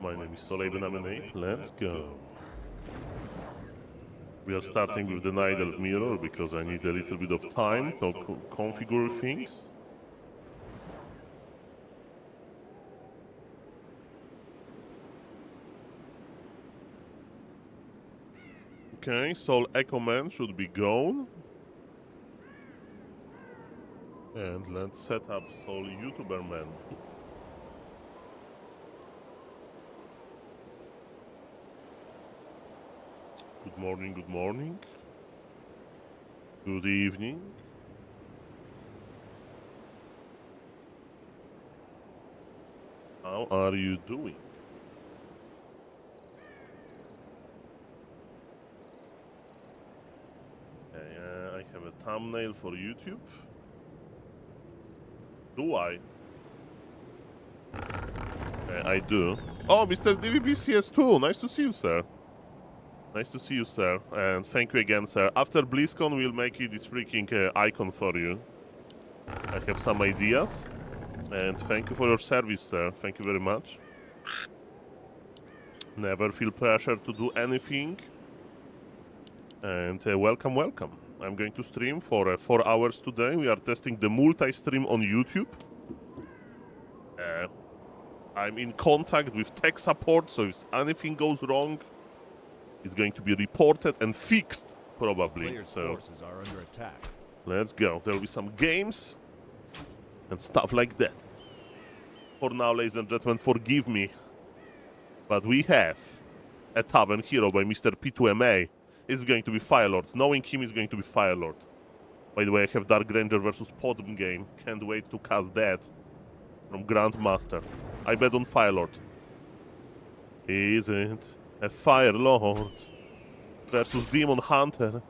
My name is SaulApeMan. Let's go. We are starting with the Night Elf mirror because I need a little bit of time to configure things. Okay, SaulApeMan should be gone. And let's set up SaulYouTuberMan. Good morning, good morning. Good evening. How are you doing? Okay, I have a thumbnail for YouTube. Do I? I do. Oh, Mr. DVBCS2, nice to see you, sir. Nice to see you, sir. And thank you again, sir. After BlizzCon, we'll make you this freaking icon for you. I have some ideas. And thank you for your service, sir. Thank you very much. Never feel pressure to do anything. And welcome, welcome. I'm going to stream for 4 hours today. We are testing the multi-stream on YouTube. I'm in contact with tech support, so if anything goes wrong, it's going to be reported and fixed, probably. So are under attack. Let's go. There will be some games and stuff like that. For now, ladies and gentlemen, forgive me, but we have a Tavern Hero by Mr. P2MA. It's going to be Firelord. Knowing him is going to be Firelord. By the way, I have Dark Ranger versus Podm game. Can't wait to cast that from Grandmaster. I bet on Firelord. Is it a Firelord versus Demon Hunter?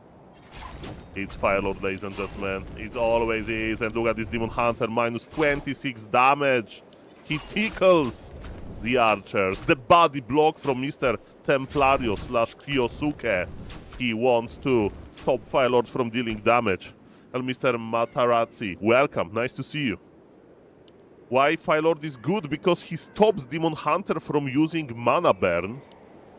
It's Firelord, ladies and gentlemen. It always is. And look at this Demon Hunter, minus 26 damage. He tickles the archers. The body block from Mr. Templario / Kyosuke. He wants to stop Firelords from dealing damage. And Mr. Matarazzi, welcome. Nice to see you. Why Firelord is good? Because he stops Demon Hunter from using Mana Burn.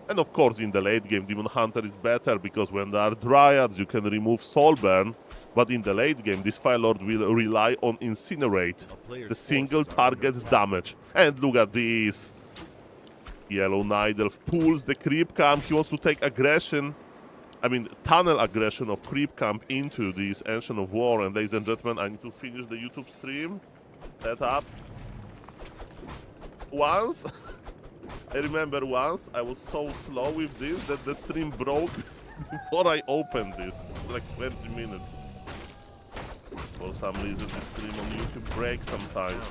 And of course, in the late game, Demon Hunter is better because when there are Dryads, you can remove Soul Burn. But in the late game, this Firelord will rely on Incinerate, the single target damage. And look at this. Yellow Night Elf pulls the Creep Camp. He wants to take aggression. I mean, tunnel aggression of Creep Camp into this Ancient of War. And ladies and gentlemen, I need to finish the YouTube stream. Set up. Once, I remember once, I was so slow with this that the stream broke before I opened this. Like 20 minutes. For some reason, the stream on YouTube breaks sometimes.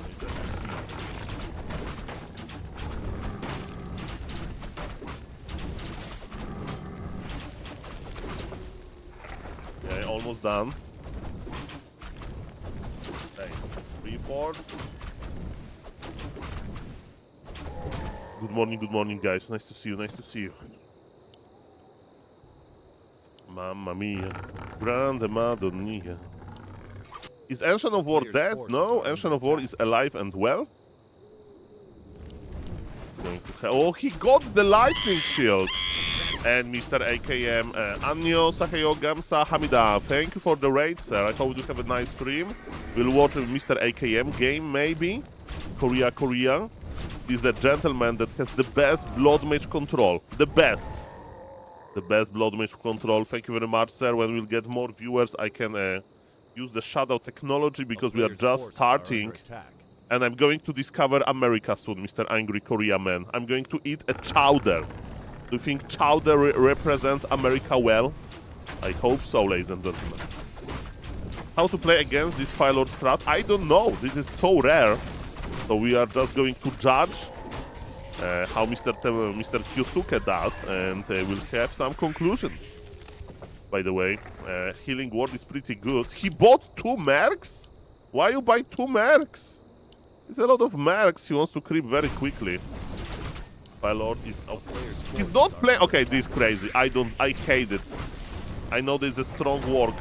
Okay, almost done. Hey, 3-4. Good morning, guys. Nice to see you, nice to see you. Mamma mia. Grande Madonna. Is Ancient of War dead? No, Ancient of War is alive and well. Oh, he got the lightning shield. And Mr. AKM, Annyo Saheyo Gamsa Hamida. Thank you for the raid, sir. I hope you have a nice stream. We'll watch a Mr. AKM game, maybe. Korea. He's the gentleman that has the best Blood Mage control. The best Blood Mage control. Thank you very much, sir. When we'll get more viewers, I can use the shadow technology because we are just starting. And I'm going to discover America soon, Mr. Angry Korea Man. I'm going to eat a chowder. Do you think chowder represents America well? I hope so, ladies and gentlemen. How to play against this Firelord strat? I don't know. This is so rare. So we are just going to judge how Mr. Kyosuke does, and we'll have some conclusions. By the way, Healing Ward is pretty good. He bought 2 mercs? Why you buy 2 mercs? It's a lot of mercs. He wants to creep very quickly. Firelord is off. He's not playing. Okay, this is crazy. I hate it. I know there's a strong ward,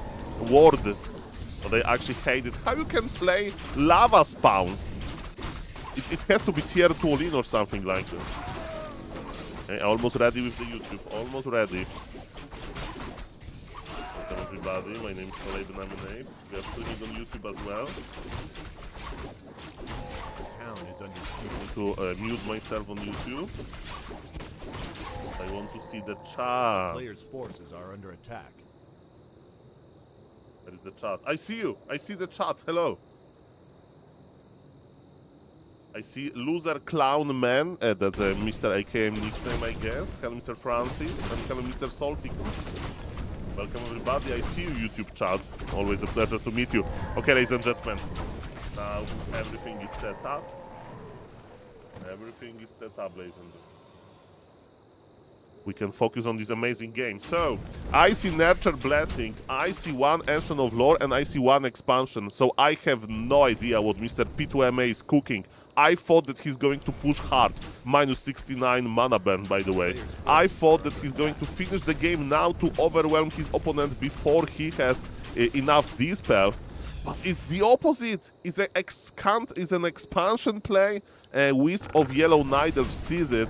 but I actually hate it. How you can play lava spawns? It has to be tier 2 all-in or something like that. Okay, almost ready with the YouTube. Almost ready. Welcome everybody. My name is SaulApeMan. We have streaming on YouTube as well. Town is under I siege. want to mute myself on YouTube. I want to see the chat. Players' forces are under attack. Where is the chat? I see you. I see the chat. Hello. I see Loser Clown Man. That's Mr. AKM nickname, I guess. Hello, Mr. Francis. And hello, Mr. Salty. Welcome, everybody. I see you, YouTube chat. Always a pleasure to meet you. Okay, ladies and gentlemen. Now, everything is set up. Everything is set up, ladies and gentlemen. We can focus on this amazing game. So, I see Nurture Blessing, I see one Ancient of Lore, and I see one expansion. So I have no idea what Mr. P2MA is cooking. I thought that he's going to push hard. Minus 69 mana burn, by the way. I thought that he's going to finish the game now to overwhelm his opponent before he has enough dispel. But it's the opposite. It's an expansion play. Wisp of Yellow Nidal sees it.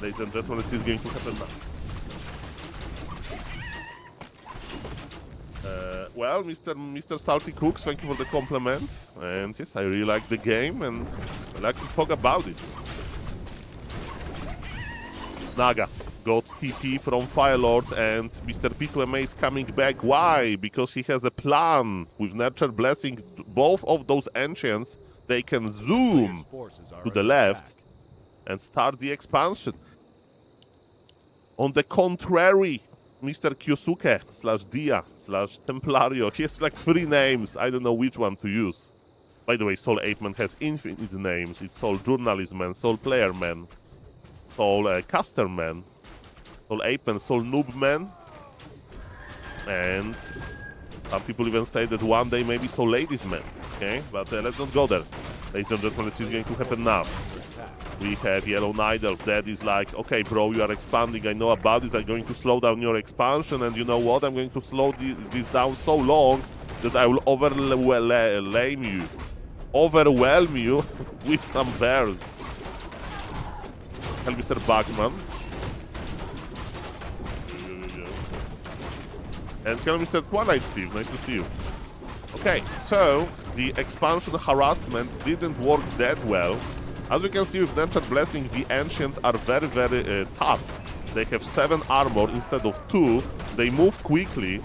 Ladies and gentlemen, this is going to happen now. Well, Mr. Salty Cooks, thank you for the compliments. And yes, I really like the game and I like to talk about it. Naga got TP from Firelord and Mr. P2MA is coming back. Why? Because he has a plan. With Nurture Blessing, both of those Ancients, they can zoom to the left and start the expansion. On the contrary, Mr. Kyosuke / Templario, he has like 3 names. I don't know which one to use. By the way, SaulApeMan has infinite names. It's Soul Journalist Man, Soul Player Man, Soul Caster Man, SaulApeMan, Soul Noob Man, and some people even say that one day maybe Soul Ladies Man. Okay, but let's not go there. Ladies and gentlemen, this is going to happen now. We have Yellow Nidal. That is like, okay, bro, you are expanding. I know about this. I'm going to slow down your expansion. And you know what? I'm going to slow this down so long that I will overwhelm you with some bears. Hello, Mr. Bachman. And hello, Mr. Twilight Steve. Nice to see you. Okay, so the expansion harassment didn't work that well. As you can see with Nurture Blessing, the Ancients are very, very tough. They have 7 armor instead of 2. They move quickly.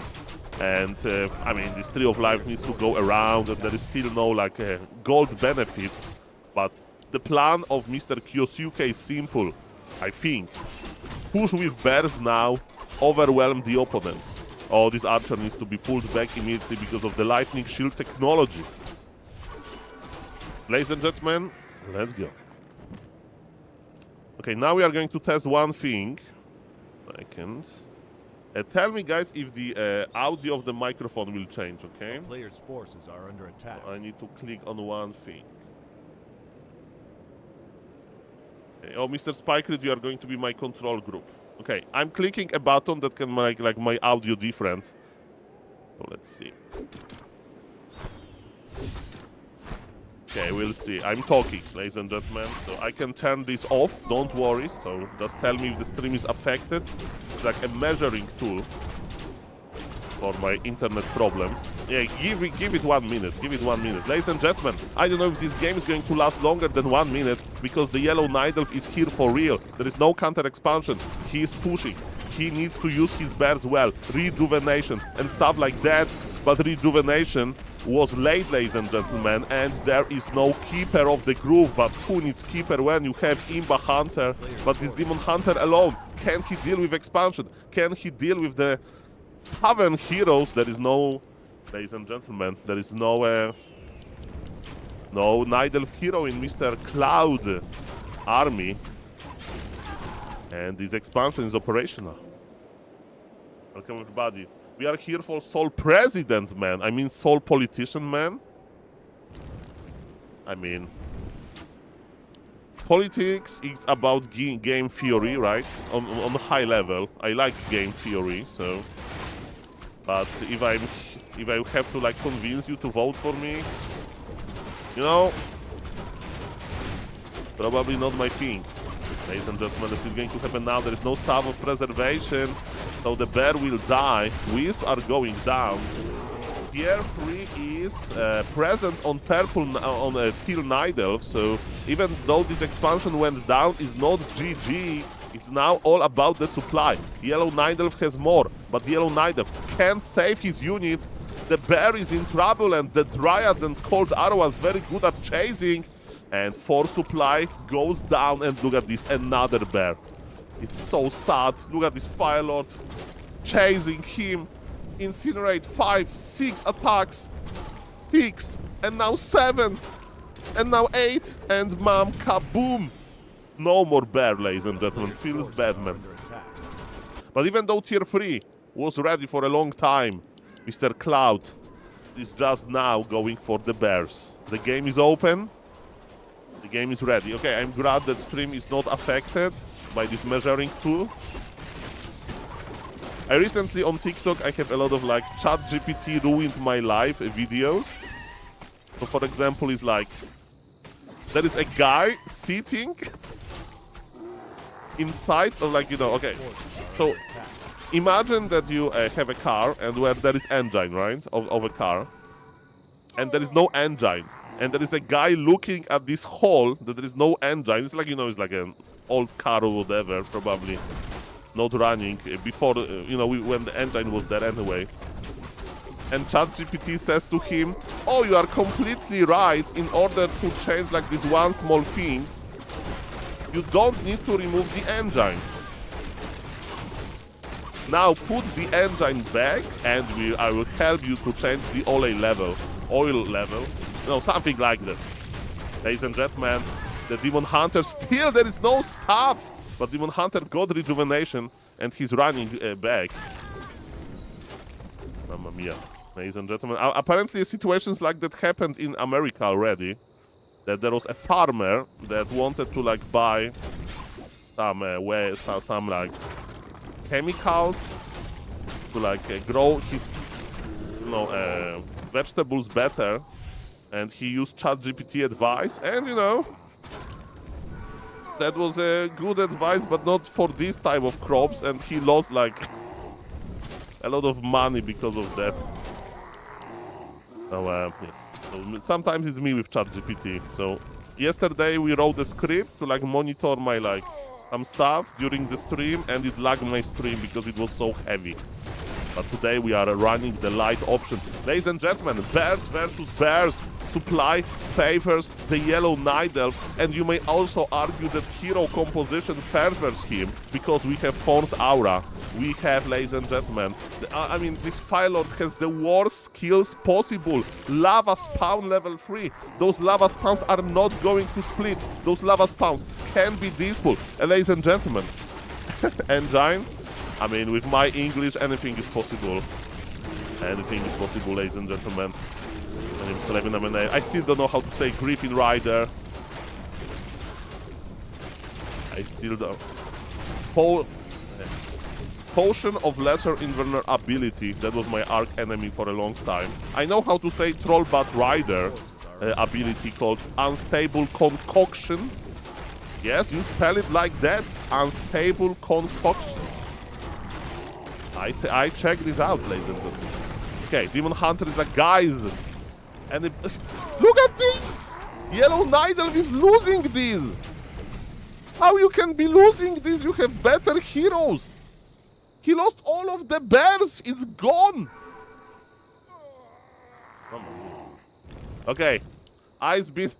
And, I mean, this Tree of Life needs to go around. And there is still no, like, gold benefit. But the plan of Mr. Kyosuke is simple, I think. Push with bears now, overwhelm the opponent. Oh, this archer needs to be pulled back immediately because of the lightning shield technology. Ladies and gentlemen, let's go. Okay, now we are going to test one thing. Tell me, guys, if the audio of the microphone will change, okay? Players' forces are under attack. I need to click on one thing. Okay. Oh, Mr. Spikerid, you are going to be my control group. Okay, I'm clicking a button that can make like my audio different. So let's see. Okay, we'll see. I'm talking, ladies and gentlemen. So I can turn this off, don't worry. So just tell me if the stream is affected. It's like a measuring tool for my internet problems. Yeah, give it 1 minute. Give it 1 minute. Ladies and gentlemen, I don't know if this game is going to last longer than 1 minute because the Yellow Nidalf is here for real. There is no counter expansion. He is pushing. He needs to use his bears well. Rejuvenation and stuff like that. But rejuvenation was late, ladies and gentlemen, and there is no keeper of the groove. But who needs keeper when you have Imba Hunter? But this Demon Hunter alone, can he deal with expansion? Can he deal with the Tavern heroes? There is no, ladies and gentlemen, there is no no Nidalf hero in Mr. Cloud army, and this expansion is operational. Welcome everybody. We are here for Soul President Man. I mean Soul Politician Man. I mean, politics is about game theory, right? On a high level, I like game theory. So, but if I have to like convince you to vote for me, you know, probably not my thing. Ladies and gentlemen, this is going to happen now. There is no staff of preservation, so the bear will die. Wisps are going down. Tier 3 is present on purple on Teal Night Elf, so even though this expansion went down, it's not GG. It's now all about the supply. Yellow Night Elf has more, but Yellow Night Elf can't save his units. The bear is in trouble, and the Dryads and Cold Arrow are very good at chasing. And 4 supply goes down, and look at this, another bear. It's so sad. Look at this Fire Lord chasing him. Incinerate 5, 6 attacks. 6, and now 7, and now 8, and mom, kaboom! No more bear, ladies and gentlemen. Feels bad, man. But even though Tier 3 was ready for a long time, Mr. Cloud is just now going for the bears. The game is open. The game is ready. Okay, I'm glad that stream is not affected by this measuring tool. I recently on TikTok, I have a lot of like ChatGPT ruined my life videos. So for example, it's like, there is a guy sitting inside of like, you know, okay. So imagine that you have a car and where there is engine, right, of a car. And there is no engine. And there is a guy looking at this hole that there is no engine. It's like, you know, it's like an old car or whatever, probably not running before, you know, when the engine was there anyway. And ChatGPT says to him, oh, you are completely right. In order to change like this one small thing, you don't need to remove the engine. Now put the engine back and I will help you to change the oil level. No, something like that. Ladies and gentlemen, the Demon Hunter, still there is no staff. But Demon Hunter got rejuvenation and he's running back. Mamma mia. Ladies and gentlemen, apparently situations like that happened in America already. That there was a farmer that wanted to like buy some like chemicals to like grow his vegetables better, and he used ChatGPT advice, and you know that was a good advice, but not for this type of crops, and he lost like a lot of money because of that. So yes, so sometimes it's me with ChatGPT. So yesterday we wrote a script to like monitor my like some stuff during the stream, and it lagged my stream because it was so heavy. But today we are running the light option. Ladies and gentlemen, bears versus bears. Supply favors the Yellow Night Elf, and you may also argue that hero composition favors him because we have Thorn's Aura. We have, ladies and gentlemen, I mean, this Fire Lord has the worst skills possible. Lava Spawn level 3. Those lava spawns are not going to split. Those lava spawns can be disposed. And ladies and gentlemen, engine, I mean, with my English, anything is possible. Anything is possible, ladies and gentlemen. My name is SaulApeMan. I still don't know how to say Griffin Rider. I still don't. Potion of Lesser Invulnerability. That was my arch enemy for a long time. I know how to say Trollbutt Rider ability called Unstable Concoction. Yes, you spell it like that. Unstable Concoction. I checked this out, ladies and gentlemen. Okay, Demon Hunter is like, guys. And look at this! Yellow Night Elf is losing this! How you can be losing this? You have better heroes! He lost all of the bears! It's gone! Okay. Ice Beast.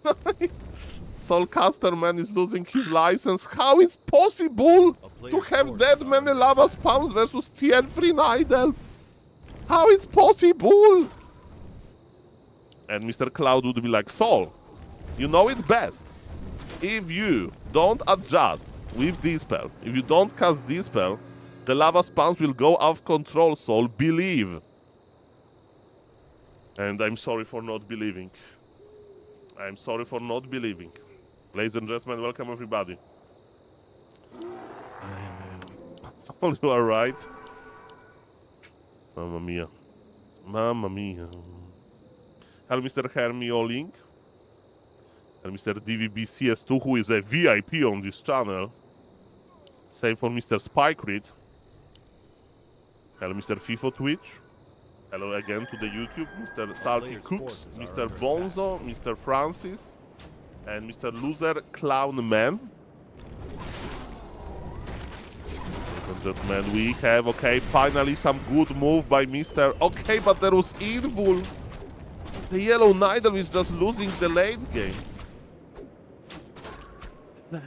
SaulApeMan is losing his license. How is possible to have that many lava spawns versus Tier 3 Night Elf? How is possible? And Mr. Cloud would be like, Saul, you know it best. If you don't adjust with Dispel, if you don't cast Dispel, the lava spawns will go out of control, Saul. Believe. And I'm sorry for not believing. I'm sorry for not believing. Ladies and gentlemen, welcome everybody. Saul, you are right. Mamma mia. Mamma mia. Hello, Mr. Hermio Link. And Mr. DVBCS2, who is a VIP on this channel. Same for Mr. Spikerid. Hello, Mr. FIFO Twitch. Hello again to the YouTube, Mr. Salty Cooks, Mr. Bonzo, Mr. Francis, and Mr. Loser Clown Man. Ladies and gentlemen, we have, okay, finally some good move by Mr. Okay, but there was Invul. The Yellow Nidal is just losing the late game.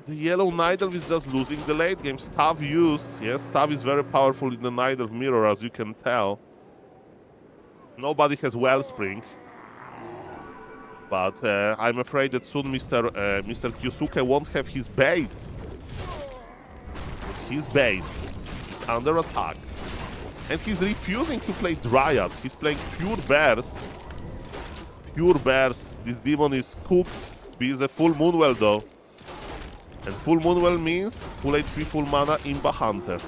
The Yellow Nidal is just losing the late game. Staff used. Yes, Staff is very powerful in the Nidal mirror, as you can tell. Nobody has Wellspring. But I'm afraid that soon Mr. Kyosuke won't have his base. His base is under attack. And he's refusing to play Dryads. He's playing pure bears. Pure bears. This demon is cooked. He is a full Moonwell though. And full Moonwell means full HP, full mana, Imba Hunter.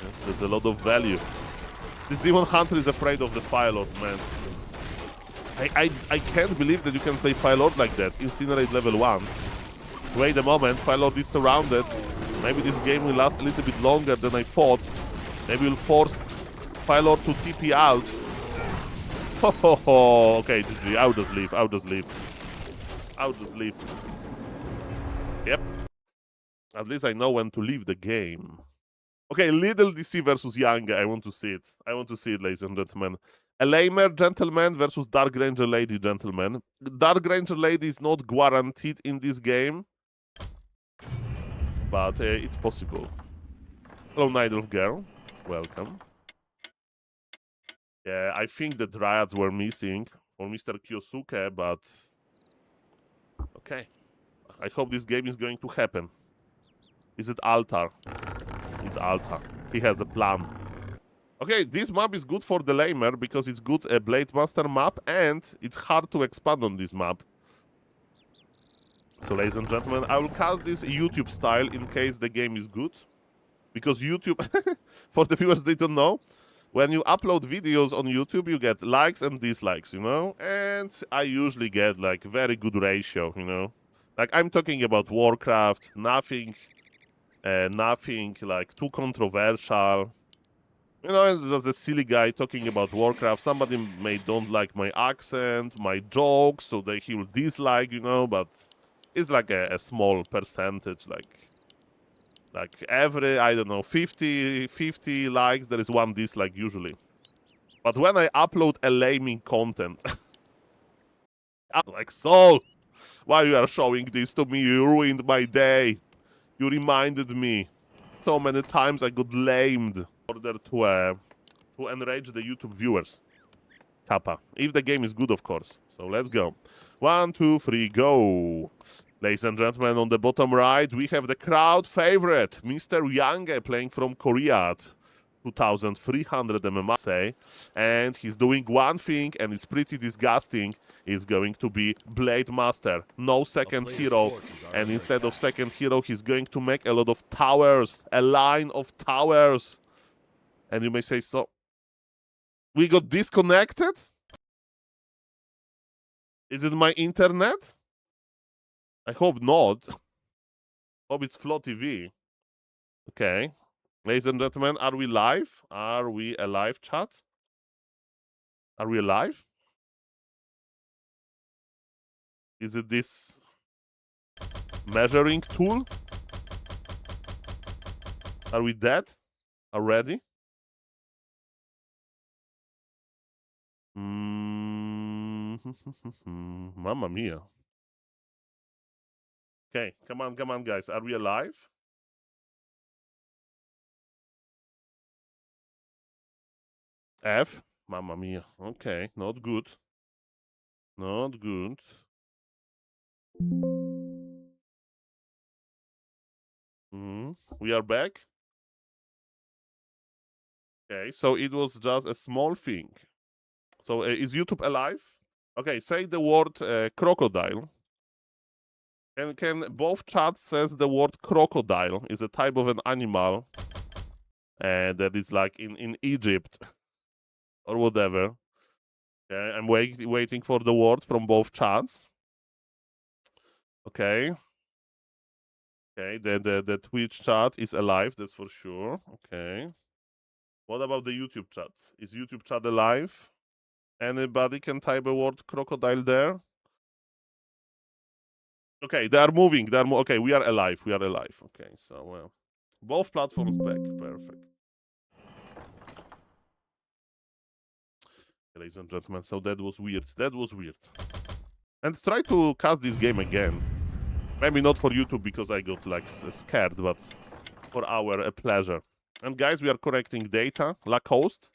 Yes, there's a lot of value. This Demon Hunter is afraid of the Fire Lord, man. I can't believe that you can play Fire Lord like that. Incinerate level 1. Wait a moment, Fire Lord is surrounded. Maybe this game will last a little bit longer than I thought. Maybe we'll force Fire Lord to TP out. Ho ho ho. Okay, GG. I'll just leave. I'll just leave. I'll just leave. Yep. At least I know when to leave the game. Okay, Little DC versus Young. I want to see it. I want to see it, ladies and gentlemen. A Lamer Gentleman versus Dark Ranger Lady Gentleman. Dark Ranger Lady is not guaranteed in this game. But it's possible. Hello, Night Elf Girl. Welcome. Yeah, I think the Dryads were missing for Mr. Kyosuke, but... Okay. I hope this game is going to happen. Is it Altar? It's Altar. He has a plan. Okay, this map is good for the Lamer because it's good Blade Master map and it's hard to expand on this map. So, ladies and gentlemen, I will cast this YouTube style in case the game is good. Because YouTube, for the viewers they don't know, when you upload videos on YouTube, you get likes and dislikes, you know? And I usually get like very good ratio, you know? Like, I'm talking about Warcraft, nothing like too controversial. You know, just a silly guy talking about Warcraft. Somebody may don't like my accent, my jokes, so he will dislike, you know, but it's like a small percentage, like every, I don't know, 50 likes, there is one dislike usually. But when I upload a laming content, I'm like, Saul, why you are showing this to me? You ruined my day. You reminded me. So many times I got lamed in order to enrage the YouTube viewers. Kappa. If the game is good, of course. So let's go. 1, 2, 3, go. Ladies and gentlemen, on the bottom right, we have the crowd favorite, Mr. Yange, playing from Korea at 2,300 MMA, and he's doing one thing, and it's pretty disgusting. It's going to be Blade Master, no second hero, and instead of second hero, he's going to make a lot of towers, a line of towers. And you may say, so we got disconnected? Is it my internet? I hope not. Hope it's Flow TV. Okay. Ladies and gentlemen, are we live? Are we alive, chat? Are we alive? Is it this measuring tool? Are we dead already? Mamma mia. Okay, come on, guys. Are we alive? F? Mamma mia. Okay, not good. Not good. We are back. Okay, so it was just a small thing. So is YouTube alive? Okay, say the word crocodile. And can both chats says the word crocodile is a type of an animal that is like in Egypt or whatever. Okay, I'm waiting for the word from both chats. Okay. Okay, the Twitch chat is alive, that's for sure. Okay. What about the YouTube chat? Is YouTube chat alive? Anybody can type a word crocodile there? Okay, they are moving. Okay, we are alive. We are alive. Okay, so both platforms back. Perfect. Ladies and gentlemen, so that was weird. That was weird. And try to cast this game again. Maybe not for YouTube because I got like scared, but for our pleasure. And guys, we are correcting data. Lacoste.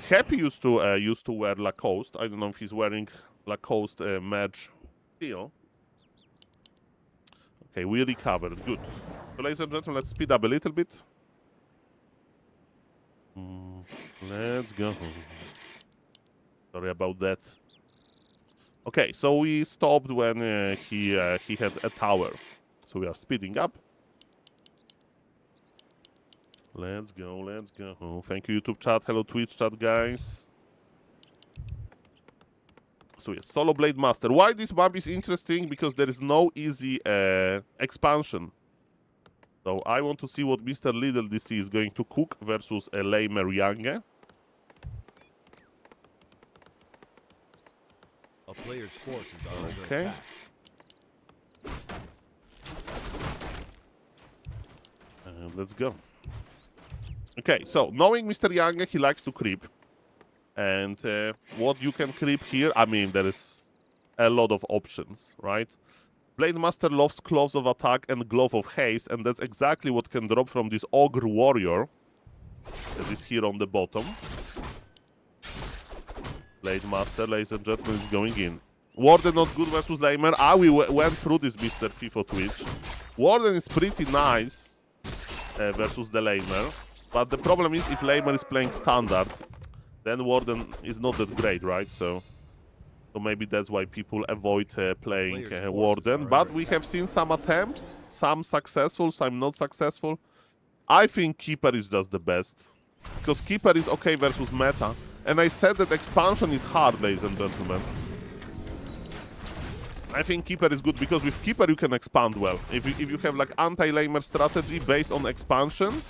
Happy used to wear Lacoste. I don't know if he's wearing Lacoste match still. Okay, we recovered. Good. So, ladies and gentlemen, let's speed up a little bit. Let's go. Sorry about that. Okay, so we stopped when he had a tower. So we are speeding up. Let's go, let's go. Thank you, YouTube chat. Hello, Twitch chat, guys. So yes, Solo Blade Master. Why this map is interesting? Because there is no easy expansion. So I want to see what Mr. Little DC is going to cook versus a lamer Yange. A player's forces are under attack. Let's go. Okay, so knowing Mr. Yange, he likes to creep. And what you can creep here, I mean, there is a lot of options, right? Blade Master loves Gloves of Attack and Glove of Haste, and that's exactly what can drop from this Ogre Warrior that is here on the bottom. Blade Master, ladies and gentlemen, is going in. Warden not good versus Lamer. We went through this, Mr. FIFA Twitch. Warden is pretty nice versus the Lamer, but the problem is if Lamer is playing Standard, then Warden is not that great, right? So maybe that's why people avoid playing Warden. But we have seen some attempts, some successful, some not successful. I think Keeper is just the best, because Keeper is okay versus meta. And I said that expansion is hard, ladies and gentlemen. I think Keeper is good, because with Keeper you can expand well. If you have like anti-lamer strategy based on expansion,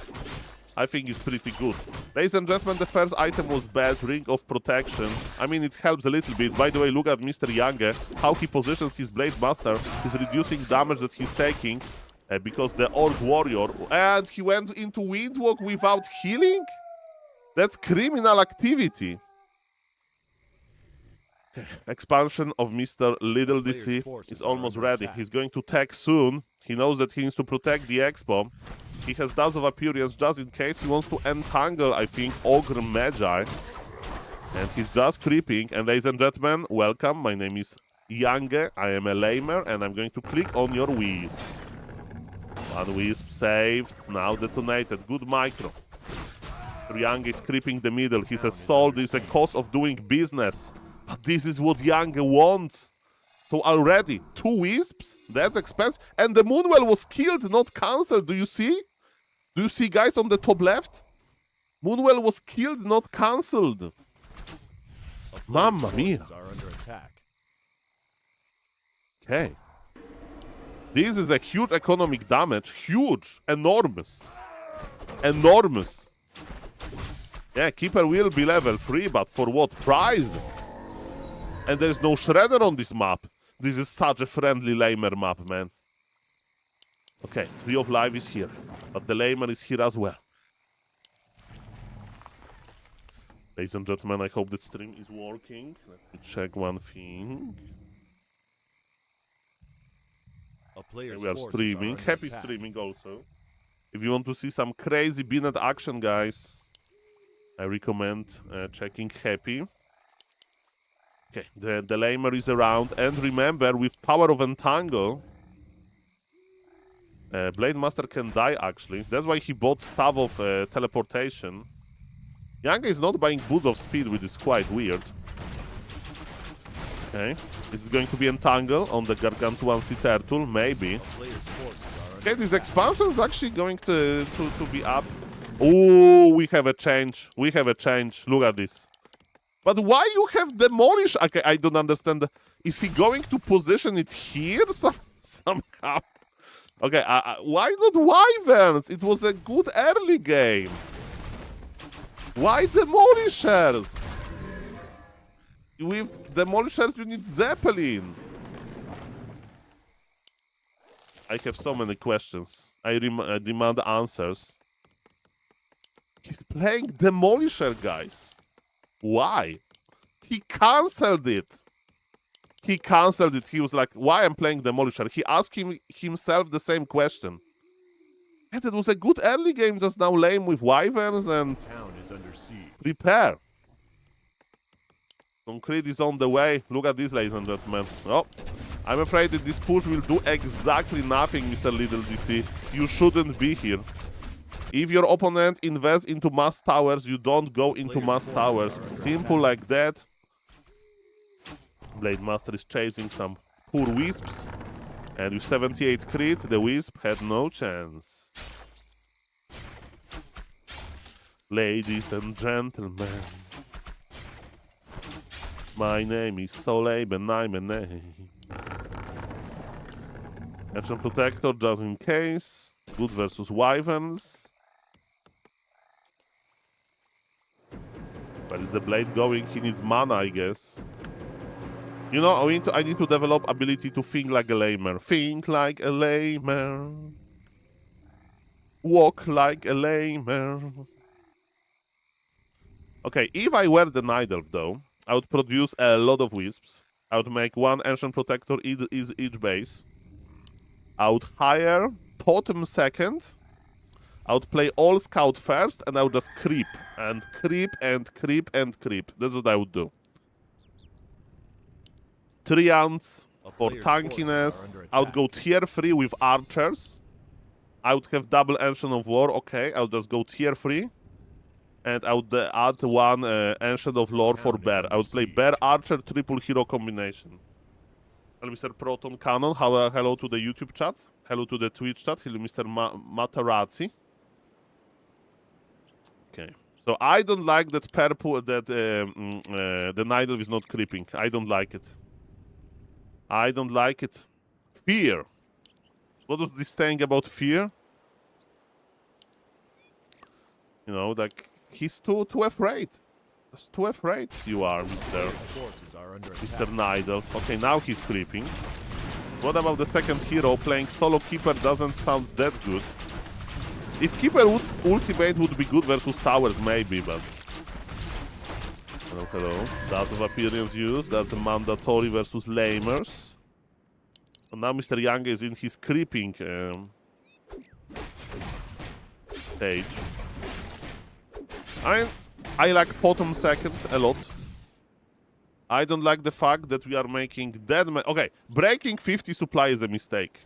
I think it's pretty good. Ladies and gentlemen, the first item was bad, Ring of Protection. I mean, it helps a little bit. By the way, look at Mr. Yange, how he positions his Blade Master. He's reducing damage that he's taking because the Orc Warrior... And he went into Windwalk without healing? That's criminal activity. Expansion of Mr. Little DC is almost ready. He's going to tech soon. He knows that he needs to protect the Expo. He has Dance of Appearance just in case he wants to entangle, I think, Ogre Magi. And he's just creeping. And ladies and gentlemen, welcome. My name is Yange. I am a lamer, and I'm going to click on your wisp. One wisp saved. Now detonated. Good micro. Yange is creeping the middle. He says, Soul, this is a cost of doing business. But this is what Yange wants. So already, 2 wisps? That's expensive. And the Moonwell was killed, not cancelled. Do you see? Do you see, guys, on the top left? Moonwell was killed, not cancelled. Mamma mia. Okay. This is a huge economic damage. Huge. Enormous. Enormous. Yeah, Keeper will be level 3, but for what price? And there's no Shredder on this map. This is such a friendly lamer map, man. Okay, Tree of Life is here, but the lamer is here as well. Ladies and gentlemen, I hope the stream is working. Let me check one thing. Okay, we are streaming. Happy streaming also. If you want to see some crazy Binet action, guys, I recommend checking Happy. Okay, the lamer is around, and remember, with Power of Entangle, Blade Master can die, actually. That's why he bought Staff of Teleportation. Yange is not buying Boots of Speed, which is quite weird. Okay, is it going to be Entangle on the Gargantuan Sea Turtle? Maybe. Okay, this expansion is actually going to be up. Oh, we have a change. We have a change. Look at this. But why you have Demolish? Okay, I don't understand. Is he going to position it here somehow? Okay, why not Wyverns? It was a good early game. Why Demolishers? With Demolishers, you need Zeppelin. I have so many questions. I demand answers. He's playing Demolisher, guys. Why? He cancelled it. He cancelled it. He was like, why I'm playing Demolisher? He asked himself the same question. And it was a good early game, just now lame with Wyverns and Town is under siege. prepare. Concrete is on the way. Look at this, ladies and gentlemen. Oh, I'm afraid that this push will do exactly nothing, Mr. Little DC. You shouldn't be here. If your opponent invests into mass towers, you don't go into mass towers. Simple like that. Blade Master is chasing some poor wisps. And with 78 crit, the wisp had no chance. Ladies and gentlemen, my name is SaulApeMan, I'm a name. Action Protector just in case. Good versus Wyverns. Where is the blade going? He needs mana, I guess. You know, I need to develop ability to think like a lamer. Think like a lamer. Walk like a lamer. Okay, if I were the Night Elf, though, I would produce a lot of wisps. I would make one Ancient Protector each base. I would hire Totem second. I would play all Scout first, and I would just creep. And creep, and creep, and creep. That's what I would do. 3 ounce for tankiness. I would go tier 3 with archers. I would have double Ancient of War. Okay, I would just go tier 3. And I would add one Ancient of Lore for Bear. I would play Bear Archer triple hero combination. Hello, Mr. Proton Cannon. Hello to the YouTube chat. Hello to the Twitch chat. Hello, Mr. Matarazzi. Okay. So I don't like that purple, that the Night Elf is not creeping. I don't like it. I don't like it. Fear. What was this saying about fear? You know, like, he's too afraid. He's too afraid you are, Mr. Night Elf. Okay, now he's creeping. What about the second hero? Playing solo Keeper doesn't sound that good. If Keeper ultimate would be good versus towers, maybe, but... Hello. Dust of Appearance used. That's a mandatory versus lamers. And now Mr. Young is in his creeping stage. I like Bottom second a lot. I don't like the fact that we are making dead man. Okay, breaking 50 supply is a mistake.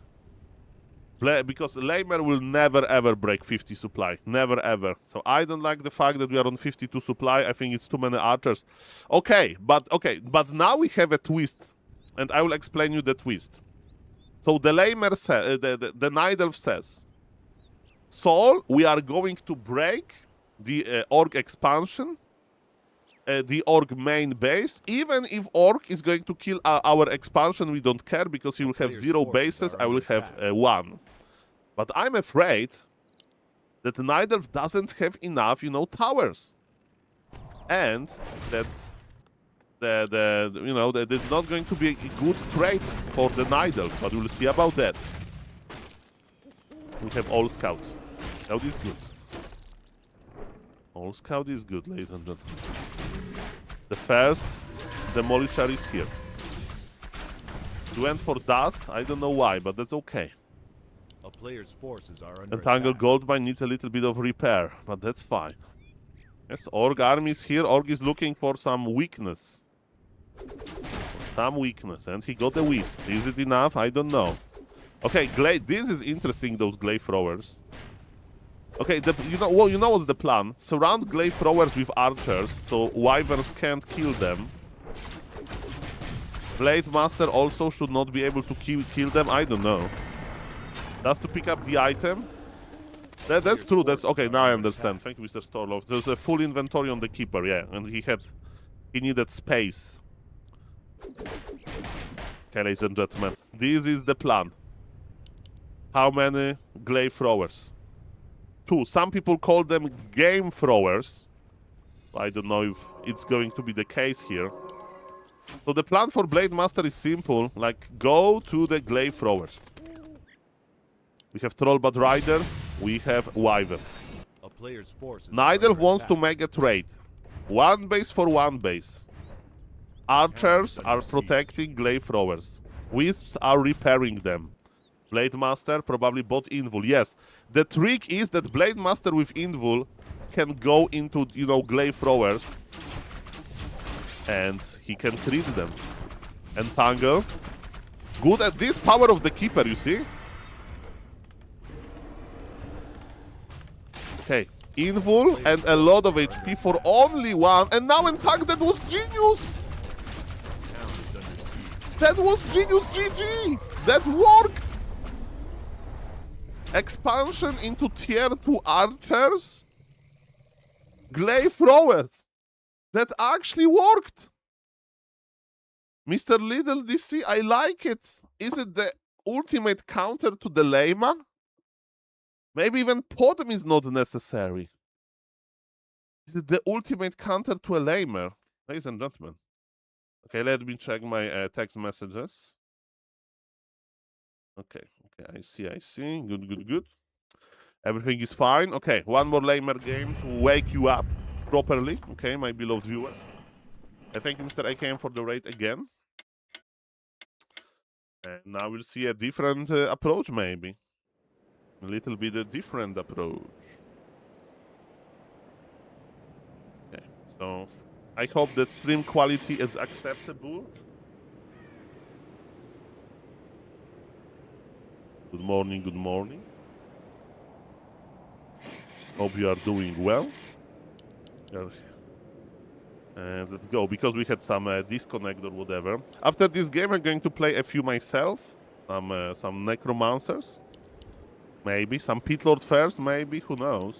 Because Lamer will never ever break 50 supply. Never ever. So I don't like the fact that we are on 52 supply. I think it's too many archers. Okay, but now we have a twist. And I will explain you the twist. So the Lamer says, the Night Elf says, Saul, we are going to break the Orc expansion, the Orc main base. Even if Orc is going to kill our expansion, we don't care because he will have 0 bases, I will have 1. But I'm afraid that Night Elf doesn't have enough, you know, towers. And that's that it's not going to be a good trade for the Night Elf, but we'll see about that. We have all scouts. Scout is good. All Scout is good, ladies and gentlemen. The first Demolisher is here. We went for Dust. I don't know why, but that's okay. A player's forces are under Entangled attack. Goldmine needs a little bit of repair, but that's fine. Yes, Orc army is here. Orc is looking for some weakness. Some weakness, and he got a Wisp. Is it enough? I don't know. Okay, this is interesting, those Glaive Throwers. Okay, you know what's the plan? Surround Glaive Throwers with archers, so Wyverns can't kill them. Blade Master also should not be able to kill them. I don't know. That's to pick up the item. That's true. That's okay. Now I understand. Thank you, Mr. Storlov. There's a full inventory on the Keeper, yeah, and he needed space. Okay, ladies and gentlemen, this is the plan. How many glaive throwers? 2. Some people call them game throwers. I don't know if it's going to be the case here. So the plan for Blade Master is simple. Like, go to the glaive throwers. We have Trollbat Riders. We have Wyverns. A player's forces Neither are under wants to attack. make a trade. 1 base for 1 base. Archers are protecting glaive throwers. Wisps are repairing them. Blade Master probably bought Invul. Yes, the trick is that Blade Master with Invul can go into, you know, glaive throwers, and he can crit them. Entangle. Good at this power of the Keeper, you see? Okay, Invul and a lot of HP for only 1, and now Entangle. That was genius! Town is under siege. That was genius, GG! That worked! Expansion into tier 2 archers. Glaive throwers. That actually worked. Mr. Little DC, I like it. Is it the ultimate counter to the Lema? Maybe even Podem is not necessary. Is it the ultimate counter to a Lamer? Ladies and gentlemen. Okay, let me check my text messages. Okay, I see. Good. Everything is fine. Okay, one more Lamer game to wake you up properly. Okay, my beloved viewer. I thank you, Mr. AKM, for the raid again. And now we'll see a different approach, maybe. A little bit a different approach. Okay, so I hope the stream quality is acceptable. Good morning. Hope you are doing well. And let's go, because we had some disconnect or whatever. After this game, I'm going to play a few myself. Some Necromancers. Maybe. Some Pitlord first, maybe. Who knows?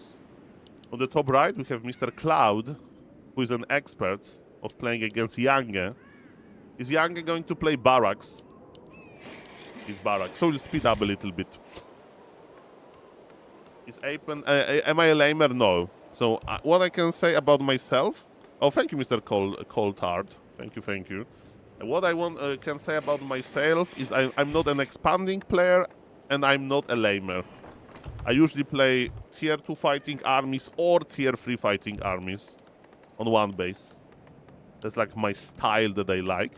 On the top right, we have Mr. Cloud, who is an expert of playing against Yange. Is Yange going to play Barracks? He's Barracks, so we'll speed up a little bit. Is Apen... am I a lamer? No. So, what I can say about myself... Oh, thank you, Mr. Coltard. Thank you. And what I can say about myself is I'm not an expanding player, and I'm not a lamer. I usually play tier 2 fighting armies or tier 3 fighting armies on one base. That's like my style that I like.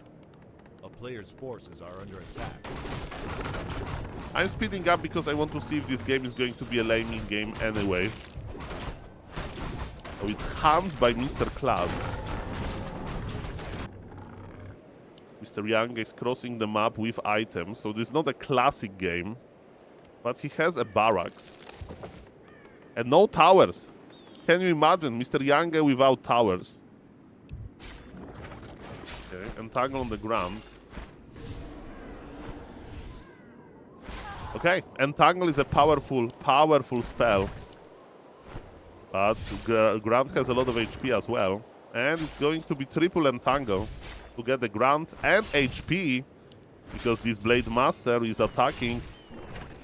A player's forces are under attack. I'm speeding up because I want to see if this game is going to be a laming game anyway. Oh, it's Hans by Mr. Cloud. Mr. Young is crossing the map with items, so this is not a classic game. But he has a barracks. And no towers. Can you imagine Mr. Young without towers? Okay, entangle on the ground. Okay, entangle is a powerful spell. But Grant has a lot of HP as well. And it's going to be triple entangle to get the Grant and HP. Because this Blade Master is attacking.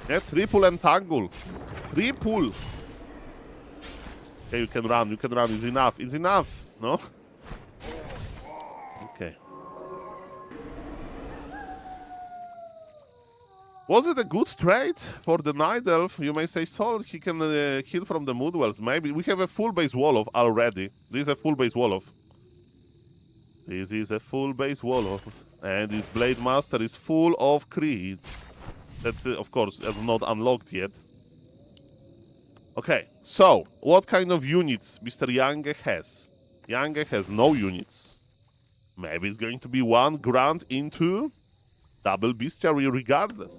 Yeah, triple entangle. Triple. Okay, you can run. It's enough. No? Okay. Was it a good trade for the Night Elf? You may say, Saul, he can heal from the Moodwells. Maybe. We have a full base Wolof already. This is a full base Wolof. And this Blade Master is full of creeds. That, of course, is not unlocked yet. Okay, so, what kind of units Mr. Yange has? Yange has no units. Maybe it's going to be one Grant into double bestiary regardless.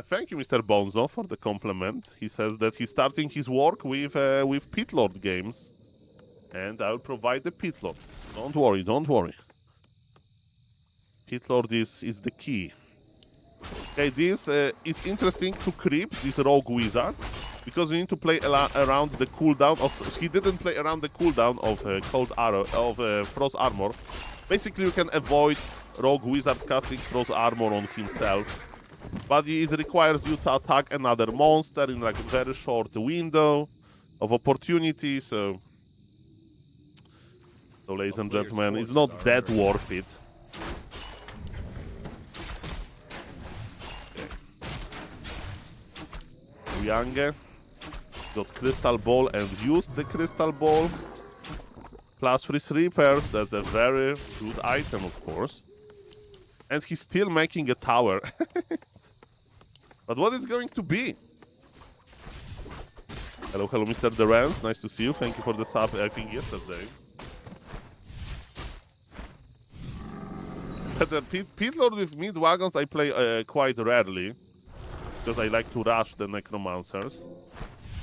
Thank you, Mr. Bonzo, for the compliment. He says that he's starting his work with Pitlord games. And I'll provide the Pitlord. Don't worry. Pitlord is the key. Okay, this is interesting to creep, this Rogue Wizard. Because we need to play around the cooldown of... He didn't play around the cooldown of Cold Arrow, of Frost Armor. Basically, you can avoid rogue wizard casting frost armor on himself. But it requires you to attack another monster in like a very short window of opportunity, so ladies and gentlemen, it's not that worth it. Yange got crystal ball and used the crystal ball. Plus 3 sleepers, that's a very good item, of course. And he's still making a tower. But what is going to be? Hello, hello, Mr. Durance. Nice to see you. Thank you for the sub, I think, yesterday. But Pit Lord with mid wagons I play quite rarely. Because I like to rush the necromancers.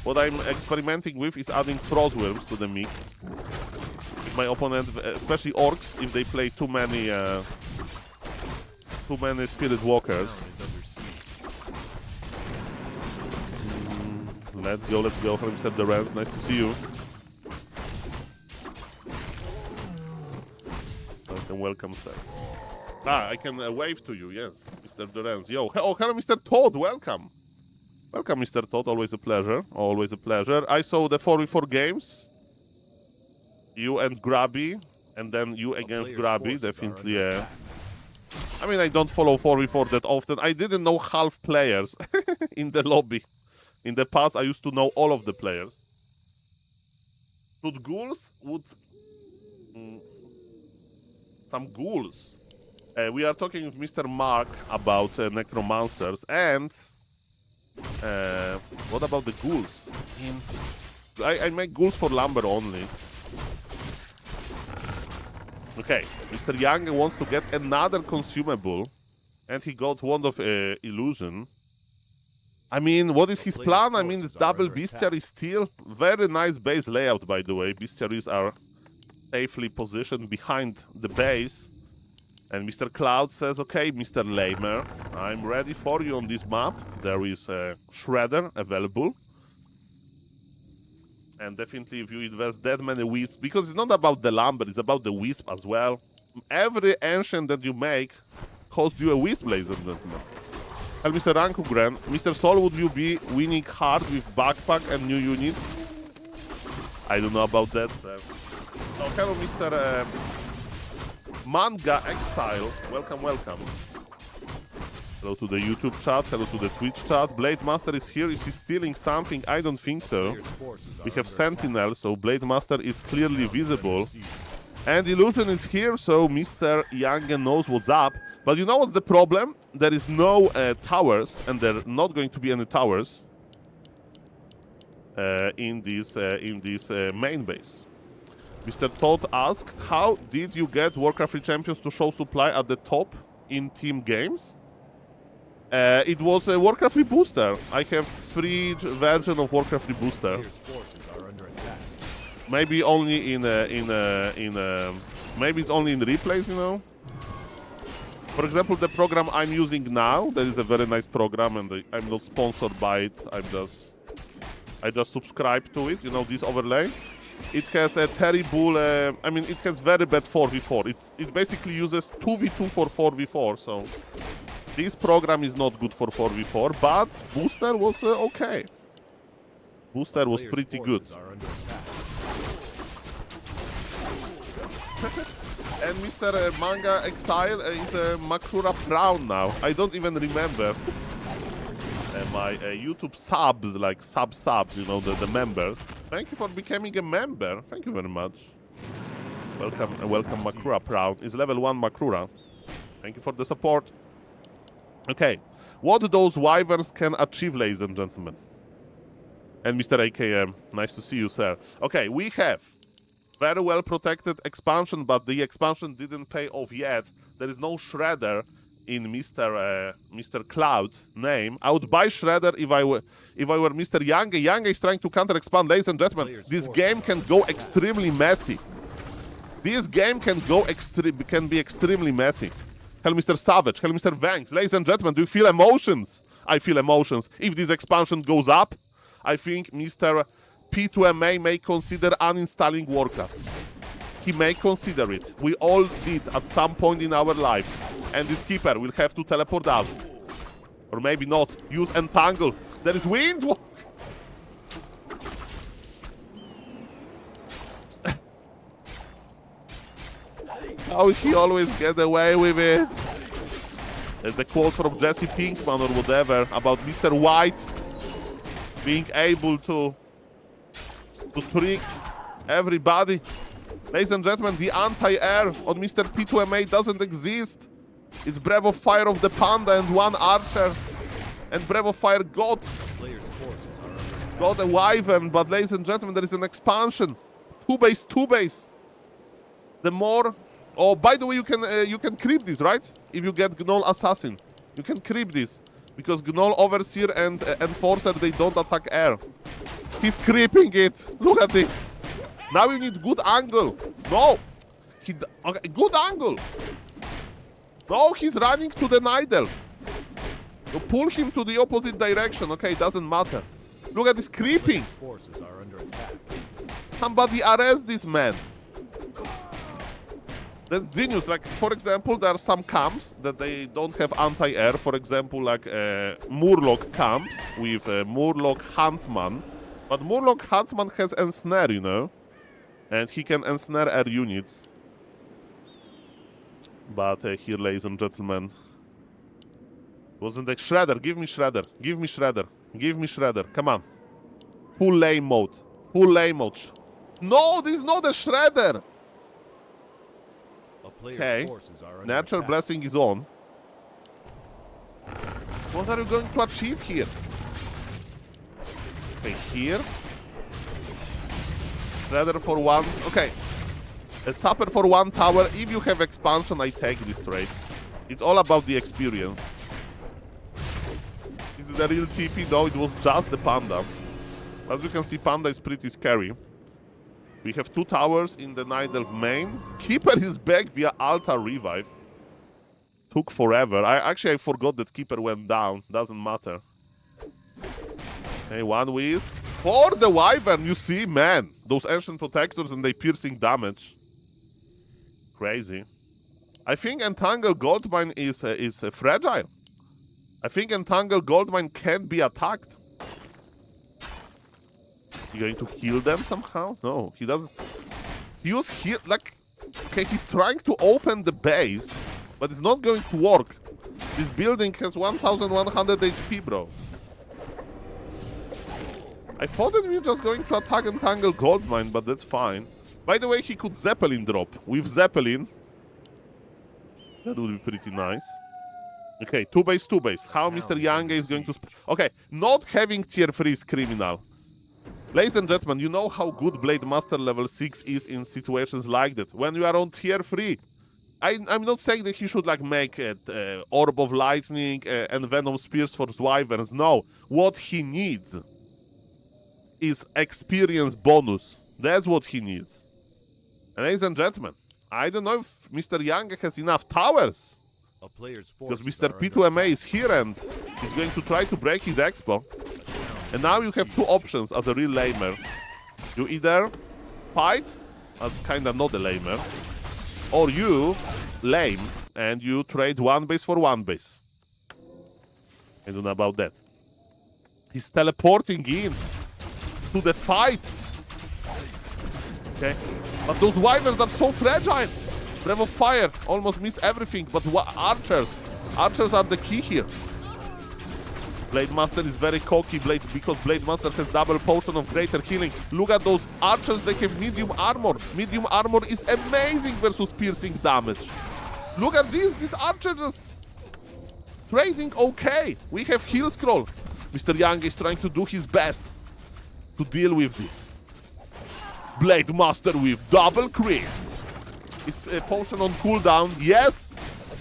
What I'm experimenting with is adding frostworms to the mix. If my opponent, especially orcs, if they play too many spirit walkers. Let's go, Mr. Durance. Nice to see you. Welcome, sir. I can wave to you, yes, Mr. Durance. Yo, oh, hello, Mr. Todd, welcome. Welcome, Mr. Todd, always a pleasure, always a pleasure. I saw the 4v4 games. You and Grabby, and then you against Grabby, definitely. I mean, I don't follow 4v4 that often. I didn't know half players in the lobby. In the past, I used to know all of the players. Should ghouls? Would... some ghouls. We are talking with Mr. Mark about necromancers, and what about the ghouls? I make ghouls for lumber only. Okay, Mr. Young wants to get another consumable, and he got Wand of Illusion. I mean, what is his plan? I mean, this double bestiary steel. Very nice base layout, by the way. Bestiaries are safely positioned behind the base. And Mr. Cloud says, okay, Mr. Lamer, I'm ready for you on this map. There is a Shredder available. And definitely if you invest that many wisps, because it's not about the lumber, it's about the wisp as well. Every ancient that you make costs you a wisp, ladies and gentlemen. And Mr. Rankugren, Mr. Sol, would you be winning hard with backpack and new units? I don't know about that, sir. Oh, hello, Mr. Manga Exile, welcome, welcome. Hello to the YouTube chat, hello to the Twitch chat. Blade Master is here, is he stealing something? I don't think so. We have Sentinel, so Blade Master is clearly visible. And Illusion is here, so Mr. Young knows what's up. But you know what's the problem? There is no towers, and there are not going to be any towers in this main base. Mr. Todd asked, how did you get Warcraft 3 champions to show supply at the top in team games? It was a Warcraft 3 booster. I have free version of Warcraft 3 booster. Maybe only maybe it's only in replays, you know. For example, the program I'm using now, that is a very nice program, and I'm not sponsored by it. I just subscribe to it. You know, this overlay. It has a terrible, I mean, it has very bad 4v4. It basically uses 2v2 for 4v4, so this program is not good for 4v4, but Booster was okay. Booster was pretty good. And Mr. Manga Exile is Makura Brown now. I don't even remember my YouTube subs, like subs, you know, the members. Thank you for becoming a member. Thank you very much. Welcome Makura Proud. Is level 1 Makura. Thank you for the support. Okay. What those wyverns can achieve, ladies and gentlemen. And Mr. AKM, nice to see you, sir. Okay, we have very well protected expansion, but the expansion didn't pay off yet. There is no Shredder in Mr. Cloud name. I would buy Shredder if I were Mr. Yange. Yange is trying to counter expand, ladies and gentlemen. This game can go extremely messy. This game can be extremely messy. Hello, Mr. Savage. Hello, Mr. Vanks. Ladies and gentlemen, do you feel emotions? I feel emotions. If this expansion goes up, I think Mr. P2MA may consider uninstalling Warcraft. he may consider it. We all did at some point in our life. And this keeper will have to teleport out. Or maybe not. Use entangle. There is wind! How he always get away with it. There's a quote from Jesse Pinkman or whatever about Mr. White being able to trick everybody. Ladies and gentlemen, the anti-air on Mr. P2MA doesn't exist. It's Breath of Fire of the Panda and one archer. And Breath of Fire got a wyvern, but ladies and gentlemen, there is an expansion. 2 base. The more... Oh, by the way, you can creep this, right? If you get Gnoll Assassin. You can creep this. Because Gnoll Overseer and Enforcer, they don't attack air. He's creeping it. Look at this. Now you need good angle. No. Okay, good angle. No, he's running to the Night Elf. You pull him to the opposite direction. Okay, it doesn't matter. Look at this creeping. Forces are under attack. Somebody arrest this man. That's genius. Like, for example, there are some camps that they don't have anti-air. For example, like Murloc camps with Murloc Huntsman. But Murloc Huntsman has ensnare, you know. And he can ensnare air units. But here, ladies and gentlemen, wasn't a Shredder. Give me Shredder. Give me Shredder. Give me Shredder. Come on. Full lane mode. Full lane mode. No, this is not a Shredder. Okay. Natural Blessing is on. What are you going to achieve here? Okay, here. Shredder for 1. Okay. A Sapper for 1 tower. If you have expansion, I take this trade. It's all about the experience. Is it a real TP? No, it was just the Panda. As you can see, Panda is pretty scary. We have 2 towers in the Night Elf main. Keeper is back via Altar Revive. Took forever. I forgot that Keeper went down. Doesn't matter. Okay, 1 Wisp. For the Wyvern, you see, man. Those Ancient Protectors and they piercing damage. Crazy. I think Entangle Goldmine is fragile. I think Entangle Goldmine can't be attacked. You going to heal them somehow? No, he doesn't. Use heal, like, okay, he's trying to open the base, but it's not going to work. This building has 1100 HP, bro. I thought that we were just going to attack Entangle Goldmine, but that's fine. By the way, he could Zeppelin drop. With Zeppelin, that would be pretty nice. Okay, 2 base. How Mr. Yange is going to... Okay, not having tier 3 is criminal. Ladies and gentlemen, you know how good Blade Master level 6 is in situations like that. When you are on tier 3, I'm not saying that he should like make it Orb of Lightning and Venom Spears for Wyverns. No, what he needs is experience bonus. That's what he needs. And ladies and gentlemen, I don't know if Mr. Young has enough towers. Because Mr. P2MA is here and he's going to try to break his expo. And now you have 2 options as a real lamer. You either fight as kinda not a lamer, or you lame and you trade 1 base for 1 base. I don't know about that. He's teleporting in to the fight. Okay, but those wyverns are so fragile. Breath of Fire almost miss everything, but archers are the key here. Blade Master is very cocky because Blade Master has double potion of greater healing. Look at those archers, they have medium armor. Medium armor is amazing versus piercing damage. Look at this, these archers trading okay. We have heal scroll. Mr. Young is trying to do his best to deal with this. Blade Master with double crit. Is a potion on cooldown? Yes.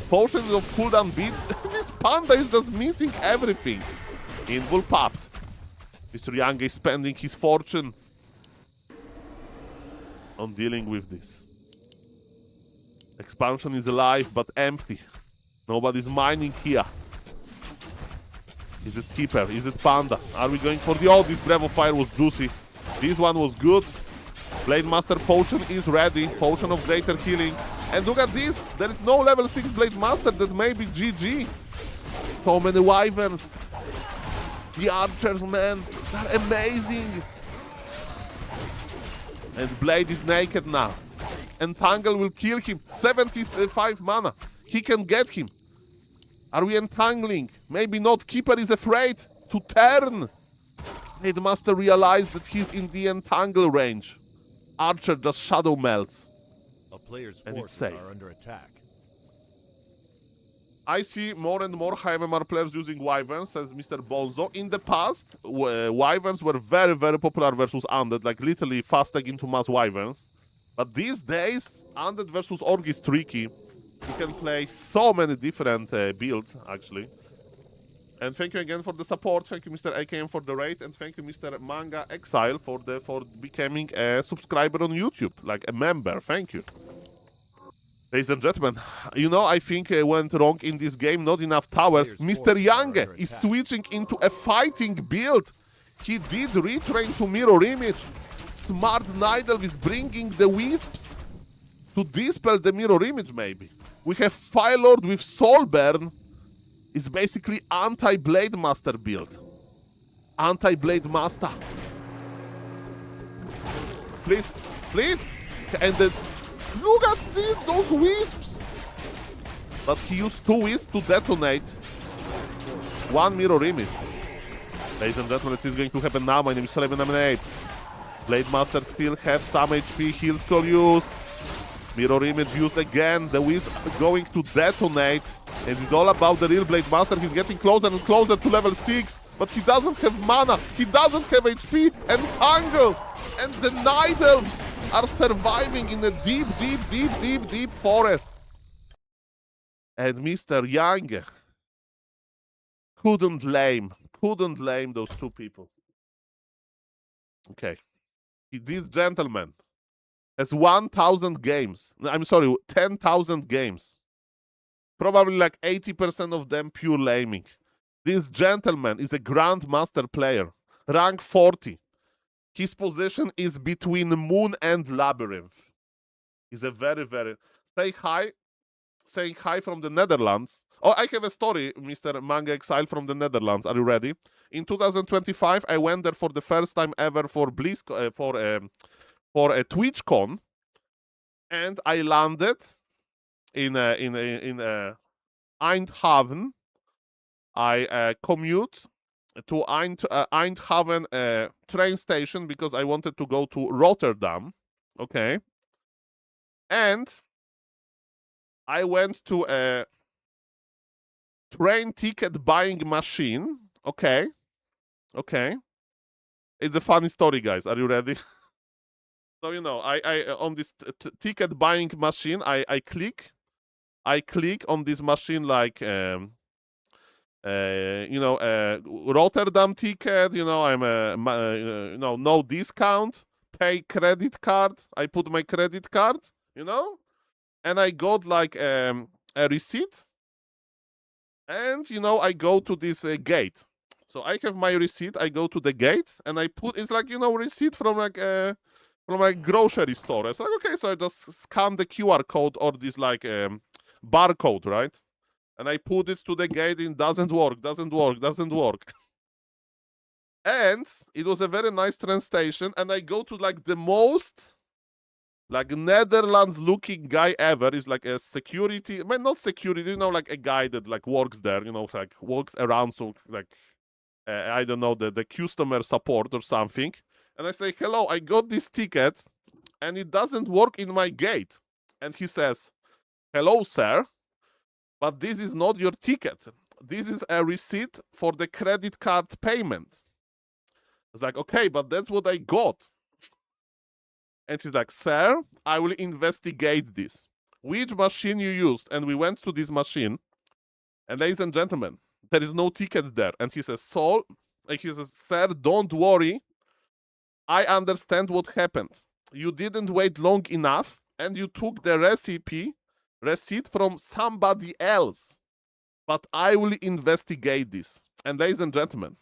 Potion of cooldown beat. This Panda is just missing everything. Invul popped. Mr. Young is spending his fortune on dealing with this. Expansion is alive but empty. Nobody's mining here. Is it Keeper? Is it Panda? Are we going for the... Oh, this Breath of Fire was juicy. This one was good. Blade Master potion is ready. Potion of greater healing. And look at this. There is no level 6 Blade Master. That may be GG. So many wyverns. The archers, man. They're amazing. And Blade is naked now. Entangle will kill him. 75 mana. He can get him. Are we entangling? Maybe not. Keeper is afraid to turn. Blade Master realized that he's in the entangle range. Archer just shadow melts. A player's And it's forces safe. are under attack. I see more and more high MMR players using wyverns, says Mr. Bonzo. In the past, wyverns were very, very popular versus undead, like literally fast tag into mass wyverns. But these days, undead versus orc is tricky. You can play so many different builds, actually. And thank you again for the support. Thank you, Mr. AKM, for the raid, and thank you, Mr. Manga Exile, for becoming a subscriber on YouTube, like a member. Thank you. Ladies and gentlemen, you know, I think went wrong in this game. Not enough towers. Mr. Yange is switching into a fighting build. He did retrain to mirror image. Smart Nidal is bringing the wisps to dispel the mirror image, maybe. We have Fire Lord with Soulburn. It's basically anti-Blade Master build. Anti-Blade Master. Split. Split. And then look at this, those wisps. But he used 2 wisps to detonate 1 mirror image. Ladies and gentlemen, this is going to happen now. My name is SaulApeMan. Blade Master still have some HP. Heal scroll used. Mirror image used again. The wisp going to detonate. And it's all about the real Blade Master. He's getting closer and closer to level 6. But he doesn't have mana. He doesn't have HP. Entangle. And the Night Elves are surviving in a deep, deep, deep, deep, deep forest. And Mr. Young couldn't lame those 2 people. Okay. This gentleman has 1,000 games. I'm sorry, 10,000 games. Probably like 80% of them pure laming. This gentleman is a Grandmaster player, rank 40. His position is between Moon and Labyrinth. He's a very, very... Saying hi from the Netherlands. Oh, I have a story, Mr. Manga Exile from the Netherlands. Are you ready? In 2025, I went there for the first time ever for for a TwitchCon, and I landed in Eindhoven. I commute to Eindhoven train station because I wanted to go to Rotterdam. Okay, and I went to a train ticket buying machine. Okay. It's a funny story, guys. Are you ready? So, you know, I on this ticket buying machine, I click on this machine like, you know, Rotterdam ticket, you know, I'm you know, no discount, pay credit card. I put my credit card, you know, and I got like a receipt. And, you know, I go to this gate. So I have my receipt. I go to the gate and I put, it's like, you know, receipt from like a grocery store. It's like, okay, so I just scan the QR code or this like barcode, right? And I put it to the gate and doesn't work. And it was a very nice train station. And I go to like the most like Netherlands looking guy ever. Is like a security, I mean, not security, you know, like a guy that like works there, you know, like walks around, so like I don't know, the customer support or something. And I say, hello, I got this ticket and it doesn't work in my gate. And he says, hello, sir, but this is not your ticket. This is a receipt for the credit card payment. It's like, okay, but that's what I got. And she's like, sir, I will investigate this. Which machine you used? And we went to this machine. And ladies and gentlemen, there is no ticket there. And he says, sir, don't worry. I understand what happened. You didn't wait long enough and you took the receipt from somebody else. But I will investigate this. And ladies and gentlemen,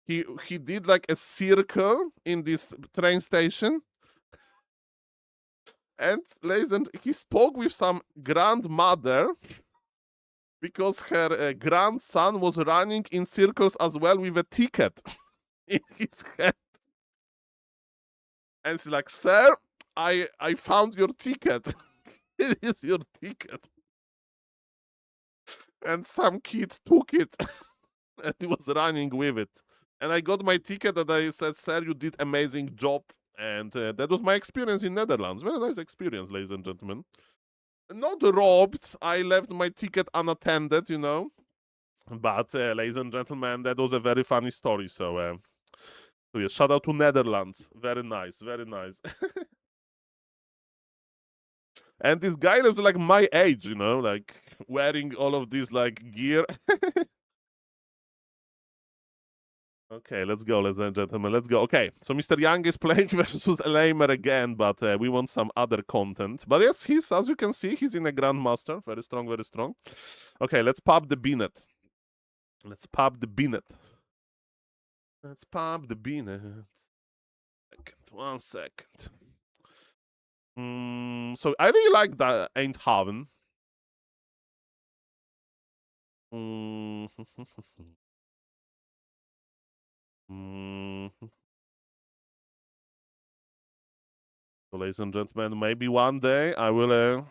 he did like a circle in this train station. And listen, he spoke with some grandmother because her grandson was running in circles as well with a ticket in his hand. And she's like, sir, I found your ticket. It is your ticket. And some kid took it and he was running with it. And I got my ticket and I said, sir, you did amazing job. And that was my experience in Netherlands. Very nice experience, ladies and gentlemen. Not robbed. I left my ticket unattended, you know. But, ladies and gentlemen, that was a very funny story. So yes, shout out to Netherlands. Very nice, very nice. And this guy was like my age, you know, like wearing all of this like gear. Okay, let's go, ladies and gentlemen. Let's go. Okay, so Mr. Young is playing versus Lamer again, but we want some other content. But yes, he's, as you can see, he's in a Grandmaster. Very strong, very strong. Okay, let's pop the Binet. Let's pop the Binet. Let's pop the Binet. 1 second. So I really like the Eindhoven. So, ladies and gentlemen, maybe one day I will.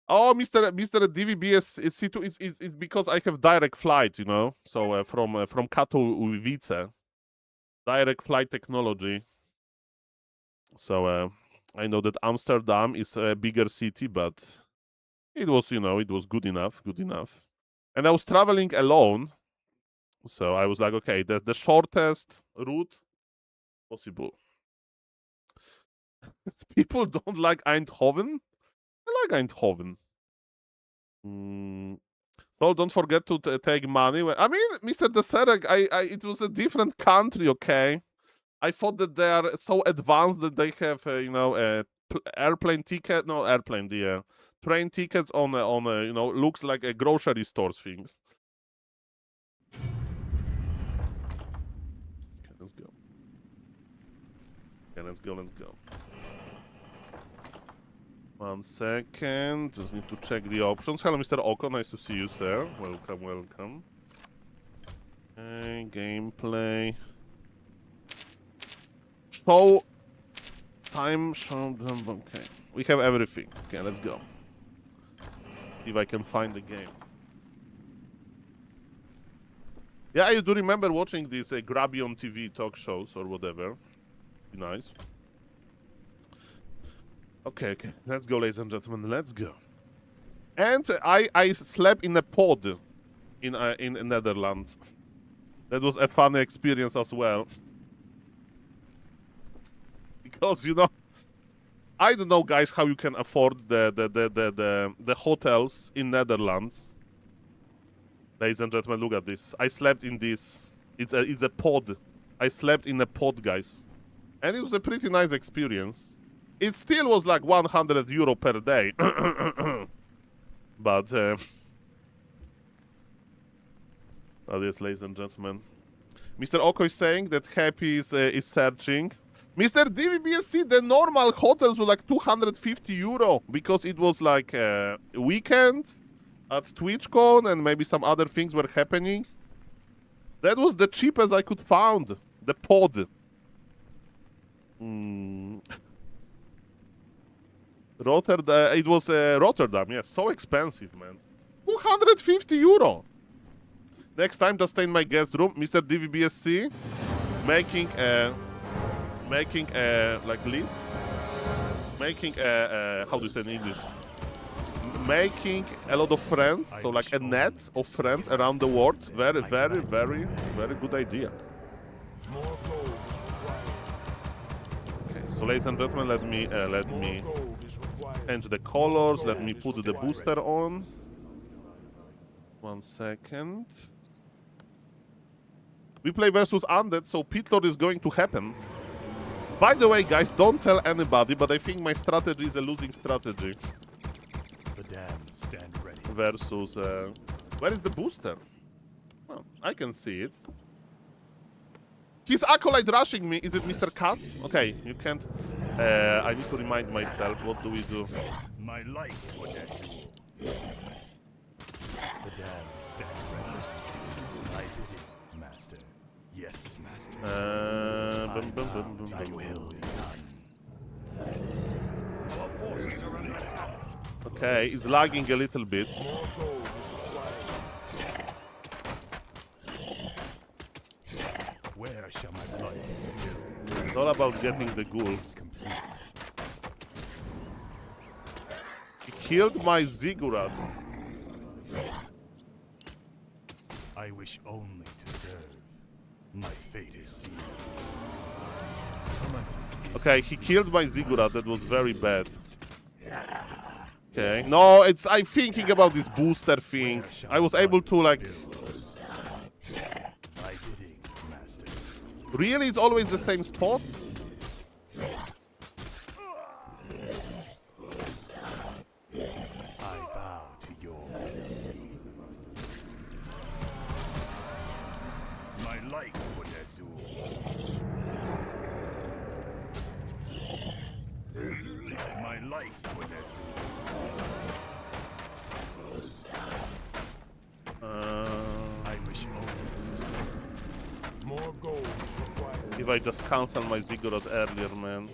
Oh, Mr. DVBS is C2 is because I have direct flight, you know. So from Katowice, direct flight technology. So I know that Amsterdam is a bigger city, but it was, you know, it was good enough, good enough. And I was traveling alone, so I was like, okay, the shortest route possible. People don't like Eindhoven. I like Eindhoven. So don't forget to take money. I mean, Mr. Deserek, it was a different country, okay? I thought that they are so advanced that they have, you know, a airplane ticket. No, airplane, the train tickets on you know, looks like a grocery store things. Okay, let's go. Okay, let's go, let's go. 1 second, just need to check the options. Hello, Mr. Oko, nice to see you, sir. Welcome, welcome. Okay, gameplay. Show time, show them. Okay, we have everything. Okay, let's go. See if I can find the game. Yeah, I do remember watching these Grabby on TV talk shows or whatever. Be nice. Okay, okay, let's go, ladies and gentlemen, let's go. And I slept in a pod in Netherlands. That was a funny experience as well. Because, you know, I don't know, guys, how you can afford the hotels in Netherlands. Ladies and gentlemen, look at this. I slept in this. It's a pod. I slept in a pod, guys, and it was a pretty nice experience. It still was like 100 euro per day, but yes, ladies and gentlemen, Mr. Oko is saying that Happy is searching. Mr. DVBSC, the normal hotels were like 250 euro because it was like a weekend at TwitchCon and maybe some other things were happening. That was the cheapest I could find. The pod. Rotterdam. It was Rotterdam. Yes, so expensive, man. 250 euro. Next time, just stay in my guest room, Mr. DVBSC, making a like list, making a how do you say in English? Making a lot of friends, so like a net of friends around the world. Very, very, very, very good idea. Okay, so ladies and gentlemen, let me change the colors. Let me put the booster on. 1 second. We play versus Undead, so Pitlord is going to happen. By the way, guys, don't tell anybody, but I think my strategy is a losing strategy. The damned stand ready. Versus, where is the booster? Oh, I can see it. His acolyte rushing me. Is it Mr. Cass? Okay, you can't. I need to remind myself. What do we do? My light for Nezul. The damned stand ready. I bid it, master. Yes, master. Thy will be done. Our forces are under attack. Okay, it's lagging a little bit. More gold is required. Where shall my blood be spilled? It's all about getting the ghoul. Is complete. He killed my ziggurat. I wish only to serve. My fate is sealed. Summon is Okay, he killed my ziggurat. That was very bad. Okay, no, it's. I'm thinking about this booster thing. I was able to like. thy bidding, master. Really, it's always the same spot. I bow to your will. My light for Nezul. My light for Nezul. I wish only to serve. More gold is required. If I just cancel my ziggurat earlier, man.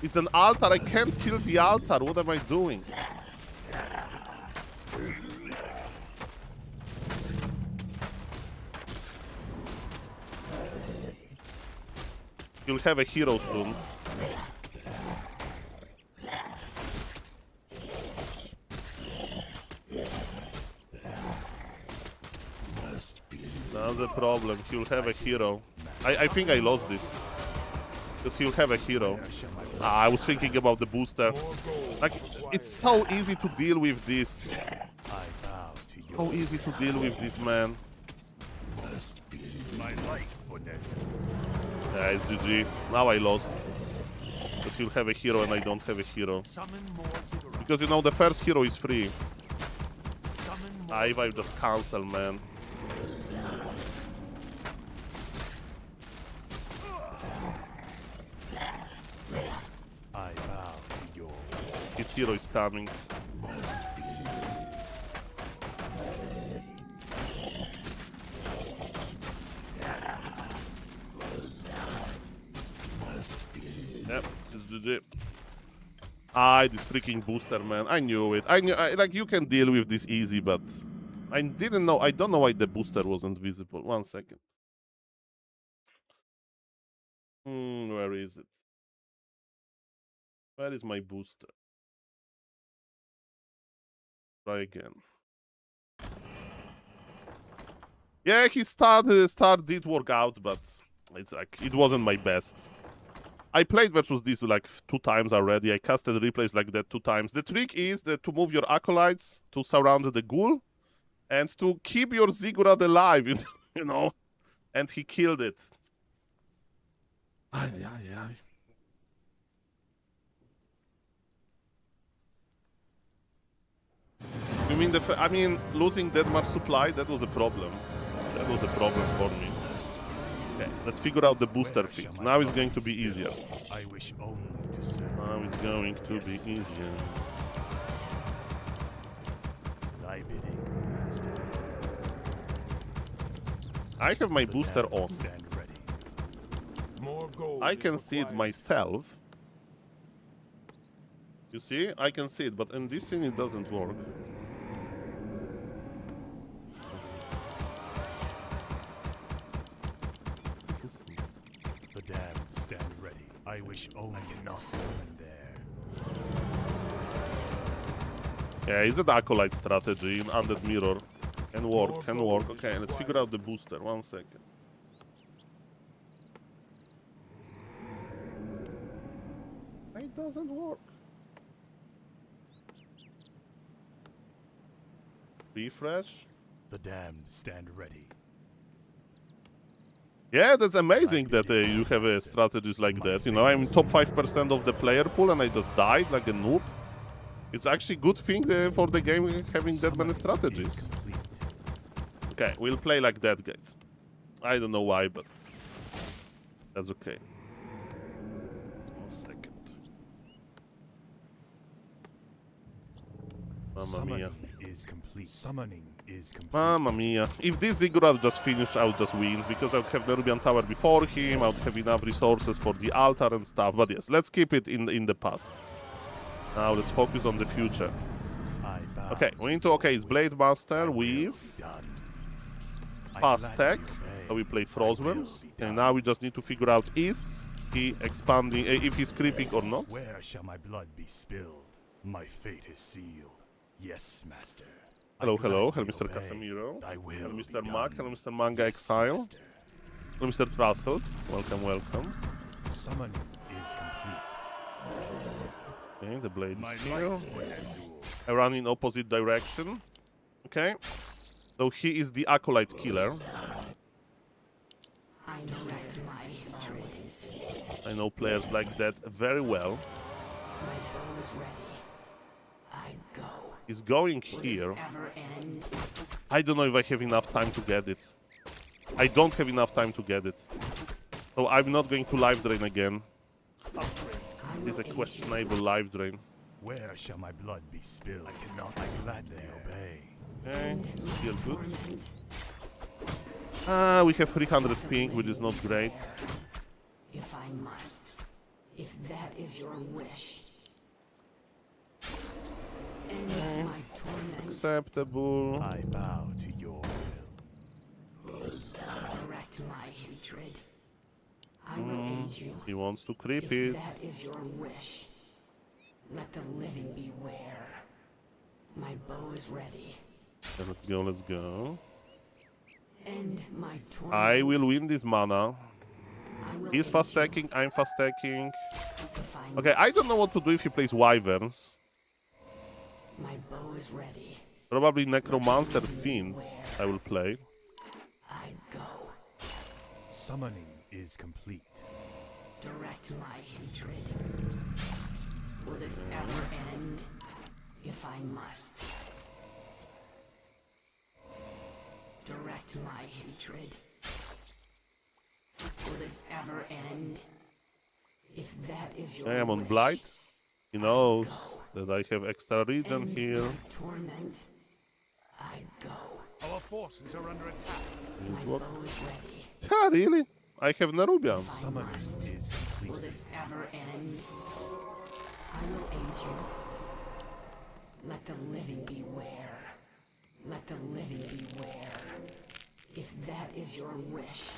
It's an altar. I can't kill the altar. What am I doing? You'll have a hero soon. That's the problem. He'll have a hero. I think I lost this. Because he'll have a hero. I was thinking about the booster. Like, it's so easy to deal with this. I bow to your So easy to deal with this, man. my light for Nezul. Yeah, it's GG. Now I lost. Because he'll have a hero and I don't have a hero. Summon more cigarettes. Because, you know, the first hero is free. Summon more If I just cancel, man. I bow to your His hero is coming. Yep, it's GG. This freaking booster, man. I knew it. Like, you can deal with this easy, but I didn't know. I don't know why the booster wasn't visible. 1 second. Where is it? Where is my booster? Try again. Yeah, his start did work out, but it's like it wasn't my best. I played versus this like 2 times already. I casted replays like that 2 times. The trick is that to move your acolytes to surround the ghoul and to keep your ziggurat alive, you know. And he killed it. Ay. You mean I mean, losing that much supply, that was a problem. That was a problem for me. Okay, let's figure out the booster thing. Now it's going to be easier. I wish only to serve. Now it's going to be easier. Thy bidding, master. I have my booster on. Stand ready. More gold I is can see it required. myself. You see? I can see it, but in this scene it doesn't work. The damned stand ready. I wish only to summon there. Yeah, is it acolyte strategy in Undead Mirror? Can work, can work. Okay, let's figure out the booster. 1 second. It doesn't work. Refresh. The damned stand ready. Yeah, that's amazing that you have strategies like that. You know, I'm top 5% of the player pool and I just died like a noob. It's actually a good thing for the game having that many strategies. Complete. Okay, we'll play like that, guys. I don't know why, but That's okay. 1 second. Mamma mia. Summoning is complete. Summoning is complete. Mamma mia. If this ziggurat just finished, I would just win, because I would have the Rubian Tower before him, I would have enough resources for the altar and stuff. But yes, let's keep it in the past. Now let's focus on the future. I bow Okay, we need to, it's Blade Master with fast tech. So we play Frostworms. And now we just need to figure out is he expanding, if he's creeping or not. Where shall my blood be spilled? My fate is sealed. Yes, master. Hello, hello, hello, gladly Mr. obey. Casemiro. Thy will Hello, be Mr. done. Mac. Hello, Mr. Manga Yes, Exile. master. Hello, Mr. Trussell. Welcome, welcome. Summoning is complete. Okay, the blade My is here. life, Azul. I run in opposite direction. Okay. So he is the Acolyte Killer. I know that my hatred is. I know players like that very well. My bow is ready. I go. He's going Will here. this ever end? I don't know if I have enough time to get it. I don't have enough time to get it. So I'm not going to live drain again. I It's will a aid questionable live drain. Where shall my blood be spilled? I cannot gladly obey. Okay, you. still good. Torment. We have 300 ping, which is not great. If I must. If that is your wish. End my torment. Acceptable. I bow to your will. Direct my hatred. I will aid you. He wants to creep If it. that is your wish. Let the living beware. My bow is ready. Okay, let's go, let's go. End my torment. I will win this mana. I will He's aid fast you. stacking, I'm fast stacking. If I Okay, I must. don't know what to do if he plays Wyverns. My bow is ready. Probably Necromancer Fiends I will play. I go. Summoning is complete. Direct my hatred. Will this ever end? If I must. Direct my hatred. Will this ever end? If that is your I am on wish, Blight. He knows that I have extra regen end here. my torment. I go. Our forces are under attack. My What? bow is ready. Yeah, really? I have Nerubian. If I Summoning must. is Will complete. this ever end? I will aid you. Let the living beware. Let the living beware. If that is your wish,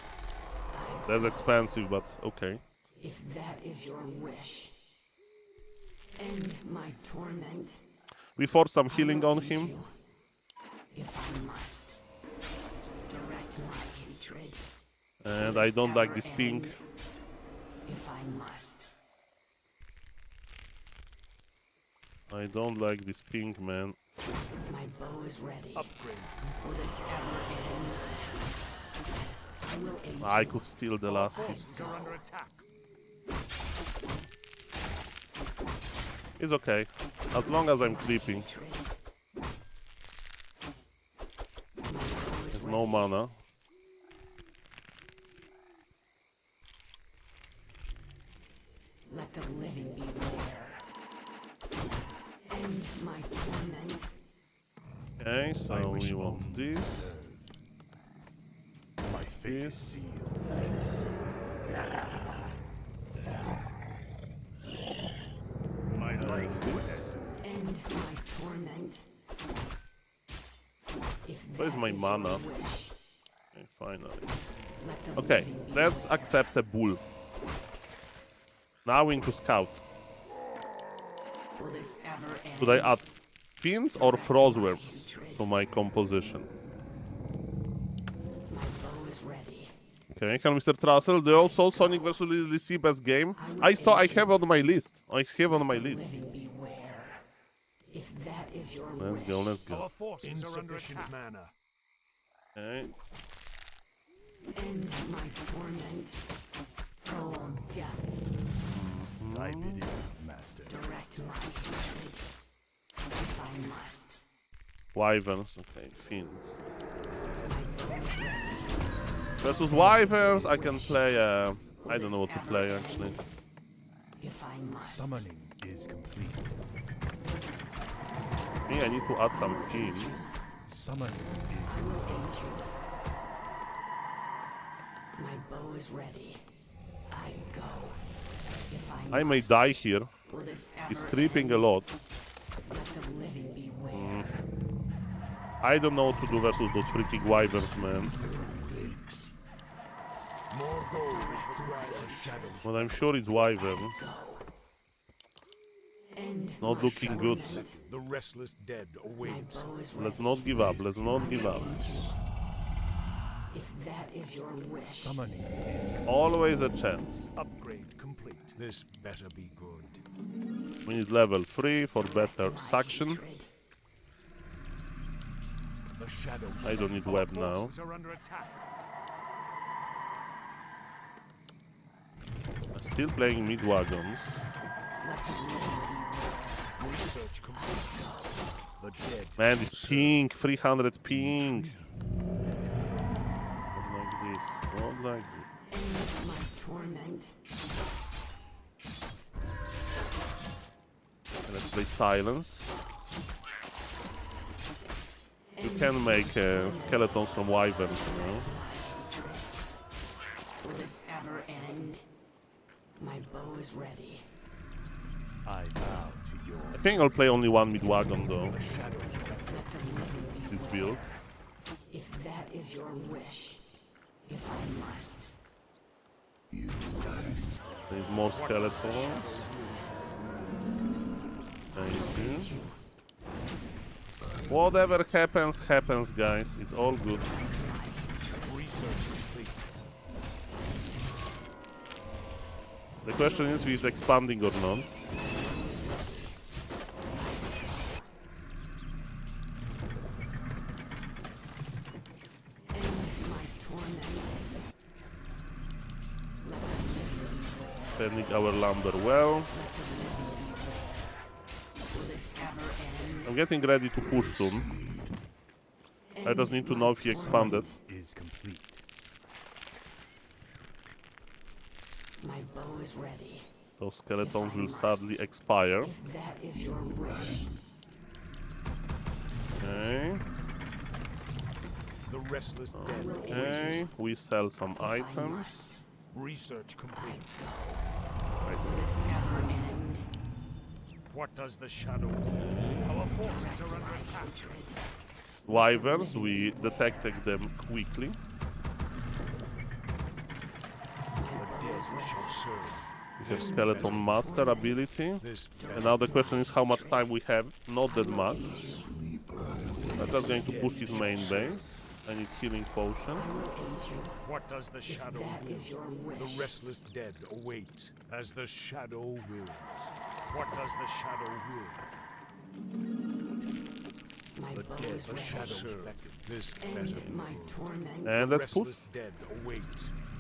I That's expensive, but okay. if that is your wish. End my torment. We force some I healing will on aid him. you. If I must. Direct my hatred. And Will I this don't like ever this ping. end? If I must. I don't like this ping, man. My bow is ready. Upgrade. Will this ever end? I will aid I you. could steal the Our last. forces are under attack. It's okay. As long as I'm creeping. Hatred. My bow is There's no ready. mana. Let the living beware. End my torment. Okay, I so wish we want only to this. serve. My fate is This. sealed. My life, Azul. End my torment. If Where's that my is mana? your wish, Okay, finally. let the Okay, living let's beware. accept a bull. Now we need to scout. Will this ever end? Should I add fiends or frostworms to my composition? My bow is ready. Okay, hello, Mr. Trussell. The also Sonic vs. LC best game. I have on my list. I have on my list. Living beware. If that is your Let's wish, go, let's go. Our forces are under attack. Mana. Okay. end my torment. Oh, death, I bid you, master. direct my hatred. If I must. Wyverns. Okay, fiends. My bow is ready. Versus Wyverns, I can play I don't know what to play actually. If I must. Summoning is complete. I think I need to add some themes. Summoning is I will aid you. My bow is ready. I go. If I I may must. die here. Will this He's ever creeping a end? lot. Let the living beware. I don't know what to do versus those freaking wyverns, man. more gold is required. The shadows But I'm sure it's wyverns. End Not my looking good. torment. the restless dead My await. bow is Let's ready. not give up. Let's not give up. If that is your wish. Summoning is Always a chance. upgrade complete. This better be good. We need level 3 for better suction. Hatred. The shadows. I don't need web now. Are under attack. I'm still playing mid-wagons. Let the living beware. Research complete. The dead. Man, this ping, 300 ping. Not like this. Not like this. End my torment. Let's play silence. You can make skeletons from wyverns, you know. Will this ever end? My bow is ready. I bow to your I think I'll play only one mid-wagon though. shadows. Let the living This beware. build. If that is your wish. If I must. Need more skeletons. Thank you. Whatever happens, happens, guys. It's all good. Research complete. The question is if he's expanding or not. End my torment. Let the living beware. Spending our lumber well. Let the living beware. Will this ever end? I'm getting ready to push soon. I just need to know if he expanded. Is complete. My bow is ready. Those skeletons will sadly expire. If that is your wish. Okay. The restless dead await. Okay. We sell some If I items. must. Research I complete. go. I Will see. this ever end? What does the shadow do? Our forces are under attack. Hatred. Wyverns, we detected them quickly. The dead shall serve. We have skeleton master ability. This And now the question is how much time we have. Not that much. I'm just going to push his main base. I need healing potion. I will aid you. what does the If shadow that will? is your wish. The restless dead await as the shadow wills. What does the shadow will? My The bow dead, is the ready. shadow beckon. This better End be my good. torment. And let's push. Restless dead await.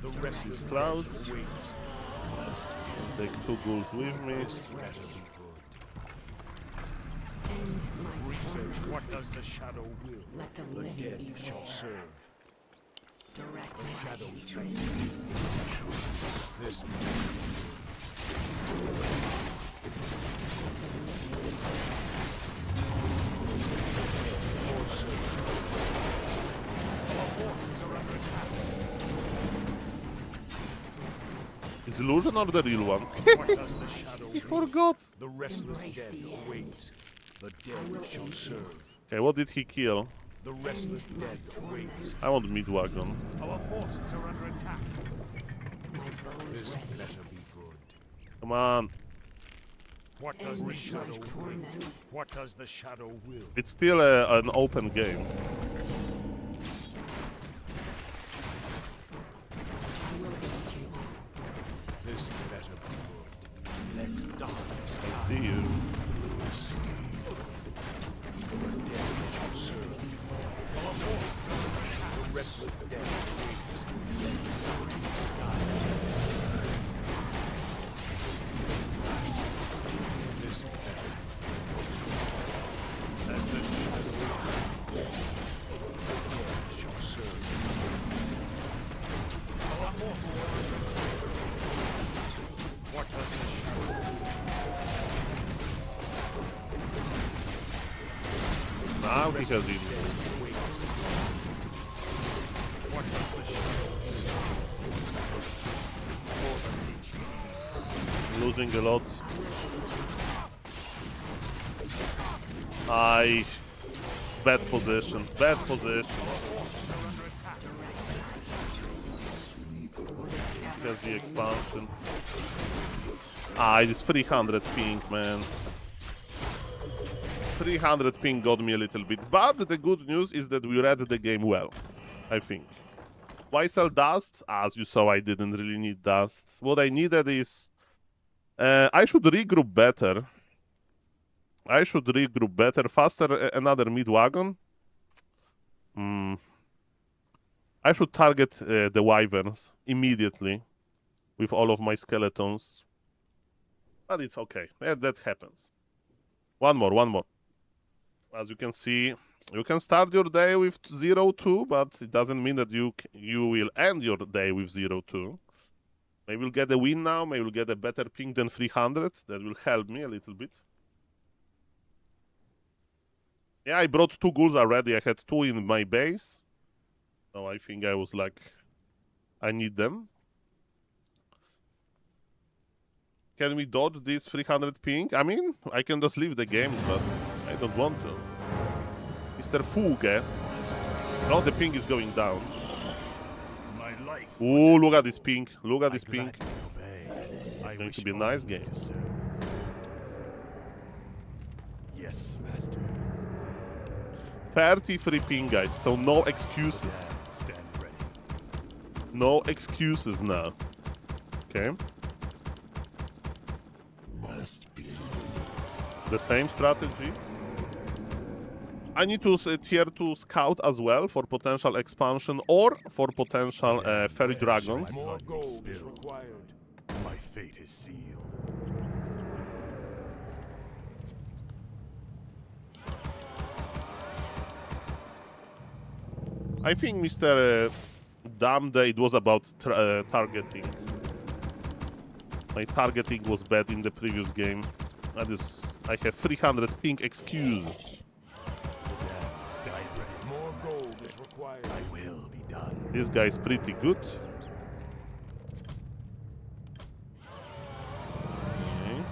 The restless Cloud. dead await. Take 2 ghouls with me. This better be good. End my Research torment. what does the shadow will? Let the The living dead beware. shall serve. Direct The my shadows hatred. This Is illusion or the real one? what does the shadow He will? forgot. The restless Embrace dead the end. await. The will dead shall aid you. serve. Okay, what did he kill? The restless dead await. I want mid-wagon. Our forces are under attack. My bow is This ready. better be good. Come on. What does End the shadow my will? torment. What does the shadow will? It's still an open game. I will aid you. This better be good. Let darkness I see you. The dead shall serve. Our forces are under attack. The restless dead await. This better as the shadow shall serve. Our forces Now he has it. Losing a lot. Bad position. Bad position. Has the expansion. It is 300 ping, man. 300 ping got me a little bit. But the good news is that we read the game well, I think. Why sell dust? As you saw, I didn't really need dust. What I needed is... I should regroup better. Faster, another mid-wagon. I should target the wyverns immediately with all of my skeletons. But it's okay. That happens. One more. As you can see, you can start your day with 0-2, but it doesn't mean that you will end your day with 0-2. Maybe we'll get a win now. Maybe we'll get a better ping than 300. That will help me a little bit. Yeah, I brought 2 ghouls already. I had 2 in my base. So I think I was like, I need them. Can we dodge this 300 ping? I mean, I can just leave the game, but I don't want to. Mr. Fuge. Oh, the ping is going down. Ooh, look at this ping. Look at this ping. It's going to be a nice game. Yes, master. 33 ping, guys, so no excuses. Stand ready. No excuses now. Okay. The same strategy. I need to tier 2 scout as well for potential expansion or for potential fairy dragons. More gold is required. My fate is sealed. I think Mr. Damde, it was about targeting. My targeting was bad in the previous game. That is, I have 300 ping excuse. More gold is required. I will be done. This guy is pretty good. Okay.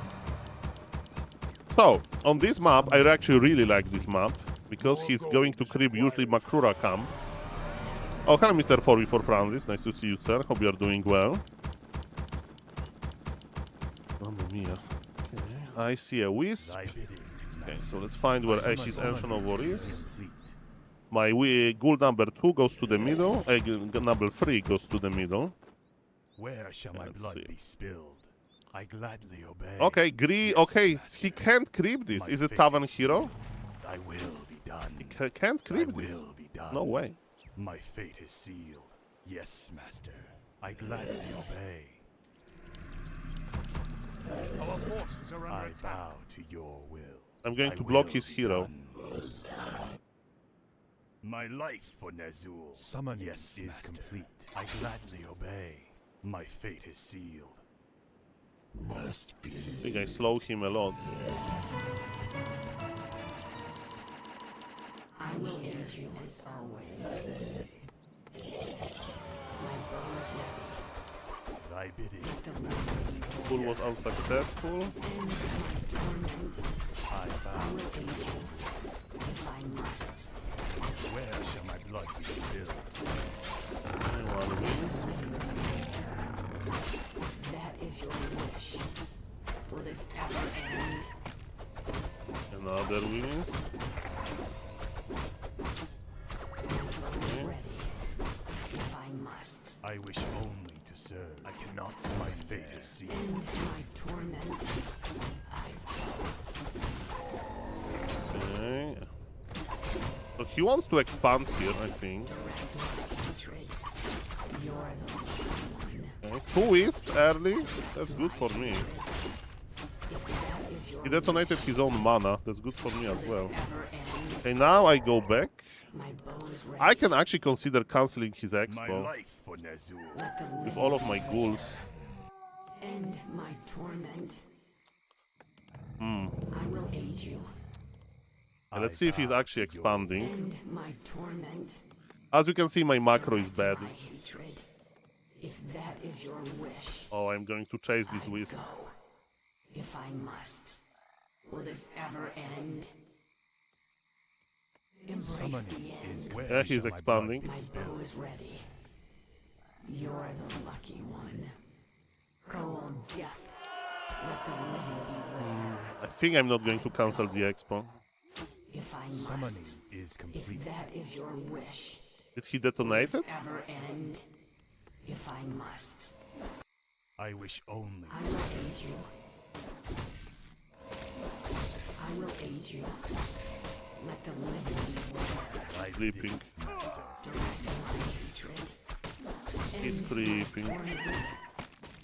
So, on this map, I actually really like this map because he's going to creep usually Makrura camp. Oh, hello, Mr. 4v4 Francis. Nice to see you, sir. Hope you are doing well. Mamma mia. Okay. I see a wisp. Okay, so let's find where Ashi's Ancient of War is. My ghoul number 2 goes to the middle. Number 3 goes to the middle. Where shall my blood be spilled? I gladly obey. Okay, okay, he can't creep this. Is it Tavern Hero? I will be done. He can't creep this. Will be done. No way. My fate is sealed. Yes, master. I gladly obey. Our forces are under attack. I bow to your will. I'm going to block his hero. My life for Ner'zhul. Summon is complete. I gladly obey. My fate is sealed. I think I slow him a lot. I will aid you as always. My bow is ready. Thy bidding. Pull was unsuccessful. End my torment. I bow. I will aid you if I must. Where shall my blood be spilled? Anyone wins. If that is your wish, will this ever end? Another wins. Ready, if I must. I wish only to serve. I cannot. My fate is sealed. End my torment. I Okay. So he wants to expand here, I think. direct my hatred. You're the one. Okay. 2 wisps early. That's good for me. If that is your He detonated his own mana. That's good for me as well. ever end, Okay, now I go back. my bow is ready. I can actually consider cancelling his My expo life for Ner'zhul. Let the with living all of my ghouls. end my torment. Hmm. I will aid you. Okay, let's see if he's actually expanding. End my torment. As you can see, my macro is bad. My hatred. If that is your wish, Oh, I'm going to chase this wisp. go. If I must. Will this ever end? Embrace the end. Yeah, he's expanding. My bow is ready. You're the lucky one. Go on, death. Let the living beware. I think I'm not going to cancel the expo. If I must. Summoning is complete. If that is your wish, Did he detonate will it? this ever end? If I must. I wish only. I will aid you. I will aid you. Let the living beware. Creeping. Direct my hatred. He's End creeping. torment.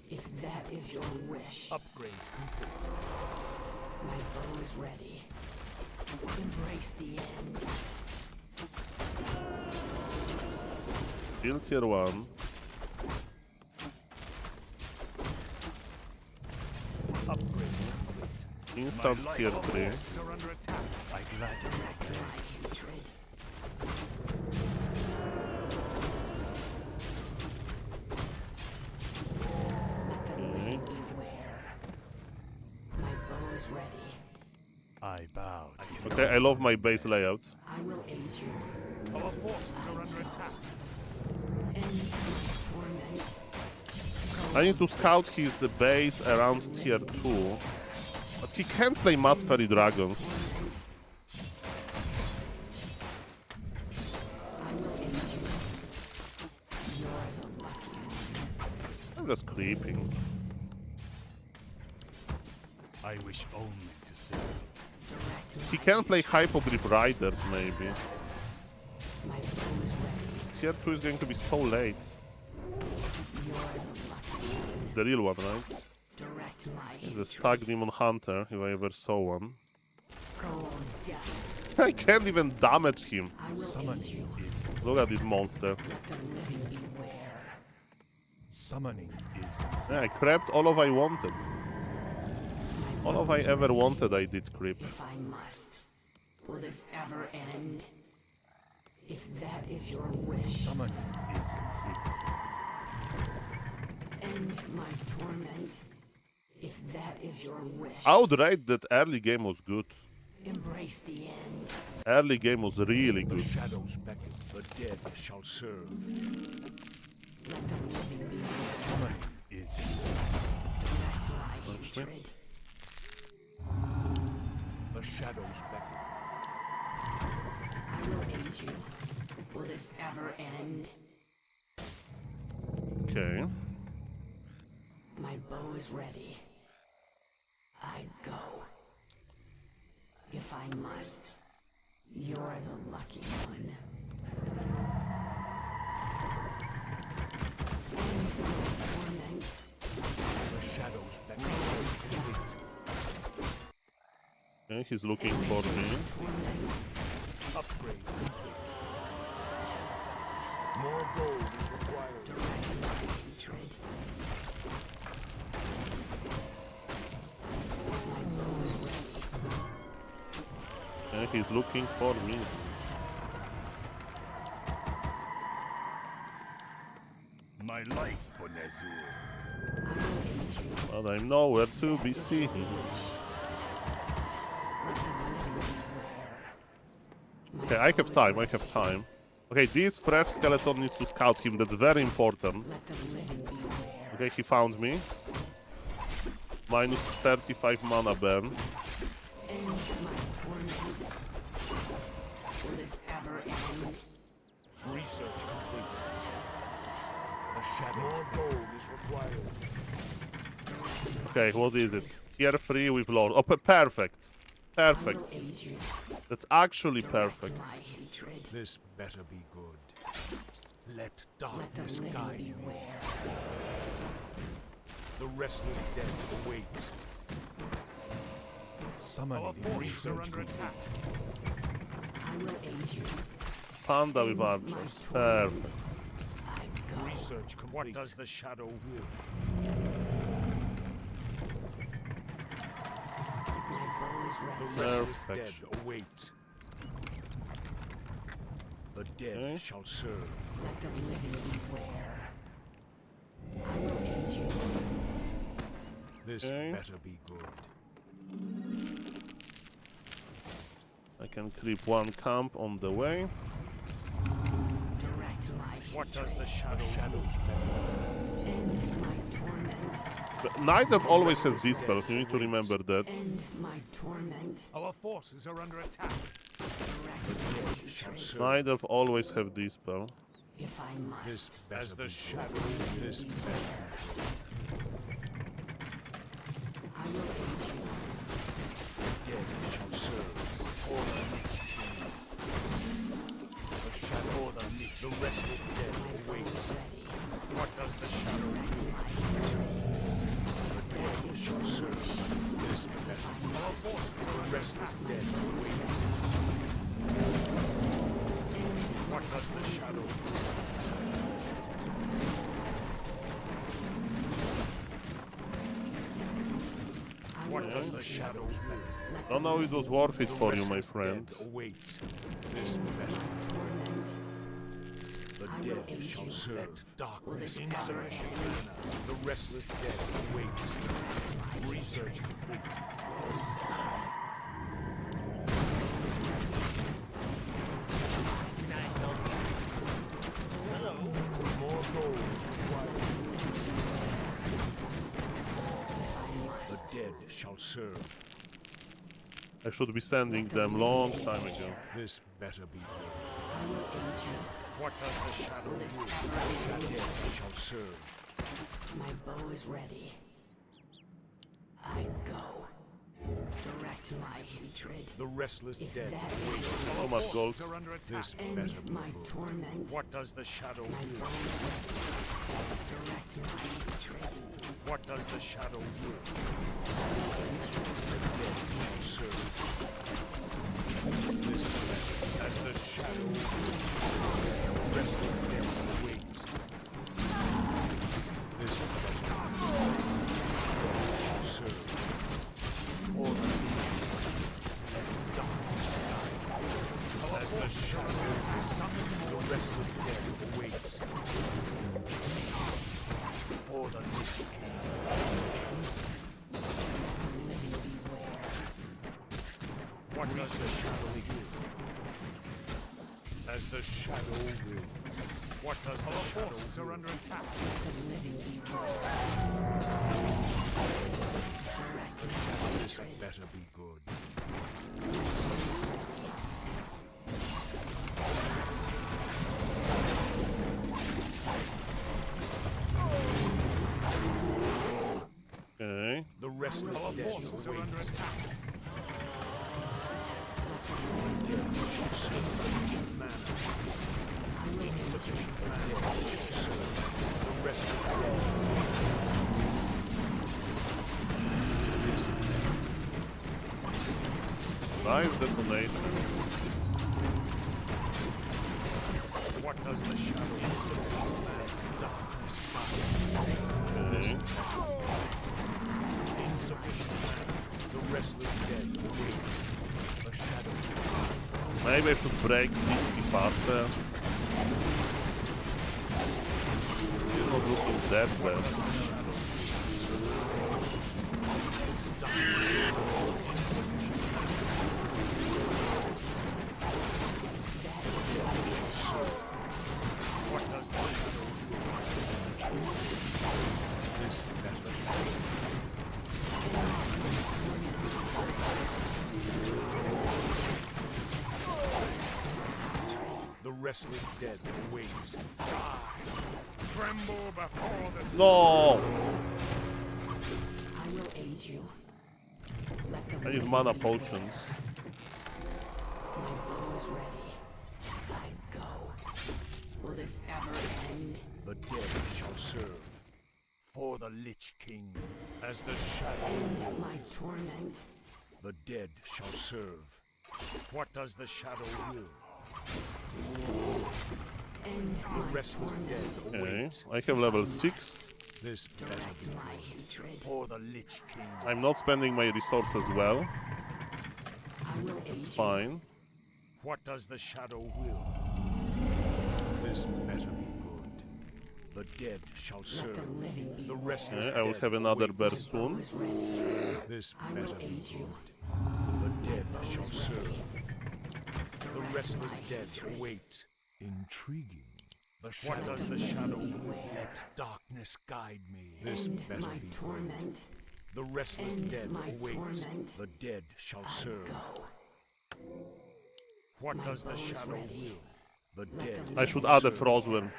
If that is your wish, Upgrade complete. my bow is ready. Embrace the end. Still tier 1. Upgrade complete. Instant tier 3. Are under attack. I gladly Direct my hatred. Let the living beware. My bow is ready. I bowed. Okay, I love my base layout. I will aid you. Our forces are under attack. End my torment. I need to scout his base around tier 2. But he can't play Mass Fairy Dragons. Torment. I will aid you. You're the lucky one. I'm just creeping. I wish only to serve. Direct He my can play Hypogryph Riders, maybe. My bow is ready. Tier 2 is going to be so late. You're the lucky one. The real one, right? Direct my The hatred. Stag Demon Hunter, if I ever saw one. Go on, death. I can't even damage him. I will aid Summoning you. is complete. Look at this monster. Let the living beware. Summoning is Yeah, I crept all of I wanted. All of I ever wanted I did creep. If I must. Will this ever end? If that is your wish, summoning is complete. end my torment. If that is your wish, I would rate that early game was good. embrace the end. Early game was really The good. shadows beckon. The dead shall serve. Let the living beware. Summoning is Direct my hatred. the shadows beckon. I will aid you. Will this ever end? Okay. My bow is ready. I go. If I must. You're the lucky one. End my torment. The shadows beckon. Okay, he's looking for me. Torment. Upgrade complete. More gold is required. Direct my hatred. My bow is ready. Okay, he's looking for me. My life for Nezur. I will aid you. But I'm nowhere to be seen. Let the living beware. Okay, I have time, I have time. Okay, this fresh skeleton needs to scout him, that's very important. Let the living beware. Okay, he found me. Minus 35 mana burn. End my torment. Will this ever end? Research complete. The shadows. More gold is required. Okay, what is it? Tier 3 with Lord. Oh, perfect. I will Perfect. aid you. That's actually Direct perfect. my hatred. This better be good. Let Let the darkness living guide me. beware. The restless dead await. Summoning research under attack. I will aid you. Panda with archers. Perfect. I go. Research complete. What does the shadow will? My bow is The ready. restless Perfect. dead await. The dead shall serve. Let the living beware. I will aid you. This better be good. I can creep one camp on the way. Direct my What does the hatred. shadows End my torment. But Knight of always has this spell, you need to remember that. End my torment. Our forces are under attack. Direct my hatred. Knight of always have this spell. If I must. As the shadows this I will aid you. dead shall serve. Or the lich king. The shadow or the lich. The rest is dead. Awaits. Ready. What does the shadow do? The dead shall serve. This better. Our forces are the rest is dead. Awaits. What does the shadow do? What does the shadows do? Don't know it was worth it for you, my friend. Await. This better. Torment. The I will dead aid shall you. serve. Darkness, Will insurrection, the restless dead await. Research complete. More gold is required. The dead shall serve. I should be sending them long time ago. This better be good. I will aid you. What does the shadow do? The dead shall serve. My bow is ready. I go. Direct my hatred. The restless If dead that await. is So much gold. Are under attack. This end better be my good. torment. What does the shadow My do? bow is ready. Direct my hatred. What does the shadow do? Aid you. The dead shall serve. This better. As the shadow the restless dead await. This better. Shall serve. Or the darkness die. As the shadow the restless dead awaits. Or the lich king. Living beware. What does the shadow do? As the shadow will. What does the shadow forces are under attack. The living beware. Direct my This hatred. better be good. Okay. The rest of the dead forces are under attack. Dead shall serve sufficient mana. Insufficient mana. Dead shall serve. The rest of the dead. Nice detonation. What does the shadow insufficient mana? Darkness Okay. insufficient mana. The restless dead await. The shadow. Maybe I should break 60 faster. He's not looking that bad. What does the shadow do? This better. The restless dead await. Die. Tremble before the No! I will aid you. Let the I need mana potions. My bow is ready. I go. Will this ever end? The dead shall serve. For the Lich King. As the shadow. End my torment. The dead shall serve. What does the shadow will? End The my restless dead torment. Okay. await. I have level 6. This better Direct be my hatred. for the Lich King. I'm not spending my resources well. I will aid It's you. fine. What does the shadow will? This better be good. The dead shall serve. The living be The restless I will dead have another await. bear soon. who's ready. This I better will be aid you. good. The dead shall serve. The restless dead await. Intriguing. What does the shadow will? Let darkness guide me. This End better my be good. torment. The restless End dead my await. torment. The dead shall serve. Go. What My does the bow is shadow ready. will? The Let dead the I should shall add a serve. Frostworm.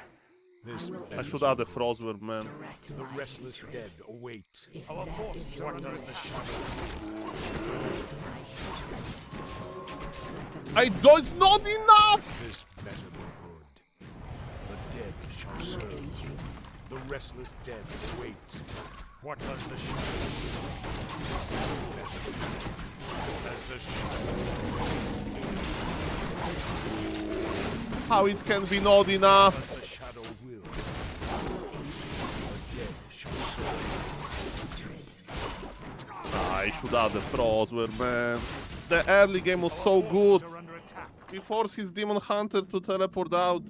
This will better I should be add a good. Frostworm, man. Direct The my restless hatred. dead await. If Our that forces. is your What does the will. shadow Direct my hatred. Let the I don't. It's not enough. This better be good. The dead shall I will serve. aid you. The restless dead await. What does the shadow will? As the shadow How it can be not enough? does the shadow will. The dead shall serve. I should add a Frostworm, man. The early game was so good. Are under attack. He forced his Demon Hunter to teleport out.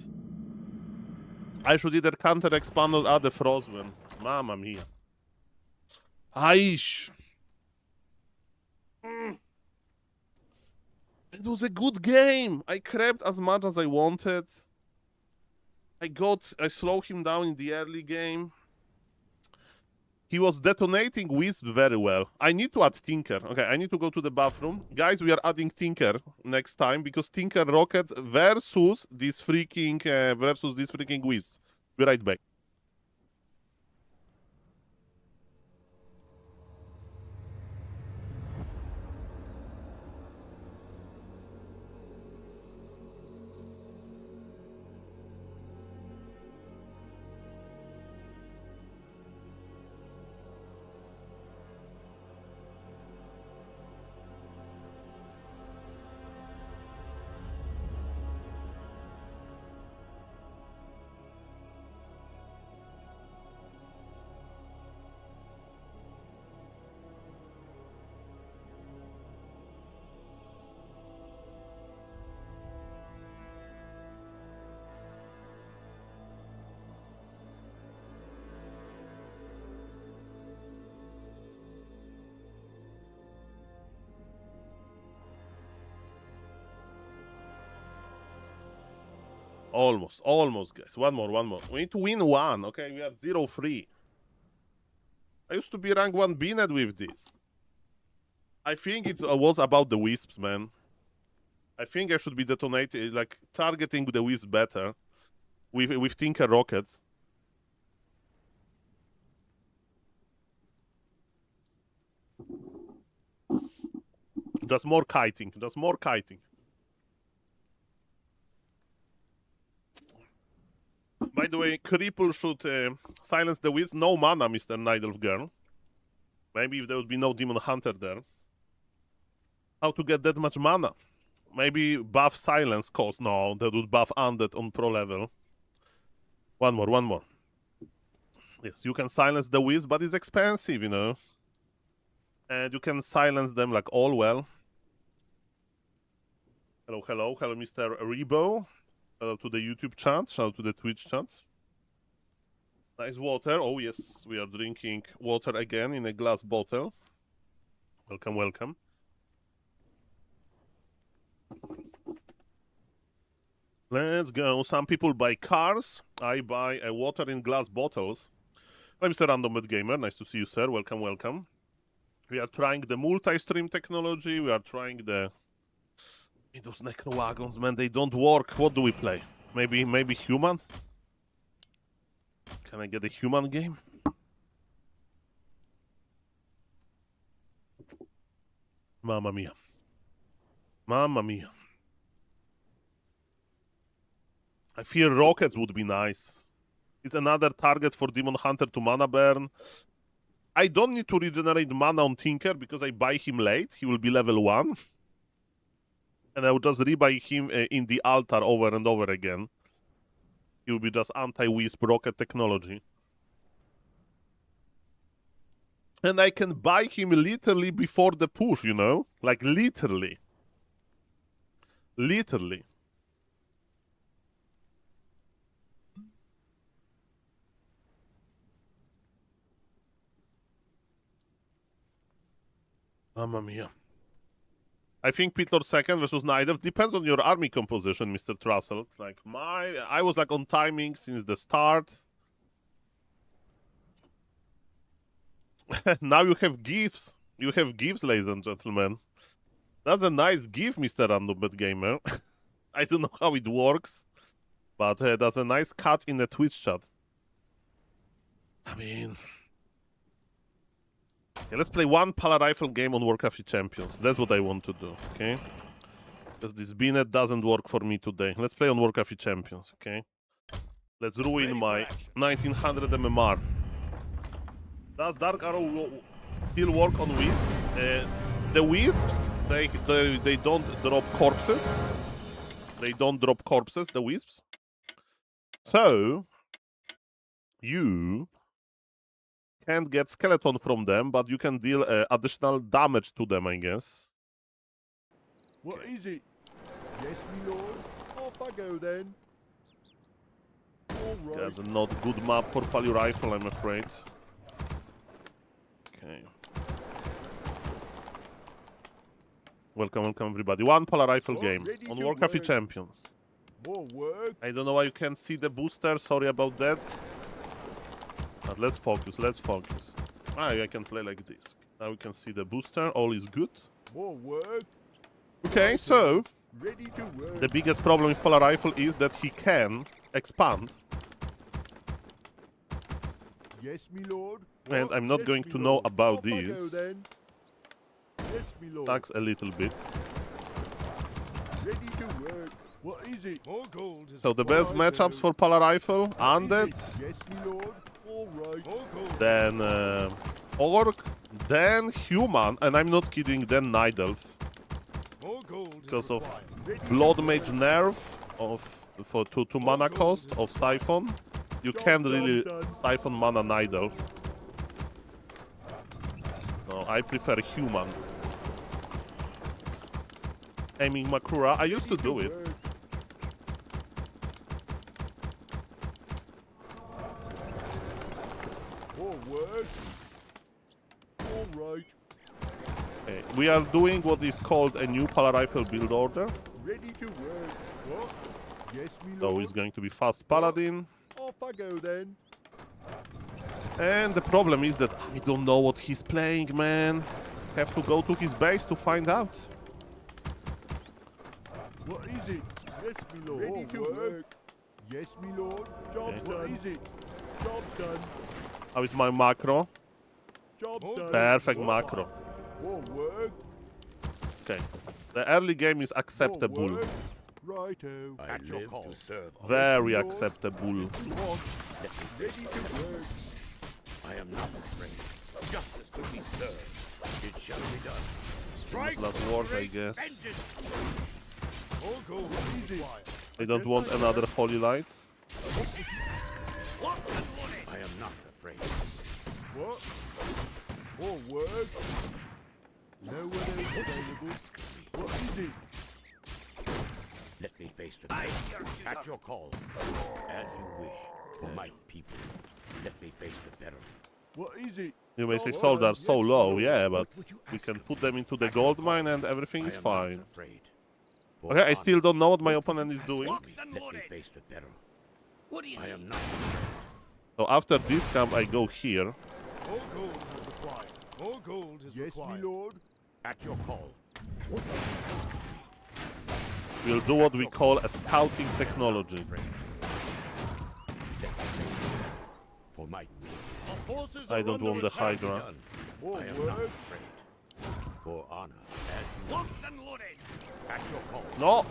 I should either counter expand or add a Frostworm. Mamma mia. Aish. It was a good game. I crept as much as I wanted. I slowed him down in the early game. He was detonating Wisp very well. I need to add Tinker. Okay, I need to go to the bathroom. Guys, we are adding Tinker next time because Tinker Rockets versus these freaking Wisps. Be right back. Almost, guys. One more. We need to win one, okay? We are 0-3. I used to be rank 1 BNet with this. I think it was about the Wisps, man. I think I should be detonating, like, targeting the Wisp better with Tinker Rocket. Just more kiting. By the way, Cripple should silence the Wisp. No mana, Mr. Nidelf Girl. Maybe if there would be no Demon Hunter there. How to get that much mana? Maybe buff silence cost. No, that would buff undead on pro level. One more. Yes, you can silence the Wisp, but it's expensive, you know. And you can silence them like all well. Hello, Mr. Rebo. Shout out to the YouTube chat. Shout out to the Twitch chat. Nice water. Oh, yes. We are drinking water again in a glass bottle. Welcome. Let's go. Some people buy cars. I buy water in glass bottles. Hello, Mr. Random Gamer. Nice to see you, sir. Welcome. We are trying the multi-stream technology. We are trying the... Those Necro-Wagons, man, they don't work. What do we play? Maybe human? Can I get a human game? Mamma mia. I feel rockets would be nice. It's another target for Demon Hunter to mana burn. I don't need to regenerate mana on Tinker because I buy him late. He will be level 1. And I will just rebuy him in the altar over and over again. He will be just anti-Wisp rocket technology. And I can buy him literally before the push, you know? Like, literally. Mamma mia. I think Pitler second versus Nidev depends on your army composition, Mr. Trussell. Like I was like on timing since the start. Now you have gifts. You have gifts, ladies and gentlemen. That's a nice gift, Mr. Randombet Gamer. I don't know how it works, but that's a nice cut in the Twitch chat. I mean, okay, let's play one Pala Rifle game on Warcraft Champions. That's what I want to do, okay? Because this Binet doesn't work for me today. Let's play on Warcraft Champions, okay? Let's ruin my 1900 MMR. Does Dark Arrow still work on Wisps? The Wisps, they don't drop corpses. They don't drop corpses, the Wisps. So, you can't get skeleton from them, but you can deal additional damage to them, I guess. What is it? Yes, my lord. Off I go then. All right. That's a not good map for Pali Rifle, I'm afraid. Okay. Welcome, welcome everybody. One Pala Rifle game on Warcraft Champions. More work. I don't know why you can't see the booster, sorry about that. But let's focus, let's focus. I can play like this. Now we can see the booster, all is good. More work. Okay, so Ready to work. the biggest problem with Pala Rifle is that he can expand. Yes, my lord. And I'm not Yes, going my to know lord. about Off I go this. then. Yes, my lord. Tax a little bit. Ready to work. What is it? More gold. So the best matchups for Pala Rifle, Undead, Yes, my lord. All right. More gold. then Orc, then Human, and I'm not kidding, then Night Elf. More gold. Because of Blood Mage nerf to mana cost of Siphon. You can't really Siphon mana Night Elf. No, I prefer Human. Aiming Makura, I used to do it. More work. All right. Okay, we are doing what is called a new Pala Rifle build order. Ready to work. What? Yes, my So lord. it's going to be fast Paladin. Off I go then. And the problem is that I don't know what he's playing, man. Have to go to his base to find out. What is it? Yes, my lord. Ready to work. Yes, my lord. Job Okay. done. What is it? Job done. How is my macro? Job done. Perfect macro. More work. Okay. The early game is acceptable. More work. Righto. I live to serve all. Very acceptable. You want. Ready to work. I am not afraid. Justice to be served. It shall be done. Strike. Last word, I guess. Vengeance. All gold. Easy. I don't want another Holy Light. Lock and loaded. I am not afraid. What? More work. No one else available. What is it? Let me face the at your call. As you wish. For my people. Let me face the peril. What is it? You may say Oh, soldiers are yes, so low, Lord. yeah, but would you we ask can of put me? them into the At your gold call. mine and everything is I am fine. not afraid. For Okay, I honor. still don't know what my What would opponent you is ask doing. of me? Let me face the peril. What do you I need? am not. So after this camp, I go here. More gold is required. More gold is required. Yes, my lord. At your call. We'll do what we call a scouting technology. For my Our forces I are don't under want the attack. Hydra. done. More I am not work. afraid. For honor. As you Locked and loaded. at your call. No!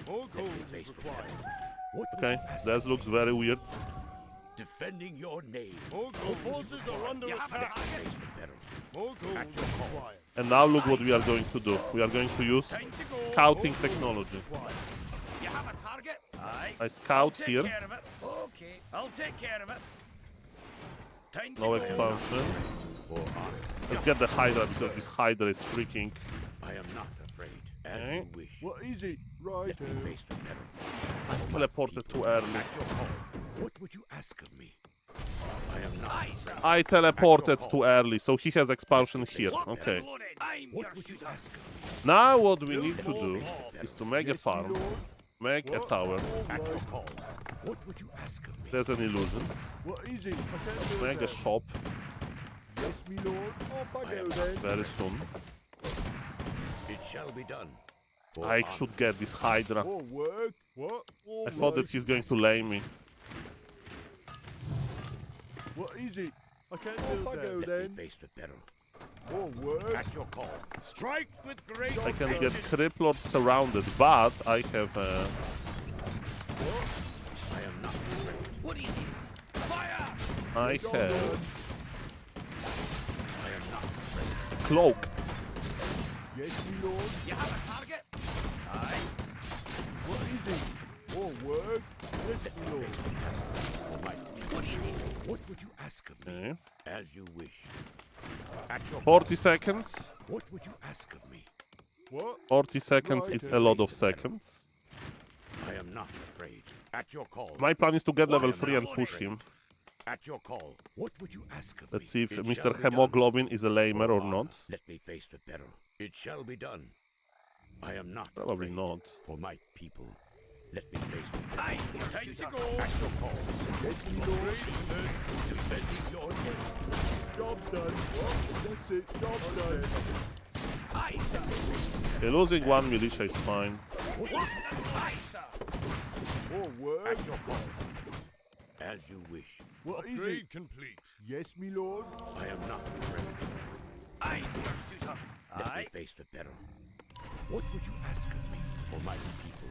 More gold Let me face is the required. peril. What would Okay, you ask that of looks me? very weird. Defending your name. More gold. Our forces are under You have a attack. target? Face the peril. More gold At is your call. required. And now look what we are going to do. We are going to use Time to go. scouting More gold is technology. required. You have a target? Aye. I scout Take here. care of it. Okay, I'll take care of it. Time to No go. expansion. For honor. Let's get the Hydra because this Hydra is freaking. I am not afraid. As Okay. you wish. What is it? Right. Let me face the peril. Teleported too early. At your call. What would you ask of me? I am not afraid. I teleported too early, so he has expansion here. Okay. I'm your shooter. Now what we need to do is to make a farm, make a tower. At your call. What would you ask of me? There's an illusion. What is it? I can't do Make a that. shop Yes, me lord. Off I go then. very soon. It shall be done. For I honor. should get this Hydra. More work. What? More I thought that work. he's going to lay me. What is it? I can't do that. Go Let then. me face the peril. More work. At your call. Strike with great I can get Cripplord surrounded, but I have I am not afraid. What do you need? Fire! I have I am not afraid. cloak. Yes, me lord. You have a target? Aye. What is it? More work. Yes, me lord. Face the peril. For my What do you need? What would you ask of me? Okay. As you wish. At your 40 seconds. What would you ask of me? What? 40 seconds, it's a lot of seconds. I am not afraid. At your call. My plan is to get level I am 3 and not push afraid. him. At your call. What would you ask of Let's me? see if It shall Mr. be done. Hemoglobin is a lamer or not. Let me face the peril. It shall be done. I am not Probably afraid. not. For my people. Let me face the peril. I'm your shooter. Go. At your call. Yes, me lord. Defending your name. Job done. What? That's it. Job done. Aye, sir. Okay, losing one militia is fine. Aye, sir. More work. At your call. As you wish. What is it? Complete. Yes, me lord. I am not afraid. I'm your shooter. Let Aye. me face the peril. What would you ask of me for my people?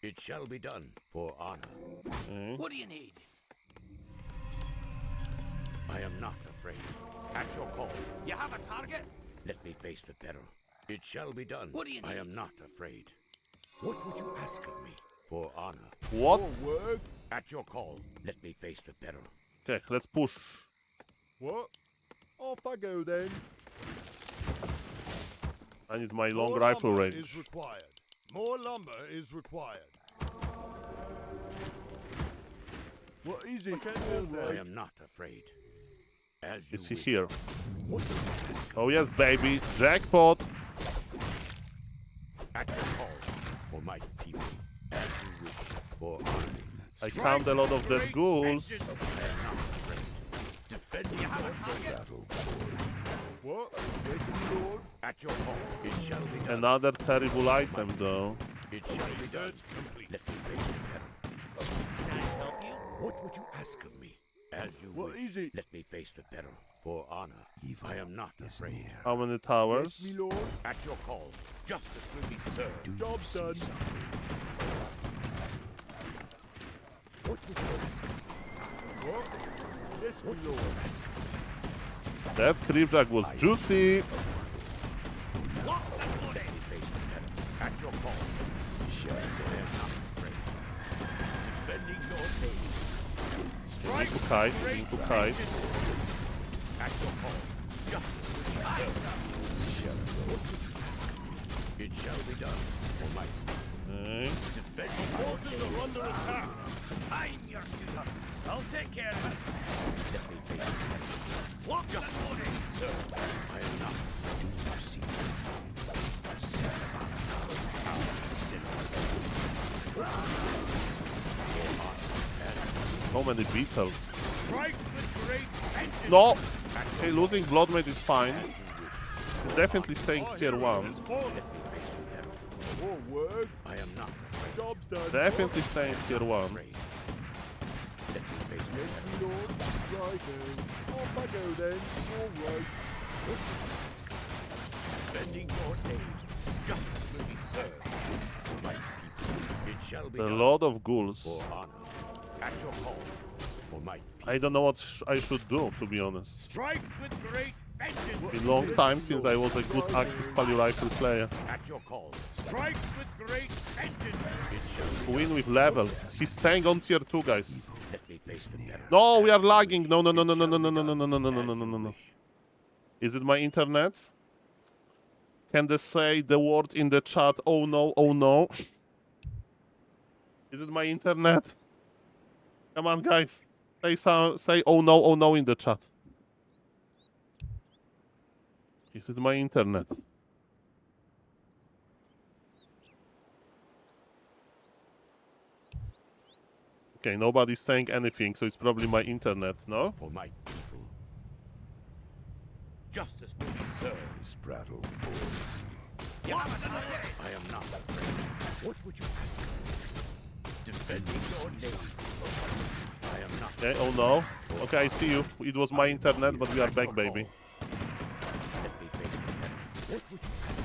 It shall be done for honor. Okay. What do you need? I am not afraid. At your call. You have a target? Let me face the peril. It shall be done. What do you I need? am not afraid. What would you ask of me for honor? What? More work. At your call. Let me face the peril. Okay, let's push. What? Off I go then. I need my long More rifle lumber range. is required. More lumber is required. What is it? I can't do I that. am not afraid. As you Is he wish. here? What would you ask Oh yes, baby. Jackpot. at your call for my people? As you wish for honor. I count a lot of dead ghouls. I am not afraid. Defending your battle. What? Yes, me lord. At your call. It shall be done. Another terrible item though. It shall be done. Let me face the peril. Can I help you? What would you ask of me? As you What wish. is it? Let me face the peril for honor. I am not afraid. How many towers? Yes, me lord. At your call. Justice will be served. Job done. What would you ask of me? What? Yes, me lord. That creepjack was juicy. Lock and load Let it. me face the peril. At your call. Sure, I am not afraid. Defending your name. Strike Need to kite, need to kite. at your call. Justice will be served. What would you ask of me? It shall be done for my Okay. defending your name. are under attack. I'm your shooter. I'll take care of it. Let me face the peril. Lock and load it. I am not. Do you see So many beetles. Strike with great vengeance. No! Okay, losing Bloodmate is fine. It's definitely staying tier 1. Let me face the peril. More work. I am not afraid. Job's done. Definitely staying tier 1. Afraid. Let me face the Yes, peril. me lord. Right then. Off I go then. All right. What would you ask of me? Defending your name. Justice will be served. For my people. It shall be A done lot of ghouls. for honor. At your call. For my people. I don't know what I should do, to be honest. Strike with great vengeance. It's been a long time since I was a good active poly rifle player. At your call. Strike with great vengeance. It shall be Win with levels. He's staying on tier 2, guys. Let me face the peril. No, we are lagging. No, no, no, no, no, no, no, no, no, no, no, no, no, no, no, no. Is it my internet? Can they say the word in the chat? Oh no, oh no. Is it my internet? Come on, guys. Say oh no in the chat. This is my internet. Okay, nobody's saying anything, so it's probably my internet, no? For my people. Justice will be served. This battle I am not afraid. What would you ask? Defending your name. I am not. Okay, oh no. Okay, I see you. It was my internet, but we are back, baby. Let me face the enemy. What would you ask?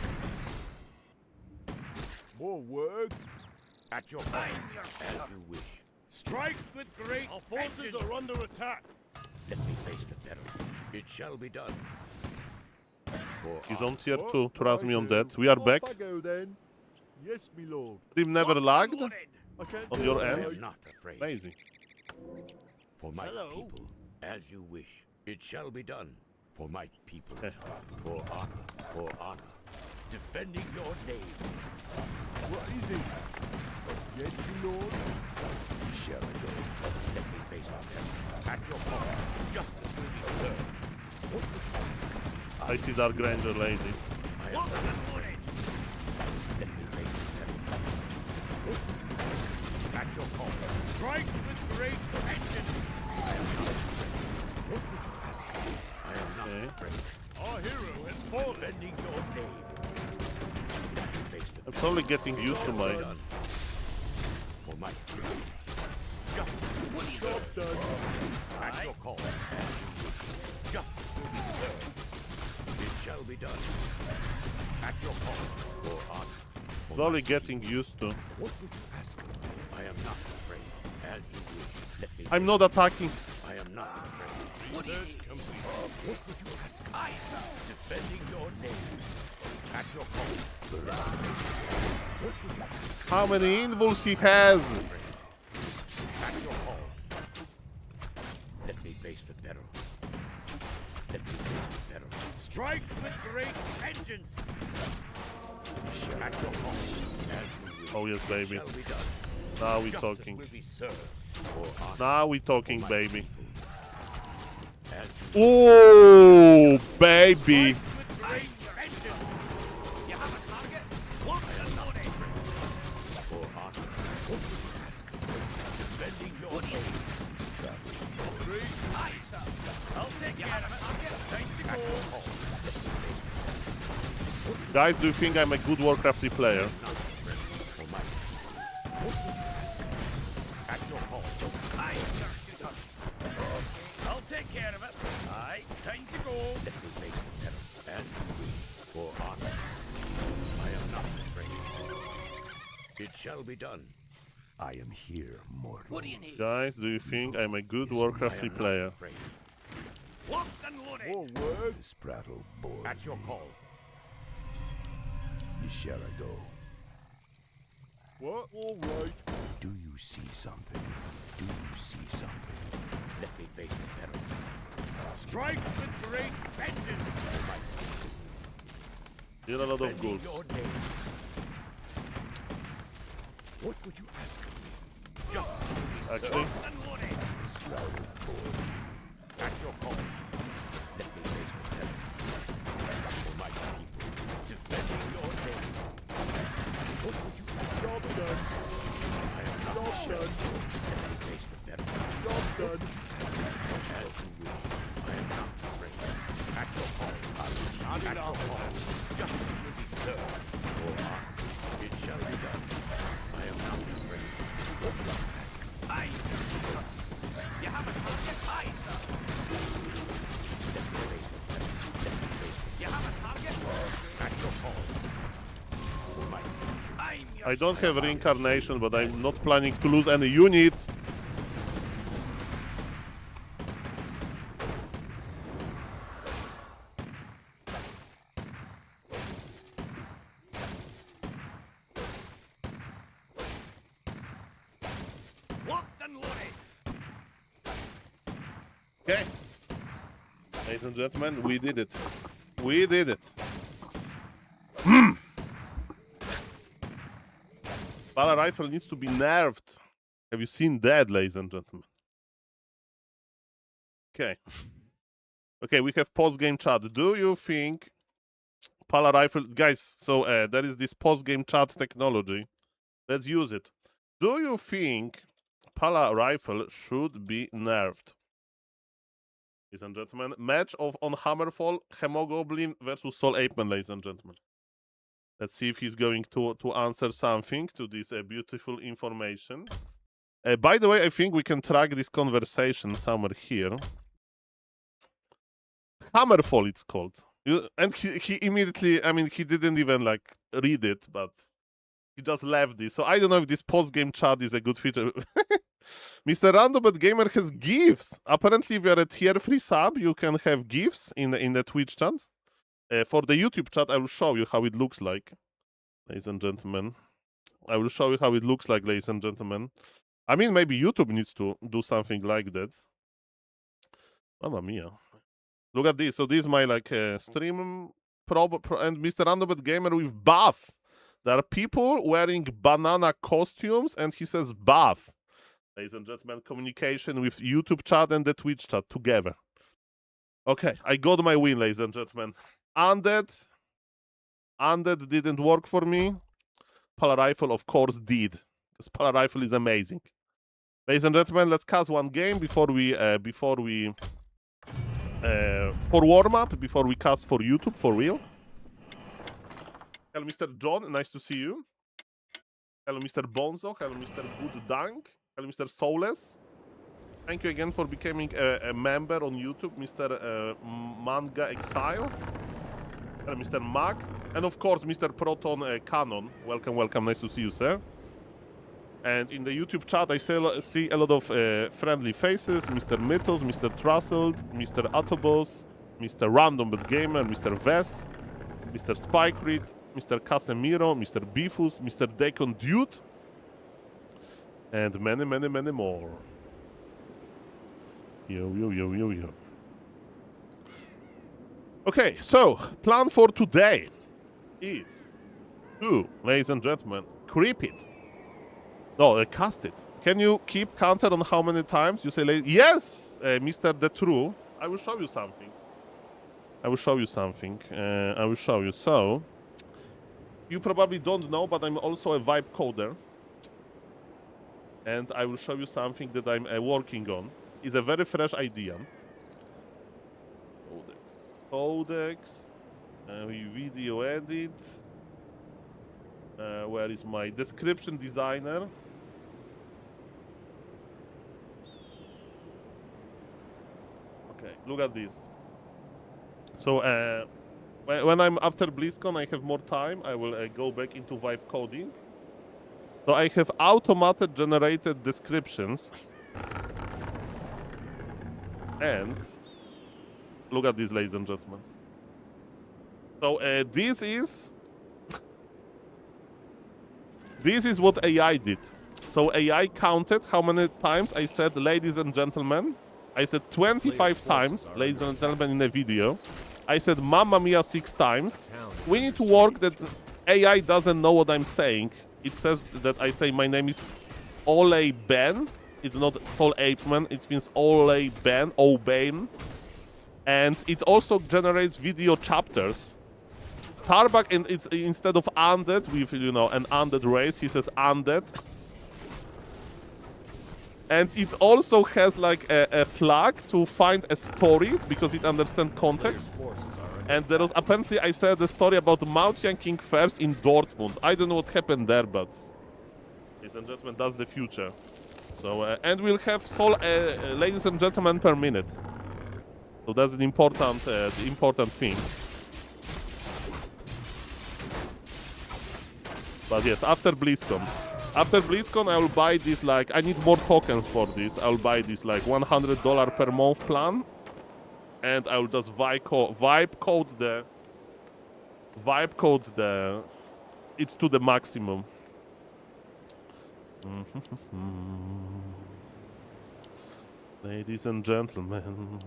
more work. At your call, as you wish. Strike with great. Our forces are under attack. Let me face the peril. It shall be done. For He's our- on tier 2. Trust me on that. We are back. Off I go then. Yes, my lord. Stream never lagged I can't on do your it. I end. am not afraid. Amazing. For my Hello. people, as you wish. It shall be done. For my people. Okay. For honor. For honor. Defending your name. What is it? Yes, my lord. Shall I go? Let me face the peril. At your call, justice will be served. What would you ask? I see Dark Ranger lady. I am not afraid. Let me face the peril. What would you ask? At your call. Strike with great vengeance. I am not afraid. What would you ask? I am not Okay. afraid. Our hero has fallen. Defending your name. Let me face the I'm peril. slowly getting used to my... Done. For my people. Justice will be Job served. done. At your call. As you wish. Justice will be served. It shall be done. At your call. For honor. For Slowly my getting used to... What would you ask? I am not afraid. As you wish. Let me I'm not attacking. I am not afraid. Research complete. What would you ask? I am defending your name. At your call. Let me face the peril. What would you ask? How many invuls he has? At your call. Let me face the peril. Let me face the peril. Strike with great vengeance. At your call. As you wish. Oh yes, baby. Shall be done. Now we Justice talking. will be served. For honor. Now we talking, My baby. people. As you Oh, baby. With great vengeance. You have a target? What the loading? for honor. What would you ask? Defending your name. Aye, sir. I'll take care of it. Time to At go. your call. Let me face the peril. Guys, do you think I'm a good Warcraft player? Not afraid. For my people. What would you ask? At your call. Aye, your shooter. I'll take care of it. Aye, time to go. Let me face the peril. As you wish. For honor. I am not afraid. It shall be done. I am here, mortal. What do you need? Guys, do you think I'm a good I Warcraft am not player? afraid. Locked and loaded. More work. This battle bores At your call. me. Shall I go? What? All right. Do you see something? Do you see something? Let me face the peril. Strike with great vengeance. Here a lot of Defending goods. your name. What would you ask of me? Just Actually, Locked and loaded. This battle bores me. at your call. Let me face the peril. For my people. Defending your name. What would you ask? Job done. I am not Job ashamed. done. Let me face the peril. Job done. As you wish. I am not afraid. At your call. At your call. Justice will be served. For honor. It shall be done. I am not afraid. What would you ask? Aye, your shooter. You have a target? Aye, sir. Let me face the peril. Let me face it. You have a target? At your call. For my people. I'm your I don't have reincarnation, but I'm not planning to lose any units. locked and loaded. Okay. Ladies and gentlemen, we did it. We did it. Bala rifle needs to be nerfed. Have you seen that, ladies and gentlemen? Okay. Okay, we have post-game chat. Do you think Pala Rifle... Guys, so there is this post-game chat technology. Let's use it. Do you think Pala Rifle should be nerfed? Ladies and gentlemen, match of on Hammerfall, Hemogoblin versus SaulApeMan, ladies and gentlemen. Let's see if he's going to answer something to this beautiful information. By the way, I think we can track this conversation somewhere here. Hammerfall, it's called. And he immediately, I mean, he didn't even like read it, but he just left this. So I don't know if this post-game chat is a good feature. Mr. Random Gamer has GIFs. Apparently, if you're a tier 3 sub, you can have GIFs in the Twitch chat. For the YouTube chat, I will show you how it looks like, ladies and gentlemen. I will show you how it looks like, ladies and gentlemen. I mean, maybe YouTube needs to do something like that. Mamma mia. Look at this. So this is my like stream and Mr. Random Gamer with buff. There are people wearing banana costumes and he says buff. Ladies and gentlemen, communication with YouTube chat and the Twitch chat together. Okay, I got my win, ladies and gentlemen. Undead didn't work for me. Pala Rifle, of course, did. Because Pala Rifle is amazing. Ladies and gentlemen, let's cast one game before we for warm-up, before we cast for YouTube, for real. Hello, Mr. John, nice to see you. Hello, Mr. Bonzo. Hello, Mr. Good Dank. Hello, Mr. Soulless. Thank you again for becoming a member on YouTube, Mr. Manga Exile. Hello, Mr. Mag. And of course, Mr. Proton Cannon. Welcome, welcome. Nice to see you, sir. And in the YouTube chat, I see a lot of friendly faces. Mr. Mythos, Mr. Trustled, Mr. Autobos, Mr. Random But Gamer, Mr. Vess, Mr. Spikerit, Mr. Casemiro, Mr. Bifus, Mr. Deacon Dude, and many, many, many more. Yo. Okay, so, plan for today is to, ladies and gentlemen, creep it. No, cast it. Can you keep counter on how many times you say, yes, Mr. The True. I will show you something. I will show you. So, you probably don't know, but I'm also a vibe coder. And I will show you something that I'm working on. It's a very fresh idea. Codex. Video edit. Where is my description designer? Okay, look at this. So, when I'm after BlizzCon, I have more time. I will go back into vibe coding. So I have automated generated descriptions. And look at this, ladies and gentlemen. So this is what AI did. So AI counted how many times I said ladies and gentlemen. I said 25 times, ladies and gentlemen, in a video. I said Mamma Mia 6 times. We need to work that AI doesn't know what I'm saying. It says that I say my name is SaulApeMan. It's not SaulApeMan. It means SaulApeMan, O'Bane. And it also generates video chapters. Starbuck, and it's instead of undead with, you know, an undead race, he says undead. And it also has like a flag to find stories because it understands context. And there was apparently, I said a story about Mount King first in Dortmund. I don't know what happened there, but ladies and gentlemen, that's the future. So and we'll have ladies and gentlemen per minute. So that's an important thing. But yes, after BlizzCon. After BlizzCon, I will buy this, like, I need more tokens for this. I will buy this, like, $100 per month plan. And I will just vibe code the, it's to the maximum. Ladies and gentlemen.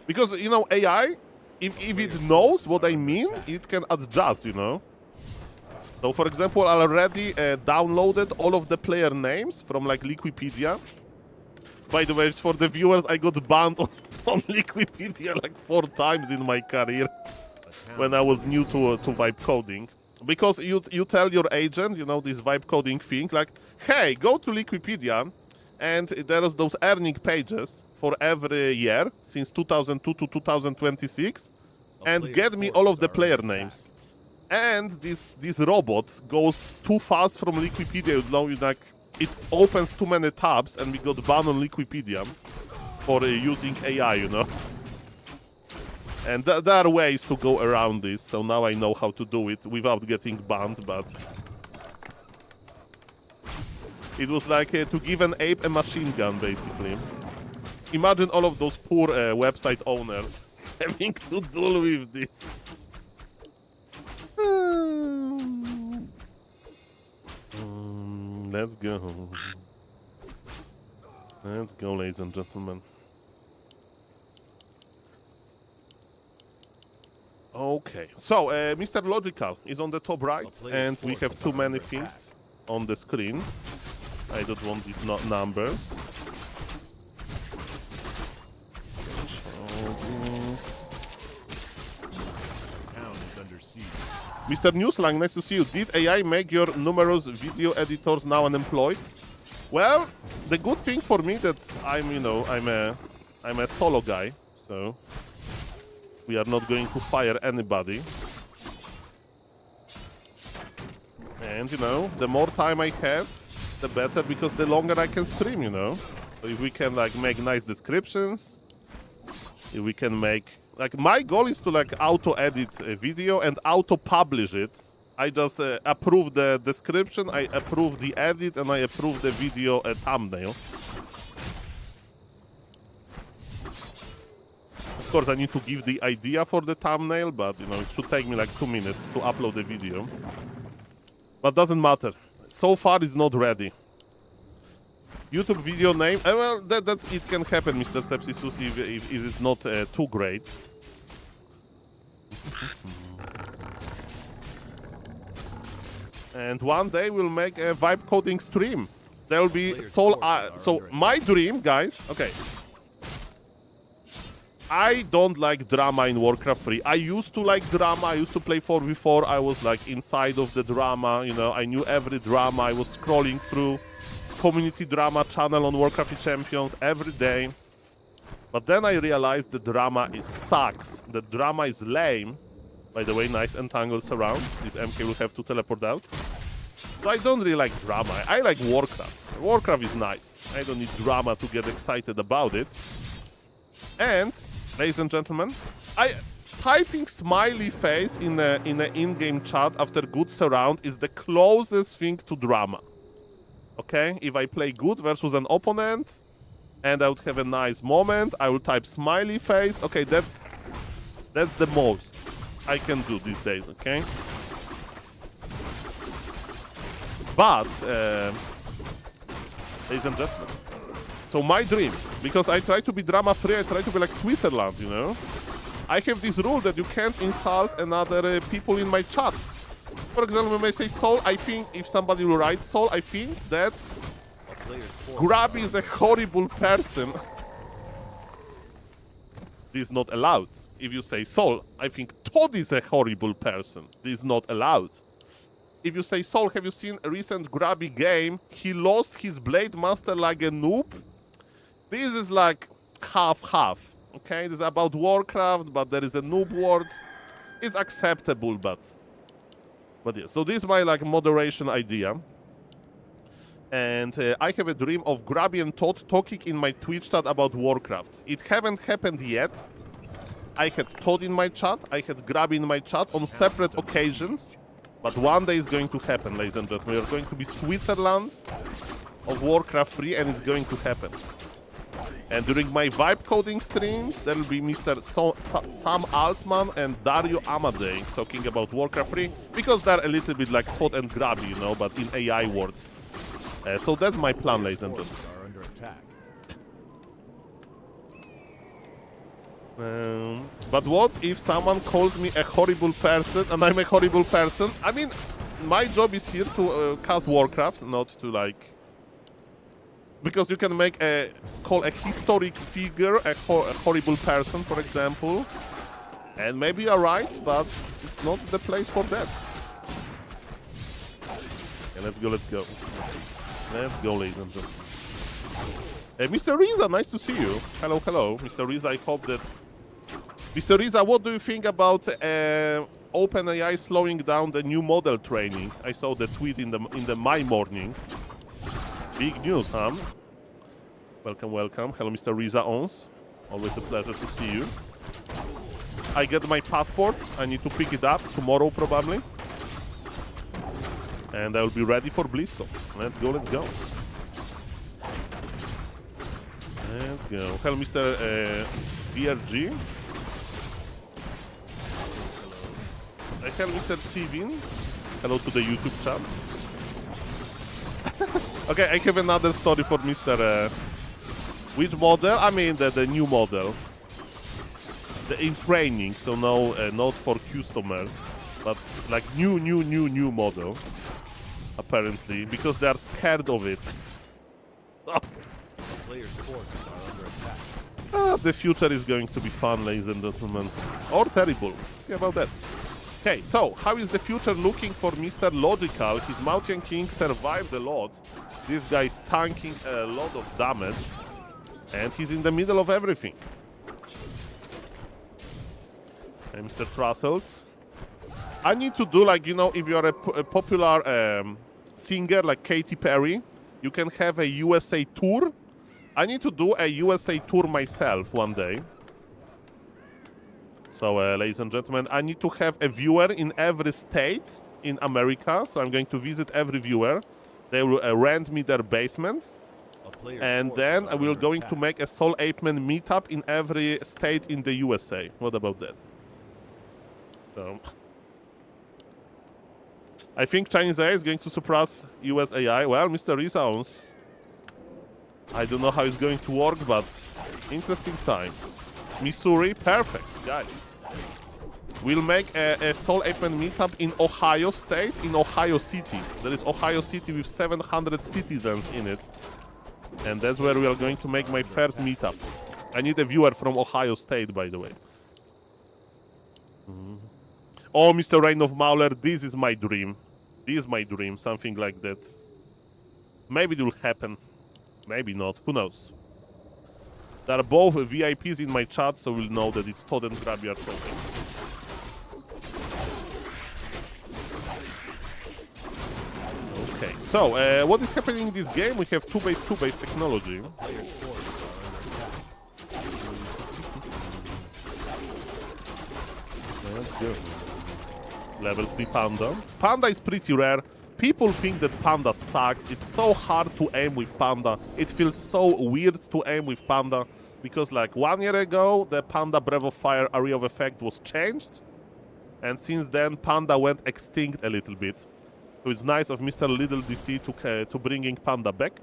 Because, you know, AI, if it knows what I mean, it can adjust, you know. So, for example, I already downloaded all of the player names from, like, Wikipedia. By the way, for the viewers, I got banned on Liquipedia like 4 times in my career when I was new to vibe coding. Because you tell your agent, you know, this vibe coding thing, like, hey, go to Liquipedia, and there's those earning pages for every year since 2002 to 2026, and get me all of the player names. And this robot goes too fast from Liquipedia, you know, like, it opens too many tabs, and we got banned on Liquipedia for using AI, you know. And there are ways to go around this, so now I know how to do it without getting banned, but... It was like to give an ape a machine gun, basically. Imagine all of those poor website owners having to deal with this. Let's go. Let's go, ladies and gentlemen. Okay, so Mr. Logical is on the top right, and we have too many things on the screen. I don't want these numbers. Mr. Newslang, nice to see you. Did AI make your numerous video editors now unemployed? Well, the good thing for me that I'm, you know, I'm a solo guy, so we are not going to fire anybody. And, you know, the more time I have, the better, because the longer I can stream, you know. So if we can, like, make nice descriptions, if we can make... Like, my goal is to, like, auto-edit a video and auto-publish it. I just approve the description, I approve the edit, and I approve the video thumbnail. Of course, I need to give the idea for the thumbnail, but, you know, it should take me, like, 2 minutes to upload the video. But doesn't matter. So far, it's not ready. YouTube video name? Well, that's it can happen, Mr. Sepsisus, if it is not too great. And one day we'll make a vibe coding stream. There will be so my dream, guys. Okay. I don't like drama in Warcraft 3. I used to like drama. I used to play 4v4. I was like inside of the drama. You know, I knew every drama. I was scrolling through community drama channel on Warcraft Champions every day. But then I realized the drama sucks. The drama is lame. By the way, nice entangles around. This MK will have to teleport out. So I don't really like drama. I like Warcraft. Warcraft is nice. I don't need drama to get excited about it. And, ladies and gentlemen, typing smiley face in a in-game chat after good surround is the closest thing to drama. Okay? If I play good versus an opponent, and I would have a nice moment, I will type smiley face. Okay, that's the most I can do these days, okay? But, ladies and gentlemen, so my dream, because I try to be drama-free, I try to be like Switzerland, you know? I have this rule that you can't insult another people in my chat. For example, when I say Saul, I think if somebody will write Saul, I think that Grabby is a horrible person. This is not allowed. If you say Saul, I think Todd is a horrible person. This is not allowed. If you say Saul, have you seen a recent Grabby game? He lost his Blade Master like a noob. This is like half-half. Okay, this is about Warcraft, but there is a noob word. It's acceptable, but yeah. So this is my like moderation idea. And I have a dream of Grabby and Todd talking in my Twitch chat about Warcraft. It haven't happened yet. I had Todd in my chat, I had Grabby in my chat on separate occasions. But one day it's going to happen, ladies and gentlemen. We are going to be Switzerland of Warcraft 3, and it's going to happen. And during my vibe coding streams, there will be Mr. Sam Altman and Dario Amadei talking about Warcraft 3, because they're a little bit like Todd and Grabby, you know, but in AI world. So that's my plan, ladies and gentlemen. But what if someone calls me a horrible person and I'm a horrible person? I mean, my job is here to cast Warcraft, not to like Because you can make call a historic figure a horrible person, for example. And maybe you're right, but it's not the place for that. Okay, let's go, let's go. Let's go, ladies and gentlemen. Mr. Riza, nice to see you. Hello, hello. Mr. Riza, I hope that... Mr. Riza, what do you think about OpenAI slowing down the new model training? I saw the tweet in the my morning. Big news, huh? Welcome, welcome. Hello, Mr. Riza Ons. Always a pleasure to see you. I get my passport. I need to pick it up tomorrow, probably. And I will be ready for BlizzCon. Let's go, let's go. Let's go. Hello, Mr. VRG. Hello, Mr. Tivin. Hello to the YouTube chat. Okay, I have another story for Mr. Which model? I mean the new model. The in training, so no, not for customers, but like new model. Apparently, because they are scared of it. Players' forces are under attack. The future is going to be fun, ladies and gentlemen. Or terrible. See about that. Okay, so how is the future looking for Mr. Logical? His Mountain King survived a lot. This guy is tanking a lot of damage. And he's in the middle of everything. Okay, Mr. Trussels. I need to do, like, you know, if you're a popular singer like Katy Perry, you can have a USA tour. I need to do a USA tour myself one day. So, ladies and gentlemen, I need to have a viewer in every state in America. So I'm going to visit every viewer. They will rent me their basement. And then I will going to make a SaulApeMan meetup in every state in the USA. What about that? So, I think Chinese AI is going to surpass US AI. Well, Mr. Resounds, I don't know how it's going to work, but interesting times. Missouri, perfect, got it. We'll make a SaulApeMan meetup in Ohio State, in Ohio City. There is Ohio City with 700 citizens in it. And that's where we are going to make my first meetup. I need a viewer from Ohio State, by the way. Oh, Mr. Reign of Mauler, this is my dream. This is my dream, something like that. Maybe it will happen. Maybe not, who knows. There are both VIPs in my chat, so we'll know that it's Todd and Grabby are talking. Okay, so what is happening in this game? We have 2-base technology. Let's go. Level 3 Panda. Panda is pretty rare. People think that Panda sucks. It's so hard to aim with Panda. It feels so weird to aim with Panda. Because like 1 year ago, the Panda Breath of Fire area of effect was changed. And since then, Panda went extinct a little bit. So it's nice of Mr. Little DC to bringing Panda back.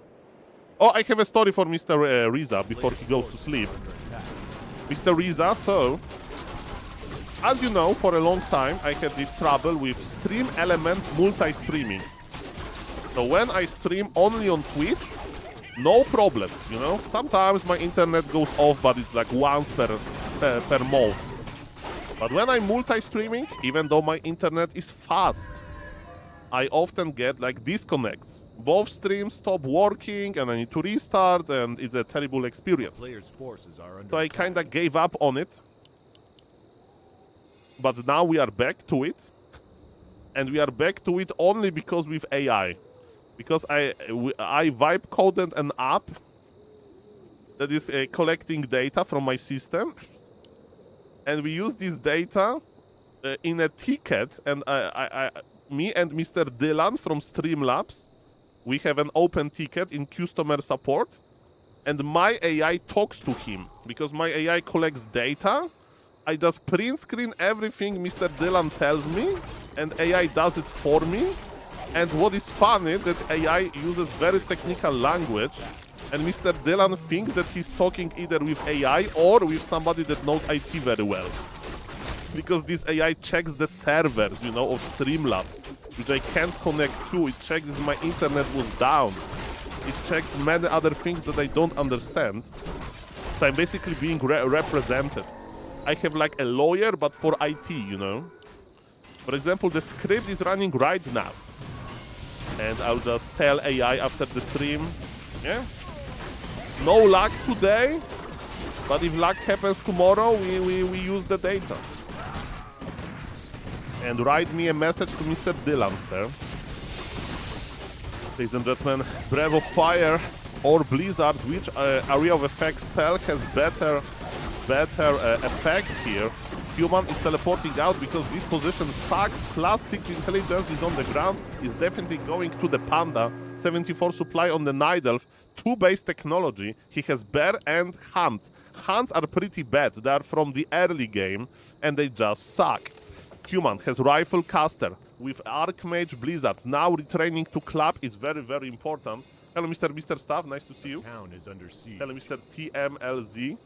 Oh, I have a story for Mr. Riza before he goes to sleep. Mr. Riza, so... As you know, for a long time, I had this trouble with stream elements multi-streaming. So when I stream only on Twitch, no problems, you know? Sometimes my internet goes off, but it's like once per month. But when I'm multi-streaming, even though my internet is fast, I often get like disconnects. Both streams stop working and I need to restart, and it's a terrible experience. So I kind of gave up on it. But now we are back to it. And we are back to it only because with AI. Because I vibe coded an app that is collecting data from my system. And we use this data in a ticket. And me and Mr. Dylan from Streamlabs, we have an open ticket in customer support. And my AI talks to him. Because my AI collects data. I just print screen everything Mr. Dylan tells me, and AI does it for me. And what is funny, that AI uses very technical language, and Mr. Dylan thinks that he's talking either with AI or with somebody that knows IT very well. Because this AI checks the servers, you know, of Streamlabs, which I can't connect to. It checks if my internet was down. It checks many other things that I don't understand. So I'm basically being represented. I have like a lawyer, but for IT, you know. For example, the script is running right now. And I'll just tell AI after the stream, yeah, no luck today, but if luck happens tomorrow, we use the data. And write me a message to Mr. Dylan, sir. Ladies and gentlemen, Breath of Fire or Blizzard, which area of effect spell has better effect here? Human is teleporting out because this position sucks. +6 intelligence is on the ground. Is definitely going to the Panda. 74 supply on the Night Elf. 2 base technology. He has Bear and Hunt. Hunts are pretty bad. They are from the early game and they just suck. Human has Rifle Caster with Archmage Blizzard. Now retraining to Club is very, very important. Hello, Mr. Staff. Nice to see you. Town is under siege. Hello, Mr. TMLZ.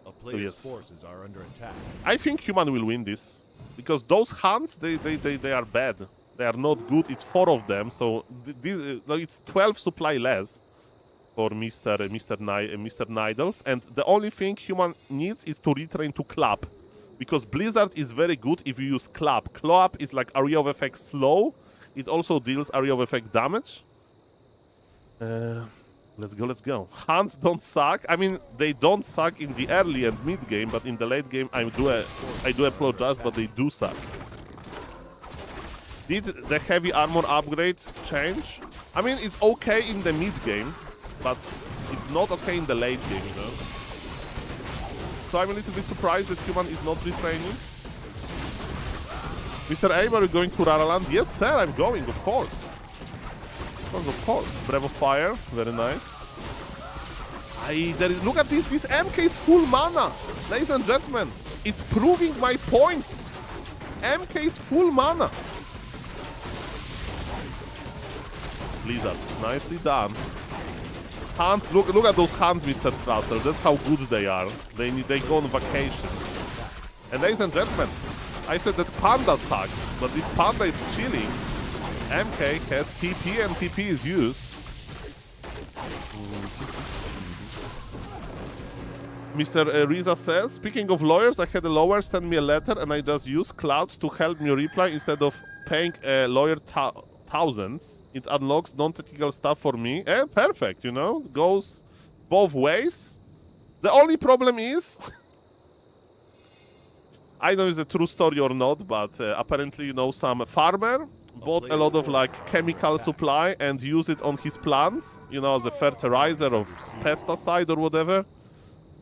A player's yes. forces are under attack. I think Human will win this. Because those Hunts, they are bad. They are not good. It's 4 of them. So it's 12 supply less for Mr. Nidelf. And the only thing Human needs is to retrain to Club. Because Blizzard is very good if you use Club. Club is like area of effect slow. It also deals area of effect damage. Let's go. Hunts don't suck. I mean, they don't suck in the early and mid game, but in the late game, I do apologize, but they do suck. Did the heavy armor upgrade change? I mean, it's okay in the mid game, but it's not okay in the late game, you know? So I'm a little bit surprised that Human is not retraining. Mr. Aim, are you going to Raraland? Yes, sir, I'm going, of course. Of course. Breath of Fire, very nice. Look at this MK is full mana. Ladies and gentlemen, it's proving my point. MK is full mana. Blizzard, nicely done. Hunt, look at those Hunts, Mr. Trussell. That's how good they are. They go on vacation. And ladies and gentlemen, I said that Panda sucks, but this Panda is chilling. MK has TP and TP is used. Mr. Riza says, speaking of lawyers, I had a lawyer send me a letter and I just used clouds to help me reply instead of paying a lawyer thousands. It unlocks non-technical stuff for me. Perfect, you know, goes both ways. The only problem is, I don't know if it's a true story or not, but apparently, you know, some farmer bought a lot of like chemical supply and used it on his plants, you know, as a fertilizer or pesticide or whatever.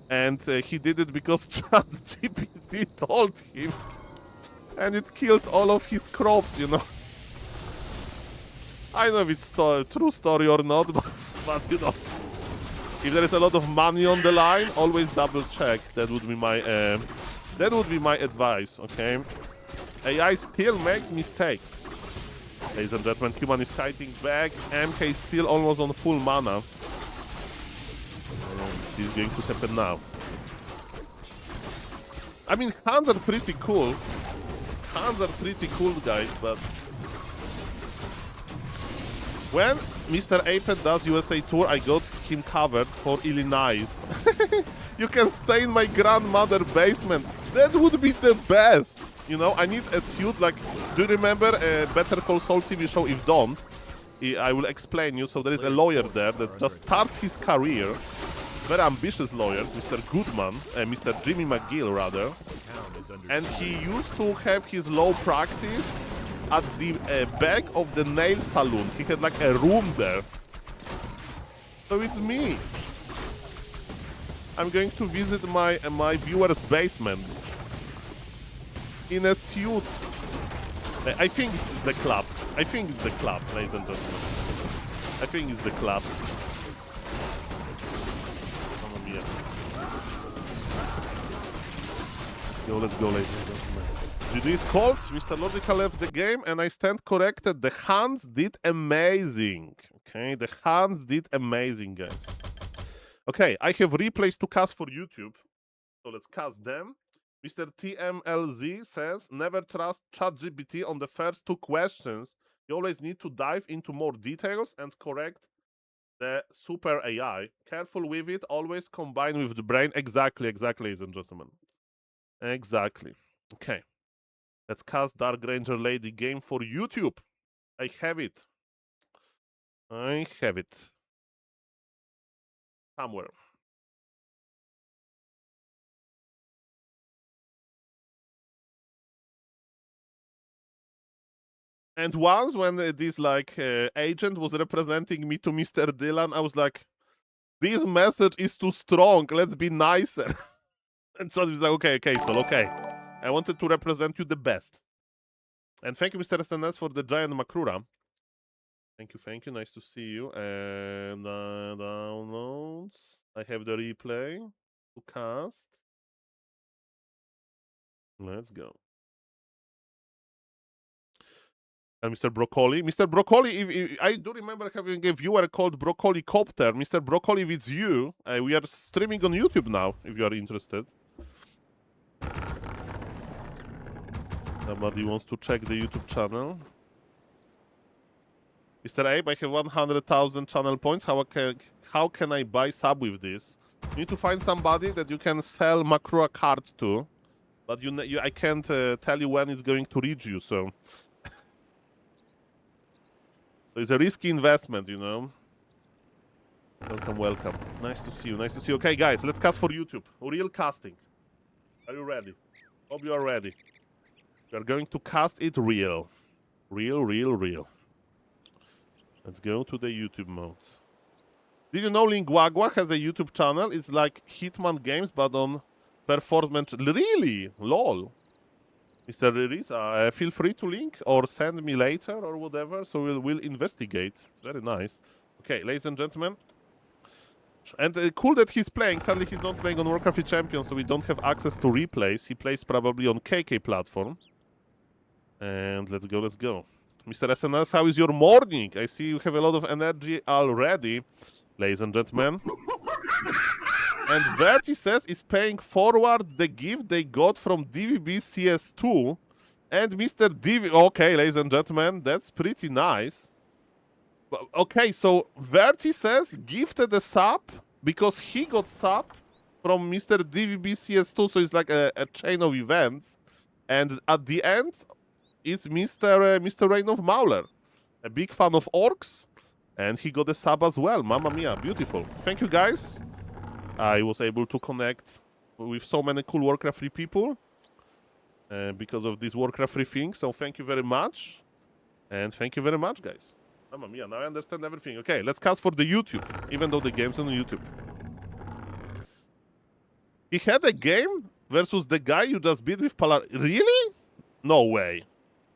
And he did it because ChatGPT told him. And it killed all of his crops, you know. I don't know if it's true story or not, but you know. If there is a lot of money on the line, always double check. That would be my advice, okay? AI still makes mistakes. Ladies and gentlemen, Human is fighting back. MK is still almost on full mana. It's going to happen now. I mean, Hunts are pretty cool. Hunts are pretty cool, guys, but when Mr. Apeman does USA tour, I got him covered for Illinois. You can stay in my grandmother's basement. That would be the best. You know, I need a suit like, do you remember Better Call Saul TV show? If don't, I will explain you. So there is a lawyer there that just starts his career. Very ambitious lawyer, Mr. Goodman, Mr. Jimmy McGill rather. And he used to have his law practice at the back of the nail salon. He had like a room there. So it's me. I'm going to visit my viewer's basement in a suit. I think it's the club. I think it's the club, ladies and gentlemen. I think it's the club. Mamma mia. Yo, let's go, ladies and gentlemen. GG's called. Mr. Logical left the game, and I stand corrected. The Hunts did amazing. Okay, the Hunts did amazing, guys. Okay, I have replays to cast for YouTube. So let's cast them. Mr. TMLZ says, never trust ChatGPT on the first 2 questions. You always need to dive into more details and correct The super AI. Careful with it. Always combine with the brain. Exactly, ladies and gentlemen. Exactly. Okay. Let's cast Dark Ranger Lady game for YouTube. I have it. I have it. Somewhere. And once when this agent was representing me to Mr. Dylan, I was like, this message is too strong. Let's be nicer. And so he was like, okay, Saul, okay. I wanted to represent you the best. And thank you, Mr. SNS, for the giant Makrura. Thank you. Nice to see you. And downloads. I have the replay to cast. Let's go. And Mr. Broccoli. Mr. Broccoli, if I do remember having a viewer called Broccoli Copter. Mr. Broccoli, if it's you, we are streaming on YouTube now, if you are interested. Somebody wants to check the YouTube channel. Mr. Abe, I have 100,000 channel points. How can I buy sub with this? You need to find somebody that you can sell Macro card to. But I can't tell you when it's going to reach you, so... So it's a risky investment, you know. Welcome. Nice to see you. Okay, guys, let's cast for YouTube. Real casting. Are you ready? Hope you are ready. We are going to cast it real. Real. Let's go to the YouTube mode. Did you know Linguagua has a YouTube channel? It's like Hitman Games, but on performance. Really? LOL. Mr. Riris, feel free to link or send me later or whatever, so we'll investigate. Very nice. Okay, ladies and gentlemen. And cool that he's playing. Sadly, he's not playing on Warcraft 3 Champions, so we don't have access to replays. He plays probably on KK platform. And let's go. Mr. SNS, how is your morning? I see you have a lot of energy already, ladies and gentlemen. And Verti says is paying forward the gift they got from DVB CS2. And Mr. DV... Okay, ladies and gentlemen, that's pretty nice. Okay, so Verti says gifted a sub because he got sub from Mr. DVB CS2. So it's like a chain of events. And at the end, it's Mr. Reign of Mauler. A big fan of orcs. And he got a sub as well. Mamma mia, beautiful. Thank you, guys. I was able to connect with so many cool Warcraft 3 people because of this Warcraft 3 thing. So thank you very much. And thank you very much, guys. Mamma mia, now I understand everything. Okay, let's cast for the YouTube, even though the game's on YouTube. He had a game versus the guy you just beat with Polar. Really? No way.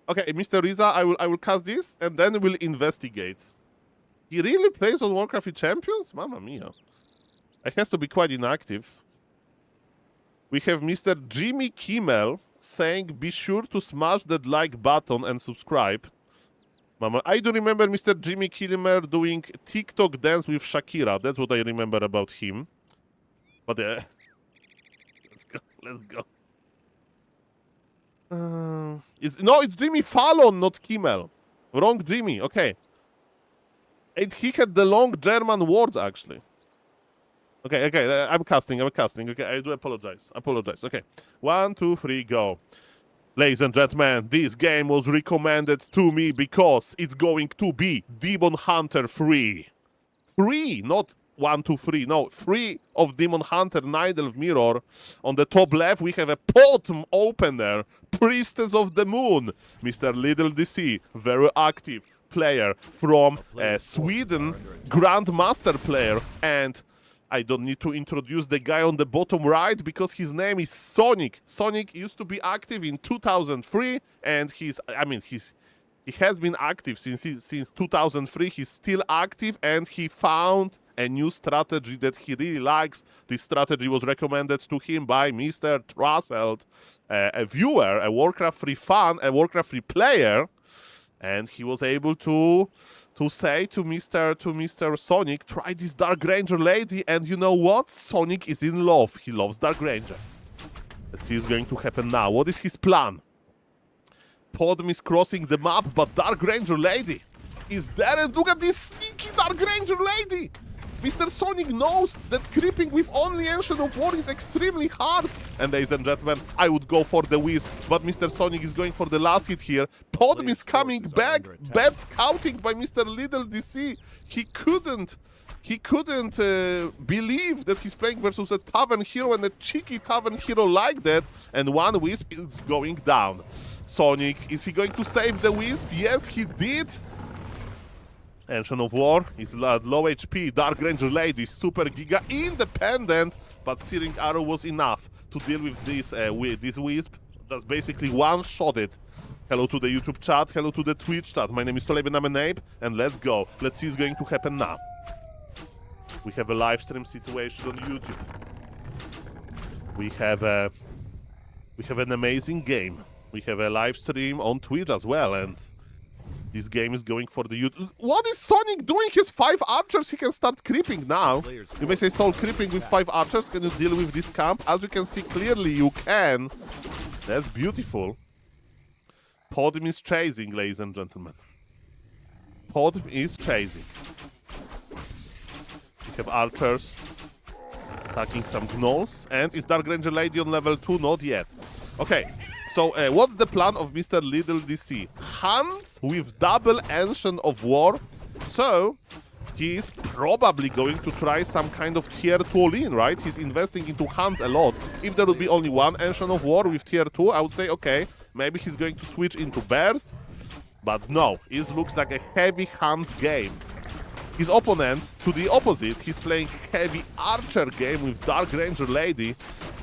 Okay, Mr. Riza, I will cast this, and then we'll investigate. He really plays on Warcraft 3 Champions? Mamma mia. It has to be quite inactive. We have Mr. Jimmy Kimmel saying, be sure to smash that like button and subscribe. Mama, I do remember Mr. Jimmy Kimmel doing TikTok dance with Shakira. That's what I remember about him. But let's go. It's Jimmy Fallon, not Kimmel. Wrong Jimmy, okay. And he had the long German words, actually. Okay, I'm casting. Okay, I do apologize. Okay, 1, 2, 3, go. Ladies and gentlemen, this game was recommended to me because it's going to be Demon Hunter 3. 3, not 1, 2, 3. No, 3 of Demon Hunter Night Mirror. On the top left, we have a bottom opener. Priestess of the Moon. Mr. Little DC, very active player from Sweden. Grandmaster player. And I don't need to introduce the guy on the bottom right because his name is Sonic. Sonic used to be active in 2003, and he has been active since 2003. He's still active, and he found a new strategy that he really likes. This strategy was recommended to him by Mr. Trusselt, a viewer, a Warcraft 3 fan, a Warcraft 3 player, and he was able to say to Mr. Sonic, try this Dark Ranger lady, and you know what? Sonic is in love. He loves Dark Ranger. Let's see what's going to happen now. What is his plan? Podm is crossing the map, but Dark Ranger lady is there, and look at this sneaky Dark Ranger lady! Mr. Sonic knows that creeping with only Ancient of War is extremely hard. And ladies and gentlemen, I would go for the Wisp, but Mr. Sonic is going for the last hit here. Podm is coming back. Bad scouting by Mr. Little DC. He couldn't believe that he's playing versus a Tavern Hero and a cheeky Tavern Hero like that. And one Wisp is going down. Sonic, is he going to save the Wisp? Yes, he did. Ancient of War is low HP, Dark Ranger Lady, Super Giga independent, but Searing Arrow was enough to deal with this Wisp. Just basically one-shot it. Hello to the YouTube chat, hello to the Twitch chat. My name is SaulApeMan, and let's go. Let's see what's going to happen now. We have a live stream situation on YouTube. We have an amazing game. We have a live stream on Twitch as well, and this game is going for the youth. What is Sonic doing? His 5 archers, he can start creeping now. You may say, Saul, creeping with 5 archers, can you deal with this camp? As you can see clearly, you can. That's beautiful. Podm is chasing, ladies and gentlemen. Podm is chasing. We have archers attacking some gnolls. And is Dark Ranger Lady on level 2? Not yet. Okay. So, what's the plan of Mr. Little DC? Hands with double Ancient of War. So, he's probably going to try some kind of tier 2 all-in, right? He's investing into hands a lot. If there would be only one Ancient of War with tier 2, I would say, okay, maybe he's going to switch into bears. But no, it looks like a heavy hands game. His opponent, to the opposite, he's playing heavy archer game with Dark Ranger Lady.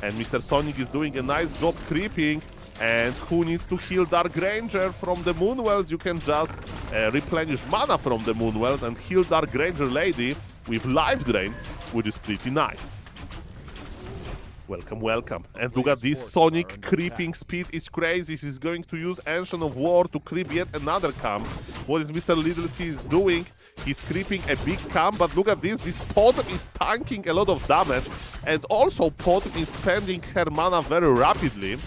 And Mr. Sonic is doing a nice job creeping. And who needs to heal Dark Ranger from the Moonwells? You can just replenish mana from the Moonwells and heal Dark Ranger Lady with Life Drain, which is pretty nice. Welcome, welcome. And look at this Sonic creeping speed is crazy. He's going to use Ancient of War to creep yet another camp. What is Mr. Little C is doing? He's creeping a big camp, but look at this. This Podm is tanking a lot of damage. And also Podm is spending her mana very rapidly.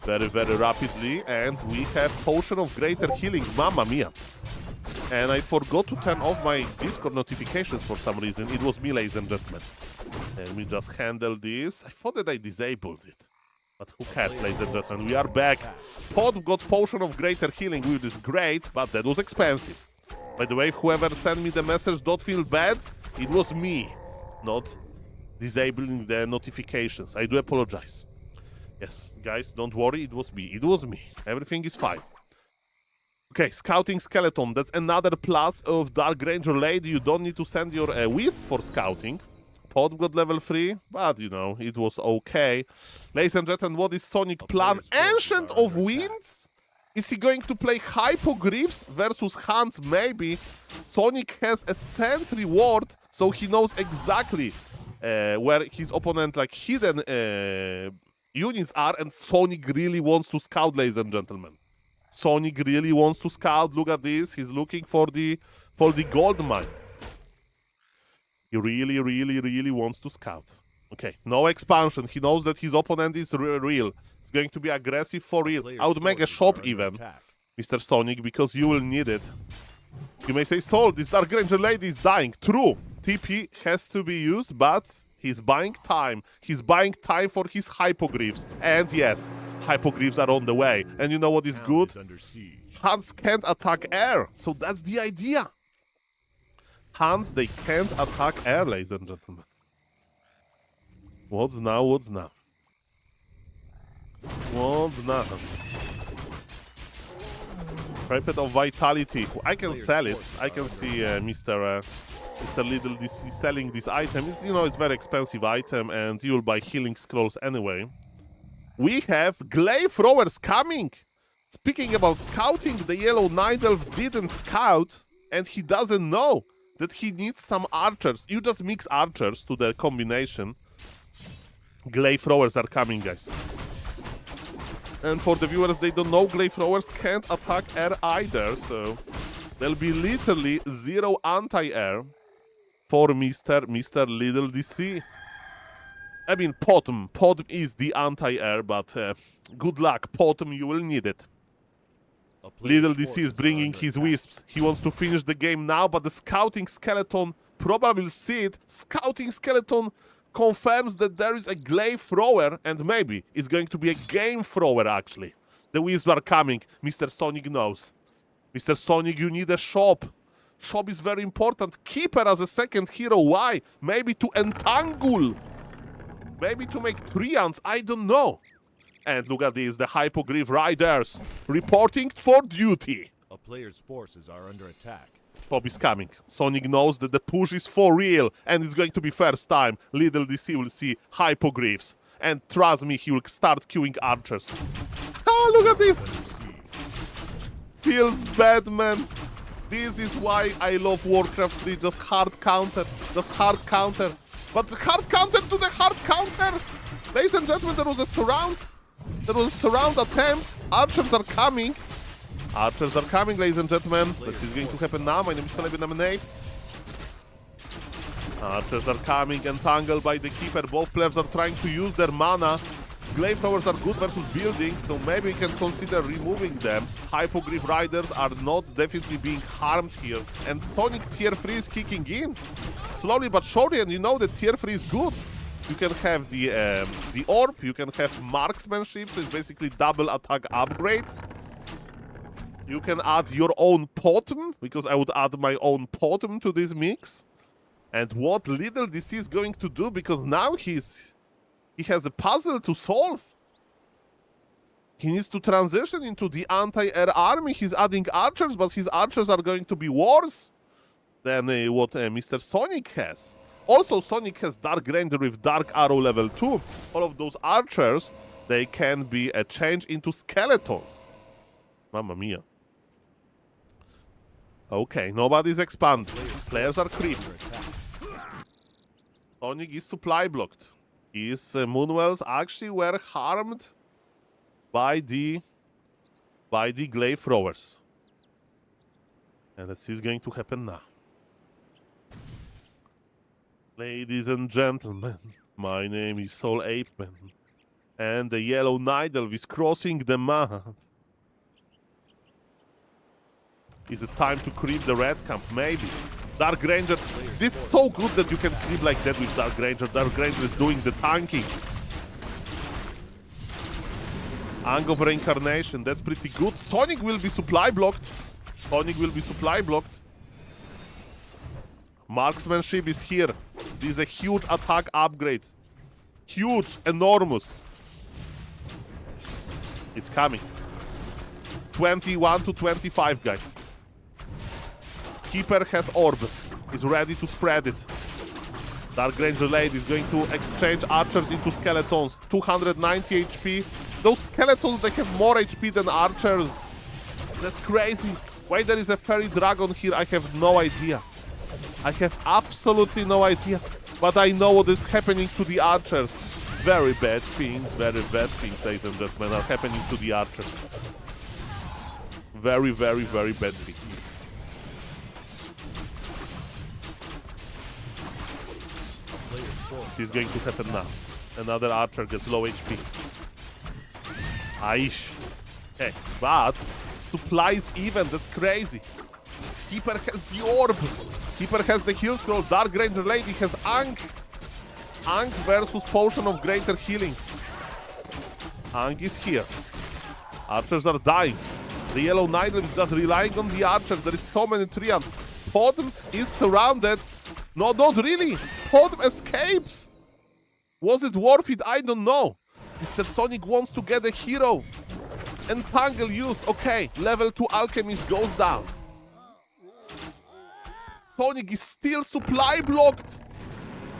Very, very rapidly, and we have Potion of Greater Healing, mamma mia. And I forgot to turn off my Discord notifications for some reason. It was me, ladies and gentlemen. And we just handle this. I thought that I disabled it. But who cares, ladies and gentlemen? We are back. Pod got Potion of Greater Healing, which is great, but that was expensive. By the way, whoever sent me the message, don't feel bad. It was me, not disabling the notifications. I do apologize. Yes, guys, don't worry, it was me. It was me. Everything is fine. Okay, Scouting Skeleton. That's another plus of Dark Ranger Lady. You don't need to send your Wisp for scouting. Pod got level 3, but, you know, it was okay. Ladies and gentlemen, what is Sonic plan? Ancient of Winds? Is he going to play Hypogryphs versus Hands? Maybe. Sonic has a sentry ward, so he knows exactly where his opponent, like, hidden units are, and Sonic really wants to scout, ladies and gentlemen. Sonic really wants to scout. Look at this. He's looking for the gold mine. He really, really, really wants to scout. Okay, no expansion. He knows that his opponent is real. He's going to be aggressive for real. I would make a shop even, Mr. Sonic, because you will need it. You may say, Saul, this Dark Ranger Lady is dying. True. TP has to be used, but he's buying time. He's buying time for his Hypogryphs. And yes, Hypogryphs are on the way. And you know what is good? Hands can't attack air. So that's the idea. Hands, they can't attack air, ladies and gentlemen. What's now? What's now? What's now? Carpet of Vitality. I can sell it. I can see Mr. Little DC selling this item. It's, you know, it's a very expensive item, and you'll buy healing scrolls anyway. We have Glaive Throwers coming. Speaking about scouting, the Yellow Night Elf didn't scout, and he doesn't know that he needs some archers. You just mix archers to the combination. Glaive Throwers are coming, guys. And for the viewers, they don't know, Glaive Throwers can't attack air either, so there'll be literally 0 anti-air for Mr. Little DC. I mean, Podm. Podm is the anti-air, but good luck, Podm, you will need it. Little DC is bringing his wisps. He wants to finish the game now, but the scouting skeleton probably will see it. Scouting skeleton confirms that there is a glaive thrower, and maybe it's going to be a game thrower, actually. The wisps are coming. Mr. Sonic knows. Mr. Sonic, you need a shop. Shop is very important. Keeper as a second hero. Why? Maybe to entangle. Maybe to make triants. I don't know. And look at this. The Hypogryph Riders reporting for duty. A player's forces are under attack. Shop is coming. Sonic knows that the push is for real. And it's going to be first time Little DC will see Hypogryphs. And trust me, he will start queuing archers. Ah, look at this. Feels bad, man. This is why I love Warcraft 3. Just hard counter. Just hard counter. But the hard counter to the hard counter. Ladies and gentlemen, there was a surround. There was a surround attempt. Archers are coming. Archers are coming, ladies and gentlemen. This is going to happen now. My name is SaulApeMan. Archers are coming, entangled by the Keeper. Both players are trying to use their mana. Glaive throwers are good versus buildings, so maybe we can consider removing them. Hypogryph Riders are not definitely being harmed here. And Sonic tier 3 is kicking in. Slowly but surely, and you know that tier 3 is good. You can have the orb, you can have marksmanship, so it's basically double attack upgrade. You can add your own potom, because I would add my own potom to this mix. And what Little DC is going to do, because now he has a puzzle to solve. He needs to transition into the anti-air army. He's adding archers, but his archers are going to be worse than what Mr. Sonic has. Also, Sonic has Dark Ranger with Dark Arrow level 2. All of those archers, they can be changed into skeletons. Mamma mia. Okay, nobody's expanding. Players are creeping. Sonic is supply blocked. His Moonwells actually were harmed by the glaive throwers. And let's see what's going to happen now. Ladies and gentlemen, my name is SaulApeMan. And the yellow Night Elf is crossing the map. Is it time to creep the red camp? Maybe. Dark Ranger. This is so good that you can creep like that with Dark Ranger. Dark Ranger is doing the tanking. Ang of Reincarnation. That's pretty good. Sonic will be supply blocked. Sonic will be supply blocked. Marksmanship is here. This is a huge attack upgrade. Huge. Enormous. It's coming. 21 to 25, guys. Keeper has orb, is ready to spread it. Dark Ranger Lady is going to exchange archers into skeletons. 290 HP. Those skeletons, they have more HP than archers. That's crazy. Why there is a fairy dragon here, I have no idea. I have absolutely no idea. But I know what is happening to the archers. Very bad things, ladies and gentlemen, are happening to the archers. Very, very, very bad things. This is going to happen now. Another archer gets low HP. Aish. Okay, but supplies even, that's crazy. Keeper has the orb. Keeper has the heal scroll. Dark Ranger Lady has Ankh. Ankh versus Potion of Greater Healing. Ankh is here. Archers are dying. The Yellow Knight is just relying on the archers. There is so many treants. Podm is surrounded. No, not really. Podm escapes. Was it worth it? I don't know. Mr. Sonic wants to get a hero. Entangle used. Okay, level 2 Alchemist goes down. Sonic is still supply blocked.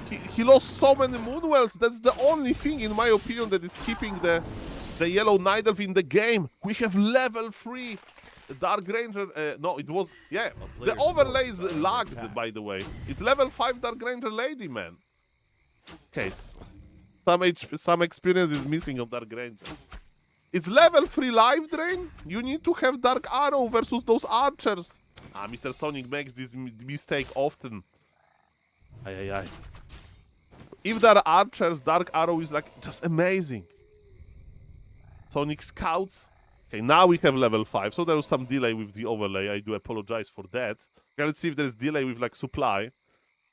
He lost so many Moonwells. That's the only thing, in my opinion, that is keeping the Yellow Night Elf in the game. We have level 3 Dark Ranger. No, it was... Yeah, the overlay is lagged, by the way. It's level 5 Dark Ranger Lady, man. Okay, some experience is missing on Dark Ranger. It's level 3 life drain. You need to have Dark Arrow versus those archers. Ah, Mr. Sonic makes this mistake often. Aye. If there are archers, Dark Arrow is like just amazing. Sonic scouts. Okay, now we have level 5. So there was some delay with the overlay. I do apologize for that. Okay, let's see if there is delay with like supply.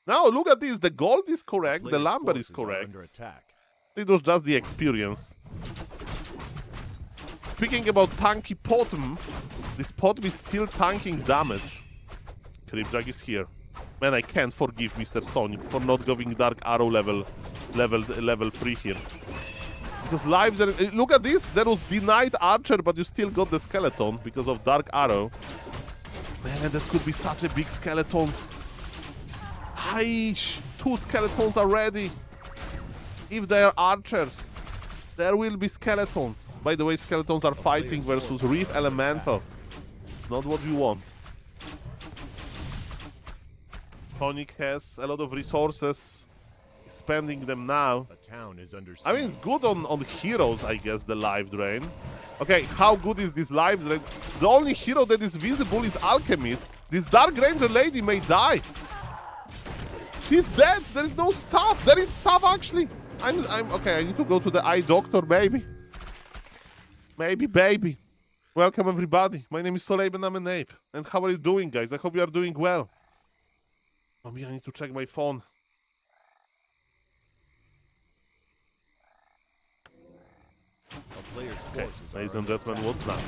Now look at this. The gold is correct. The lumber is correct. Under attack. It was just the experience. Speaking about tanky Potom, this Potom is still tanking damage. Creepjack is here. Man, I can't forgive Mr. Sonic for not going Dark Arrow level 3 here. Because live there, look at this. There was denied Archer, but you still got the skeleton because of Dark Arrow. Man, that could be such a big skeleton. Aish, 2 skeletons already. If they are archers, there will be skeletons. By the way, skeletons are fighting versus Reef Elemental. It's not what we want. Sonic has a lot of resources. He's spending them now. The town is under siege. I mean, it's good on heroes, I guess, the life drain. Okay, how good is this life drain? The only hero that is visible is Alchemist. This Dark Ranger lady may die. She's dead. There is no stuff. There is stuff, actually. I'm okay. I need to go to the eye doctor, maybe. Maybe, baby. Welcome, everybody. My name is SaulApeMan. I'm an ape. And how are you doing, guys? I hope you are doing well. Oh, me, I need to check my phone. Okay, ladies and gentlemen, what's that?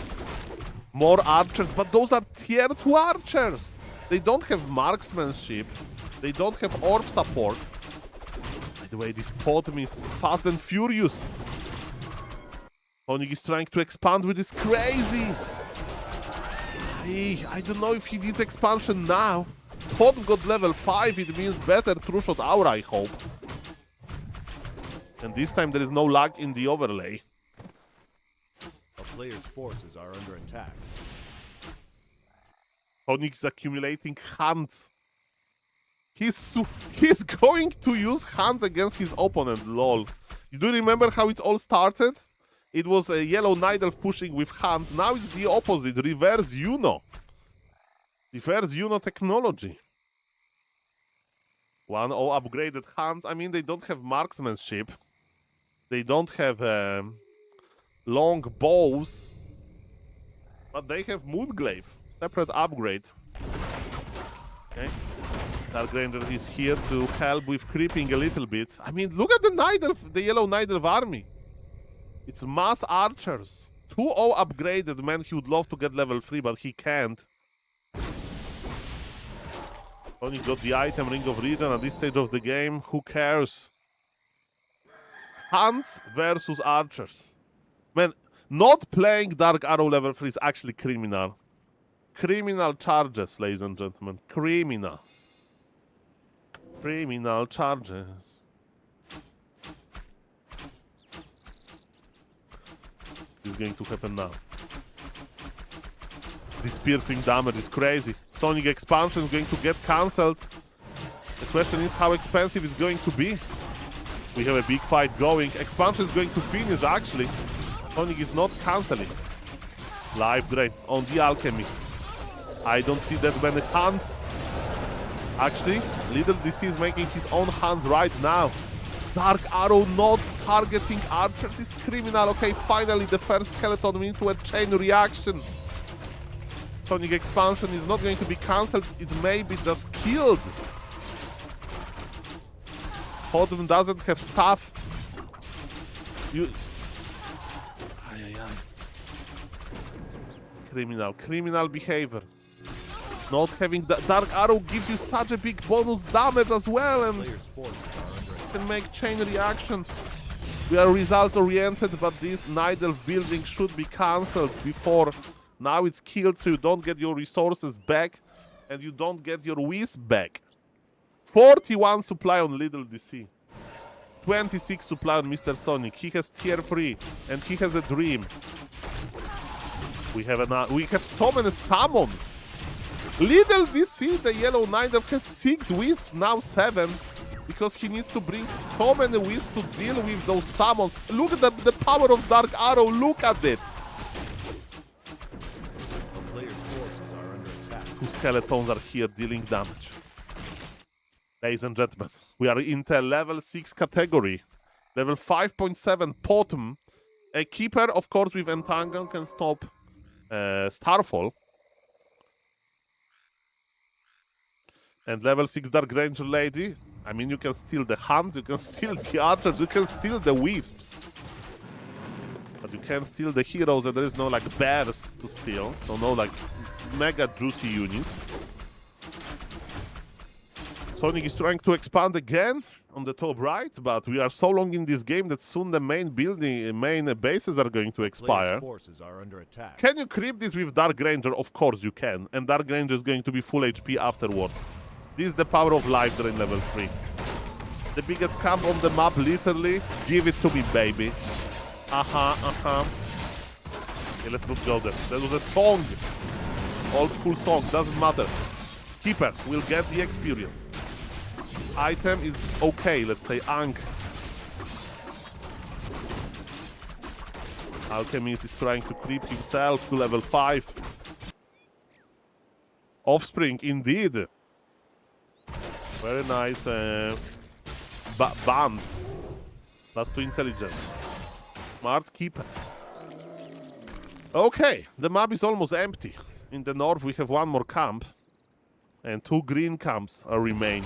More archers, but those are tier 2 archers. They don't have marksmanship. They don't have orb support. By the way, this Potom is fast and furious. Sonic is trying to expand with this crazy. I don't know if he needs expansion now. Potom got level 5, it means better true shot aura, I hope. And this time there is no lag in the overlay. A player's forces are under attack. Sonic is accumulating hands. He's going to use hands against his opponent, lol. You do remember how it all started? It was a yellow Night Elf pushing with hands. Now it's the opposite, reverse Uno. Reverse Uno technology. 1-0 upgraded hands. I mean, they don't have marksmanship. They don't have long bows. But they have Moonglaive. Separate upgrade. Okay. Dark Ranger is here to help with creeping a little bit. I mean, look at the Night Elf, the yellow Night Elf army. It's mass archers. 2-0 upgraded. Man, he would love to get level 3, but he can't. Only got the item Ring of Region at this stage of the game. Who cares? Hunts versus archers. Man, not playing Dark Arrow level 3 is actually criminal. Criminal charges, ladies and gentlemen. Criminal. Criminal charges. This is going to happen now. This piercing damage is crazy. Sonic expansion is going to get cancelled. The question is how expensive it's going to be. We have a big fight going. Expansion is going to finish, actually. Sonic is not cancelling. Life drain on the Alchemist. I don't see that many hands. Actually, Little DC is making his own hands right now. Dark Arrow not targeting archers is criminal. Okay, finally the first skeleton into a chain reaction. Sonic expansion is not going to be cancelled. It may be just killed. Potom doesn't have stuff. Criminal behavior. Not having the Dark Arrow gives you such a big bonus damage as well, and can make chain reaction. We are results oriented, but this Night Elf building should be cancelled before. Now it's killed, so you don't get your resources back, and you don't get your whiz back. 41 supply on Little DC. 26 supply on Mr. Sonic. He has tier 3, and he has a dream. We have so many summons. Little DC, the yellow Night Elf, has 6 wisps, now 7. Because he needs to bring so many wisps to deal with those summons. Look at the power of Dark Arrow, look at it. The player's forces are under attack. 2 skeletons are here dealing damage. Ladies and gentlemen, we are in the level 6 category. Level 5.7 Potom. A keeper, of course, with Entangle can stop Starfall. And level 6 Dark Ranger Lady. I mean, you can steal the Hunts, you can steal the Archers, you can steal the Wisps. But you can't steal the heroes, and there is no, like, bears to steal. So no, like, mega juicy unit. Sonic is trying to expand again on the top right, but we are so long in this game that soon the main bases are going to expire. Forces are under attack. Can you creep this with Dark Ranger? Of course you can. And Dark Ranger is going to be full HP afterwards. This is the power of life during level 3. The biggest camp on the map, literally. Give it to me, baby. Okay, let's not go there. That was a song. Old school song, doesn't matter. Keeper will get the experience. Item is okay, let's say Ankh. Alchemist is trying to creep himself to level 5. Offspring, indeed. Very nice band. +2 intelligence. Smart keeper. Okay, the map is almost empty. In the north we have one more camp. And 2 green camps are remain.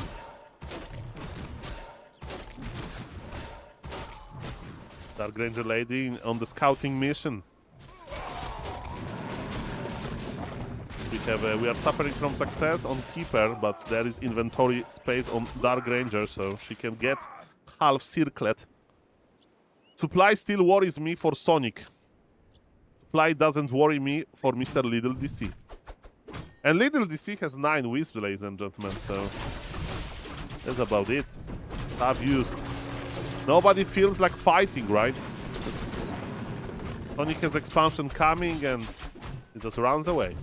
Dark Ranger Lady on the scouting mission. We are suffering from success on Keeper, but there is inventory space on Dark Ranger, so she can get half circlet. Supply still worries me for Sonic. Supply doesn't worry me for Mr. Little DC. And Little DC has 9 wisps, ladies and gentlemen, so that's about it. I've used. Nobody feels like fighting, right? Sonic has expansion coming and it just runs away.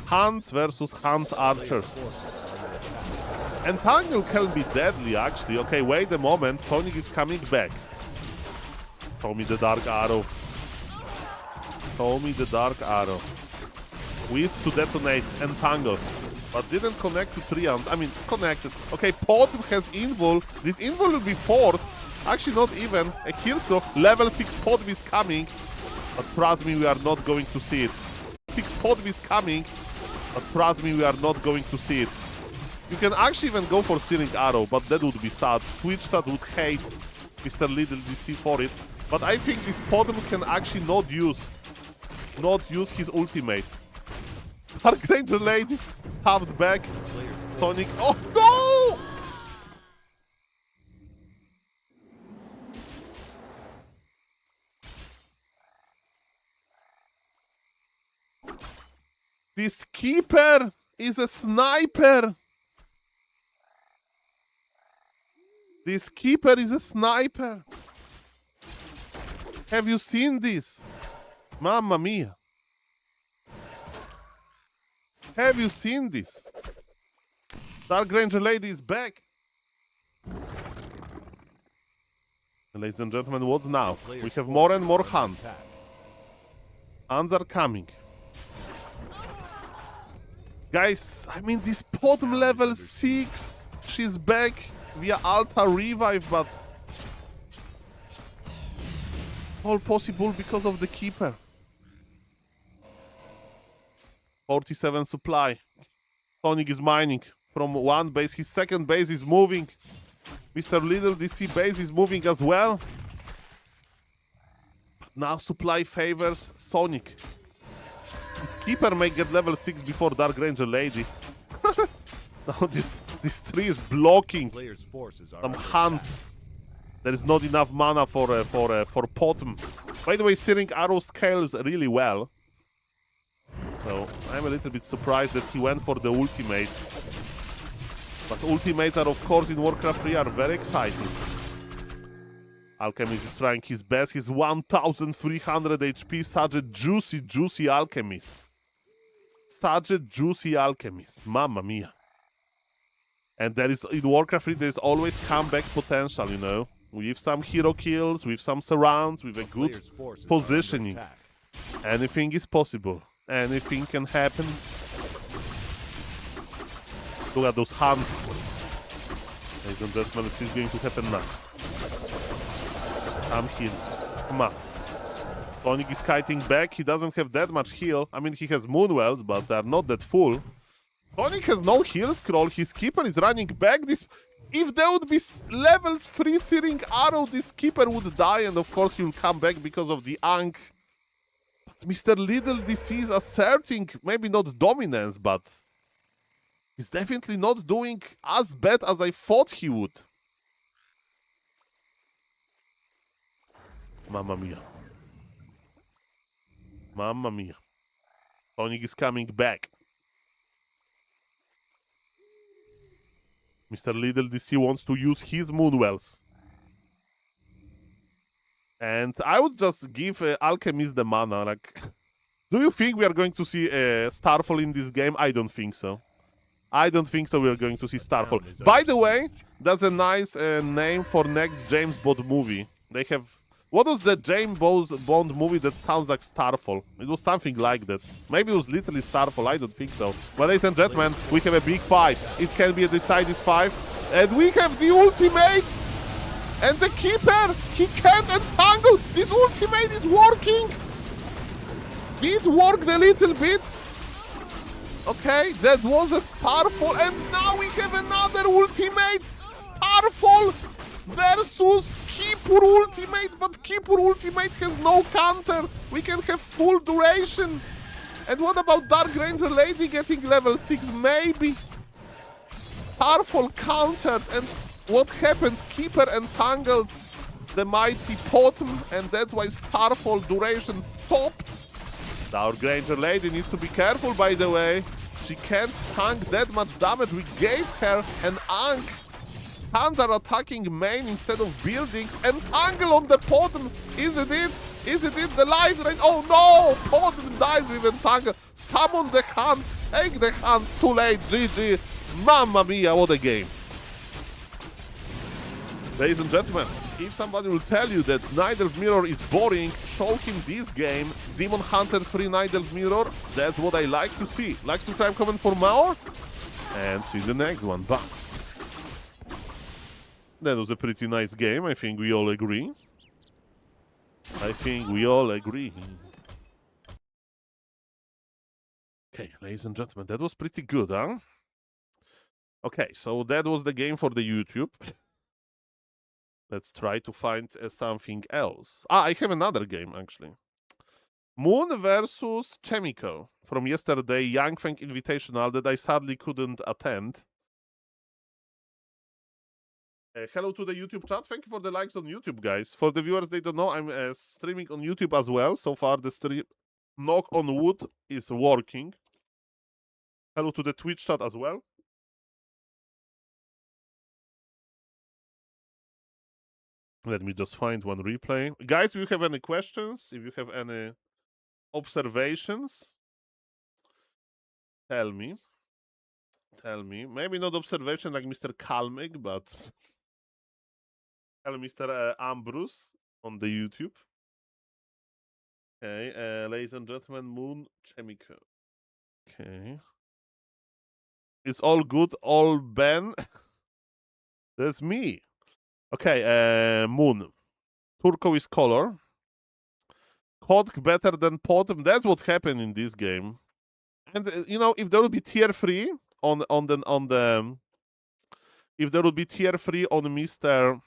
Hunts versus Hunts Archers. Entangle can be deadly, actually. Okay, wait a moment. Sonic is coming back. Show me the Dark Arrow. Show me the Dark Arrow. Wisp to detonate Entangle. But didn't connect to Triumph. I mean, connected. Okay, Pod has invul. This invul will be forced. Actually, not even. A Heelscrow. Level 6 Pod is coming. But trust me, we are not going to see it. 6 Pod is coming. But trust me, we are not going to see it. You can actually even go for Searing Arrow, but that would be sad. Twitch chat would hate Mr. Little DC for it. But I think this Podm can actually not use his ultimate. Dark Ranger Lady stabbed back. Sonic. Oh no! This Keeper is a sniper. This Keeper is a sniper. Have you seen this? Mamma mia. Have you seen this? Dark Ranger Lady is back. Ladies and gentlemen, what's now? We have more and more hunts. Hunts are coming. Guys, I mean, this bottom level 6. She's back via Alta Revive, but all possible because of the Keeper. 47 supply. Sonic is mining from one base. His second base is moving. Mr. Little DC base is moving as well. But now supply favors Sonic. His Keeper may get level 6 before Dark Ranger Lady. Now this tree is blocking some hunts. There is not enough mana for Potom. By the way, Searing Arrow scales really well. So I'm a little bit surprised that he went for the ultimate. But ultimates are, of course, in Warcraft 3 are very exciting. Alchemist is trying his best. He's 1300 HP. Such a juicy Alchemist. Such a juicy Alchemist. Mamma mia. And there is, in Warcraft 3, there's always comeback potential, you know. With some hero kills, with some surrounds, with a good positioning. Anything is possible. Anything can happen. Look at those hunts. Ladies and gentlemen, this is going to happen now. Come here. Come on. Sonic is kiting back. He doesn't have that much heal. I mean, he has Moonwells, but they're not that full. Sonic has no heal scroll. His keeper is running back. If there would be levels 3 Searing Arrow, this keeper would die, and of course he'll come back because of the Ankh. But Mr. Little DC is asserting, maybe not dominance, but he's definitely not doing as bad as I thought he would. Mamma mia. Mamma mia. Sonic is coming back. Mr. Little DC wants to use his Moonwells. And I would just give Alchemist the mana. Like, do you think we are going to see Starfall in this game? I don't think so. I don't think so we are going to see Starfall. By the way, that's a nice name for next James Bond movie. They have... What was the James Bond movie that sounds like Starfall? It was something like that. Maybe it was literally Starfall, I don't think so. But ladies and gentlemen, we have a big fight. It can be a decisive fight. And we have the ultimate! And the keeper, he can't entangle! This ultimate is working! Did work a little bit. Okay, that was a Starfall, and now we have another ultimate! Starfall versus Keeper ultimate, but Keeper ultimate has no counter. We can have full duration. And what about Dark Ranger Lady getting level 6? Maybe. Starfall countered, and what happened? Keeper entangled the mighty Potom, and that's why Starfall duration stopped. Dark Ranger Lady needs to be careful, by the way. She can't tank that much damage. We gave her an Ankh. Hands are attacking main instead of buildings. Entangle on the Potom. Is it it? Is it it? The life drain. Oh no! Potom dies with Entangle. Summon the hand. Take the hand. Too late. GG. Mamma mia, what a game. Ladies and gentlemen, if somebody will tell you that Nidel's Mirror is boring, show him this game, Demon Hunter 3 Nidel's Mirror. That's what I like to see. Like, subscribe, comment for more, and see you in the next one. Bye. That was a pretty nice game, I think we all agree. I think we all agree. Okay, ladies and gentlemen, that was pretty good, huh? Okay, so that was the game for the YouTube. Let's try to find something else. I have another game, actually. Moon versus Chemico from yesterday, Yangfeng Invitational, that I sadly couldn't attend. Hello to the YouTube chat. Thank you for the likes on YouTube, guys. For the viewers, they don't know, I'm streaming on YouTube as well. So far, the stream, knock on wood, is working. Hello to the Twitch chat as well. Let me just find one replay. Guys, if you have any questions, if you have any observations, tell me. Tell me. Maybe not observation like Mr. Kalmik, but tell Mr. Ambrose on the YouTube. Okay, ladies and gentlemen, Moon Chemico. Okay. It's all good, all Ben. That's me. Okay, Moon. Turquoise color. Kodk better than Potom. That's what happened in this game. And you know, if there will be tier 3 on the if there will be tier 3 on Mr.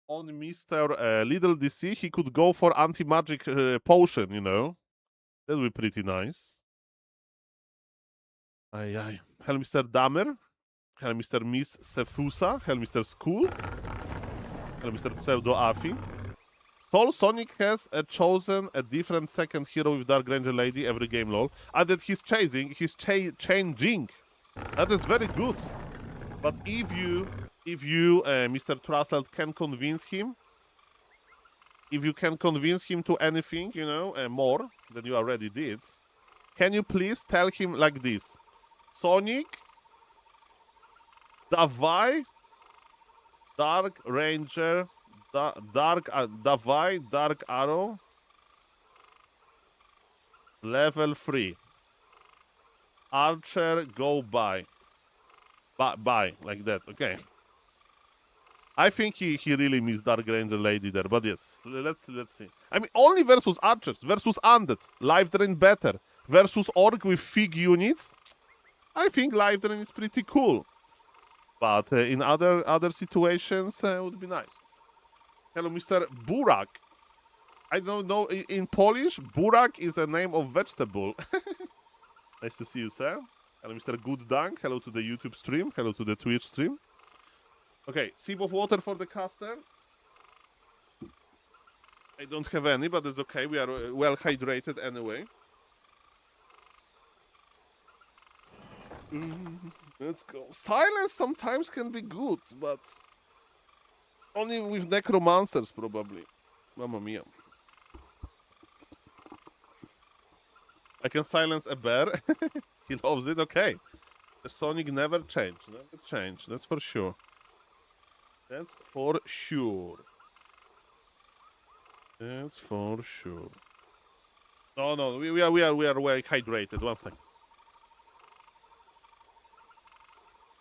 Little DC, he could go for anti-magic potion, you know. That would be pretty nice. Aye aye. Hello, Mr. Damer. Hello, Mr. Miss Sefusa. Hello, Mr. School. Hello, Mr. Pseudo Afi. Tall Sonic has chosen a different second hero with Dark Ranger Lady every game, lol. And that he's changing. That is very good. But if you, Mr. Trussell, can convince him, if you can convince him to anything, you know, more than you already did, can you please tell him like this? Sonic, Davai, Dark Ranger, Davai, Dark Arrow, level 3. Archer, go by. By, like that, okay. I think he really missed Dark Ranger Lady there, but yes, let's see. I mean, only versus archers, versus undead, life drain better, versus orc with fig units. I think life drain is pretty cool, but in other situations, would be nice. Hello, Mr. Burak. I don't know, in Polish, Burak is a name of vegetable. Nice to see you, sir. Hello, Mr. Good Dank. Hello to the YouTube stream. Hello to the Twitch stream. Okay, sip of water for the caster. I don't have any, but it's okay. We are well hydrated anyway. Let's go. Silence sometimes can be good, but only with necromancers, probably. Mamma mia. I can silence a bear. He loves it. Okay. The Sonic never changed. Never changed. That's for sure. That's for sure. That's for sure. No. We are well hydrated. 1 second.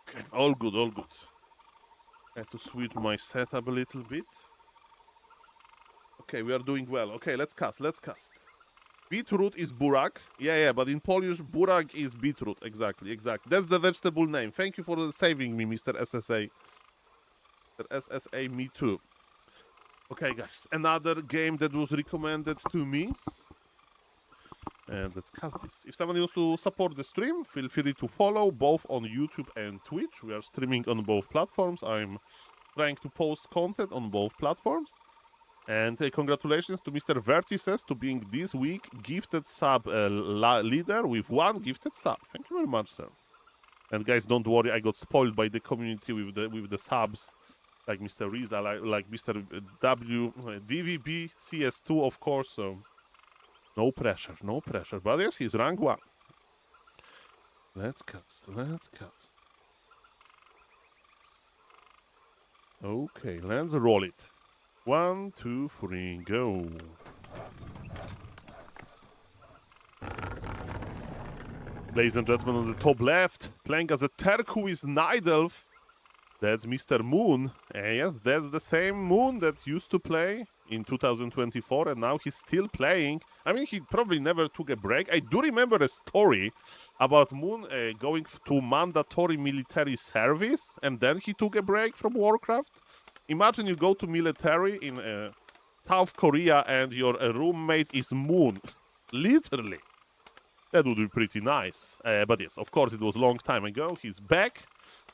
Okay. All good. All good. I have to switch my setup a little bit. Okay, we are doing well. Okay, let's cast. Beetroot is burak. Yeah, but in Polish, burak is beetroot. Exactly. That's the vegetable name. Thank you for saving me, Mr. SSA. Mr. SSA, me too. Okay, guys. Another game that was recommended to me. And let's cast this. If someone wants to support the stream, feel free to follow both on YouTube and Twitch. We are streaming on both platforms. I'm trying to post content on both platforms. And congratulations to Mr. Vertices to being this week gifted sub leader with 1 gifted sub. Thank you very much, sir. And guys, don't worry, I got spoiled by the community with the subs, like Mr. Riza, like Mr. W, DVB, CS2, of course. So no pressure. But yes, he's rank 1. Let's cast. Okay, let's roll it. 1, 2, 3, go. Ladies and gentlemen, on the top left, playing as a turquoise night elf, that's Mr. Moon. Yes, that's the same Moon that used to play in 2024, and now he's still playing. I mean, he probably never took a break. I do remember a story about Moon going to mandatory military service, and then he took a break from Warcraft. Imagine you go to military in South Korea and your roommate is Moon. Literally. That would be pretty nice. But yes, of course, it was a long time ago. He's back.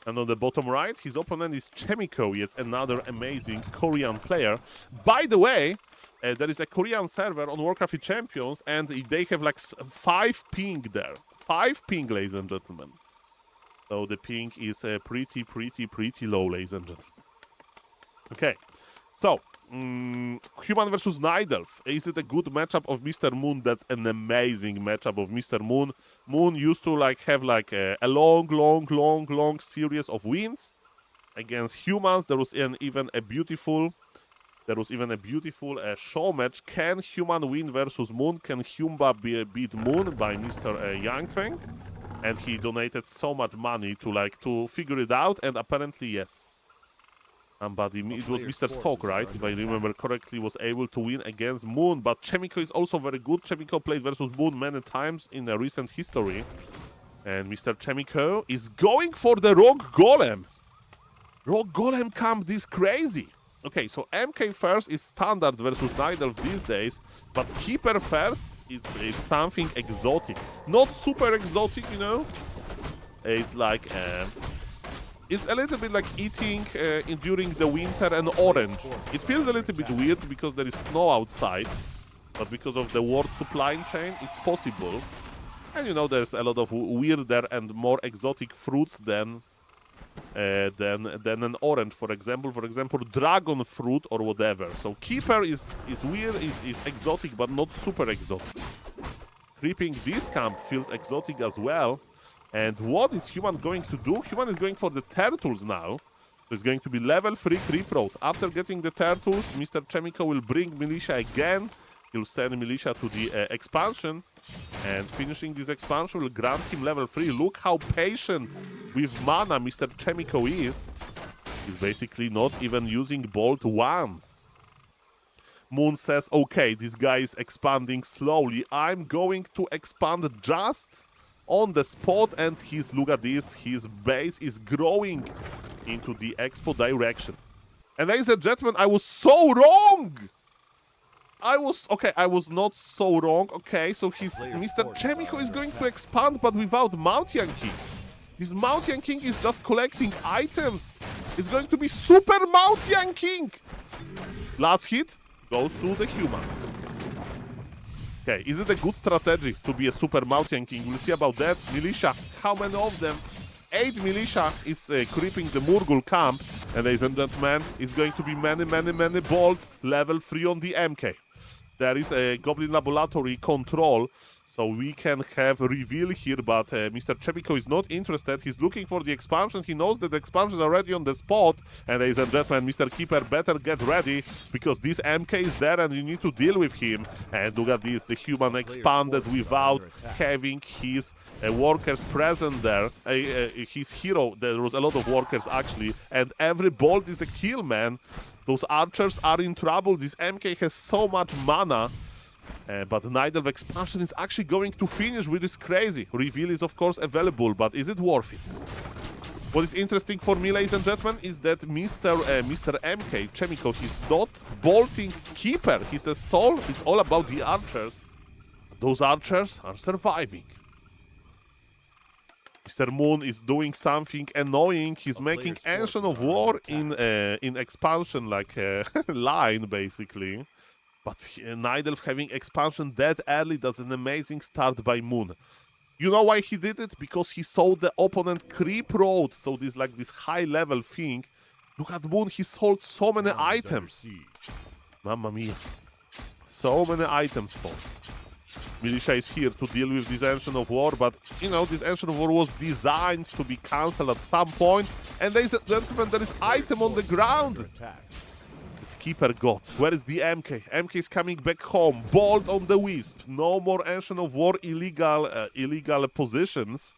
And on the bottom right, his opponent is Chemico, yet another amazing Korean player. By the way, there is a Korean server on Warcraft Champions, and they have like 5 ping there. 5 ping, ladies and gentlemen. So the ping is pretty low, ladies and gentlemen. Okay, so human versus night elf. Is it a good matchup of Mr. Moon? That's an amazing matchup of Mr. Moon. Moon used to have a long series of wins against humans. There was even a beautiful show match. Can human win versus Moon? Can Humba beat Moon by Mr. Yangfeng? And he donated so much money to figure it out. And apparently yes. Somebody, it was Mr. Sok, right? If I remember correctly, was able to win against Moon. But Chemico is also very good. Chemico played versus Moon many times in the recent history. And Mr. Chemico is going for the Rogue Golem. Rogue Golem camp this crazy. Okay, so MK first is standard versus Night Elf these days. But Keeper first, it's something exotic. Not super exotic, you know? It's like... it's a little bit like eating during the winter an orange. It feels a little bit weird because there is snow outside, but because of the world supply chain, it's possible. And you know, there's a lot of weirder and more exotic fruits than an orange, for example. For example, dragon fruit or whatever. So Keeper is weird, is exotic, but not super exotic. Creeping this camp feels exotic as well. And what is Human going to do? Human is going for the turtles now. So it's going to be level 3 creep road. After getting the turtles, Mr. Chemico will bring militia again. He'll send militia to the expansion. And finishing this expansion will grant him level 3. Look how patient with mana Mr. Chemico is. He's basically not even using bolt once. Moon says, okay, this guy is expanding slowly. I'm going to expand just on the spot, and look at this, his base is growing into the expo direction. And ladies and gentlemen, I was so wrong! I was not so wrong. Okay, so Mr. Chemico is going to expand, but without Mountain King. This Mountain King is just collecting items. It's going to be Super Mountain King! Last hit goes to the human. Okay, is it a good strategy to be a Super Mountain King? We'll see about that. Militia, how many of them? 8 militia is creeping the Murgul camp. And ladies and gentlemen, it's going to be many bolts. Level 3 on the MK. There is a Goblin Laboratory control. So we can have a reveal here, but Mr. Chemico is not interested. He's looking for the expansion. He knows that the expansion is already on the spot. And ladies and gentlemen, Mr. Keeper better get ready, because this MK is there and you need to deal with him. And look at this, the human expanded without having his workers present there. His hero, there was a lot of workers actually, and every bolt is a kill, man. Those archers are in trouble. This MK has so much mana. But Night Elf expansion is actually going to finish, which is crazy. Reveal is of course available, but is it worth it? What is interesting for me, ladies and gentlemen, is that Mr. MK, Chemico, he's not bolting Keeper. He says, Saul, it's all about the archers. Those archers are surviving. Mr. Moon is doing something annoying. He's making Ancient of War in expansion, like line, basically. But Night Elf having expansion that early, that's an amazing start by Moon. You know why he did it? Because he saw the opponent creep road, so this high level thing. Look at Moon, he sold so many items. Mamma mia. So many items sold. Militia is here to deal with this Ancient of War, but you know, this Ancient of War was designed to be cancelled at some point. And ladies and gentlemen, there is item on the ground. Keeper got. Where is the MK? MK is coming back home. Bolt on the Wisp. No more Ancient of War illegal positions.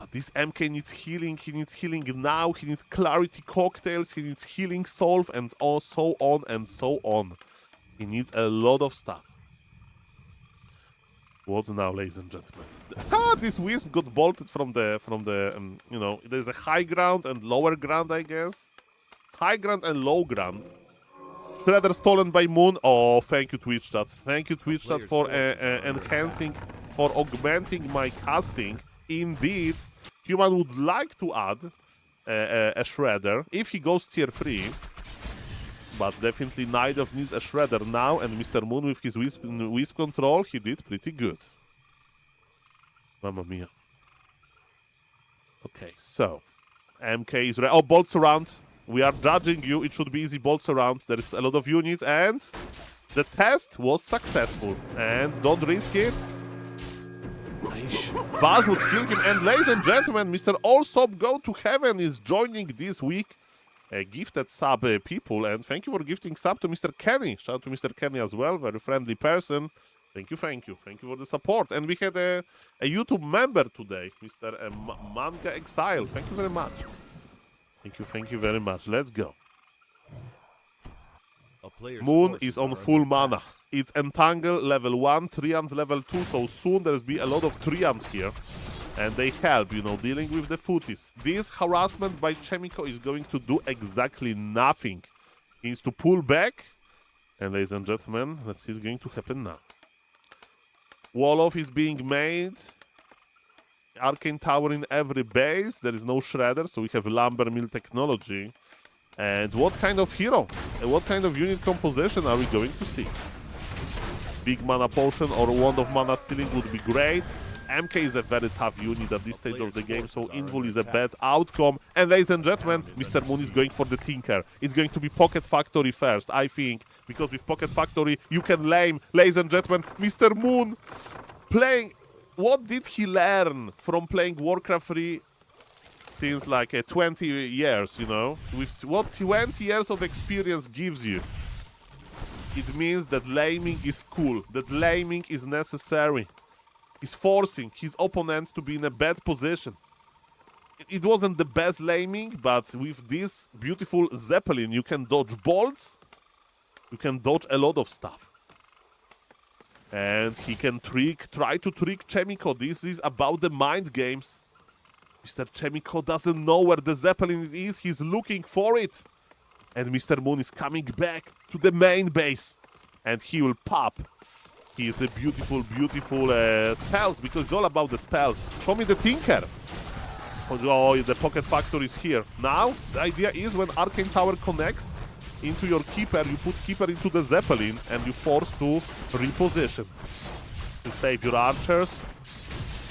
But this MK needs healing. He needs healing now. He needs clarity cocktails. He needs healing solve, and so on and so on. He needs a lot of stuff. What now, ladies and gentlemen? This Wisp got bolted from the you know, there's a high ground and lower ground, I guess. High ground and low ground. Shredder stolen by Moon. Oh, thank you, Twitch chat. Thank you, Twitch chat, for enhancing, for augmenting my casting. Indeed, Human would like to add a Shredder if he goes tier 3. But definitely Night Elf needs a Shredder now, and Mr. Moon with his Wisp control, he did pretty good. Mamma mia. Okay, so MK is ready. Oh, bolts around. We are judging you. It should be easy bolts around. There is a lot of units, and the test was successful. And don't risk it. Buzz would kill him. And ladies and gentlemen, Mr. Allsop Go to Heaven is joining this week. Gifted sub people, and thank you for gifting sub to Mr. Kenny. Shout out to Mr. Kenny as well, very friendly person. Thank you for the support. And we had a YouTube member today, Mr. Manga Exile. Thank you very much. Thank you very much. Let's go. Moon is on full mana. It's Entangle level 1, Trians level 2, so soon there's be a lot of Trians here. And they help, you know, dealing with the footies. This harassment by Chemico is going to do exactly nothing. He needs to pull back. And ladies and gentlemen, let's see what's going to happen now. Wall-off is being made. Arcane Tower in every base. There is no Shredder, so we have Lumber Mill technology. And what kind of hero? And what kind of unit composition are we going to see? Big Mana Potion or Wand of Mana Stealing would be great. MK is a very tough unit at this stage of the game, so Invul is a bad outcome. And ladies and gentlemen, Mr. Moon is going for the Tinker. It's going to be Pocket Factory first, I think, because with Pocket Factory you can lame. Ladies and gentlemen, Mr. Moon playing... What did he learn from playing Warcraft 3 since like 20 years, you know? With what 20 years of experience gives you? It means that laming is cool, that laming is necessary. He's forcing his opponent to be in a bad position. it wasn't the best laming, but with this beautiful Zeppelin, you can dodge bolts. You can dodge a lot of stuff. And he can try to trick Chemico. This is about the mind games. Mr. Chemico doesn't know where the Zeppelin is. He's looking for it. And Mr. Moon is coming back to the main base. And he will pop. He is a beautiful, beautiful spells, because it's all about the spells. Show me the Tinker. Oh, the Pocket Factory is here. Now, the idea is when Arcane Tower connects into your Keeper, you put Keeper into the Zeppelin and you force to reposition. To save your archers.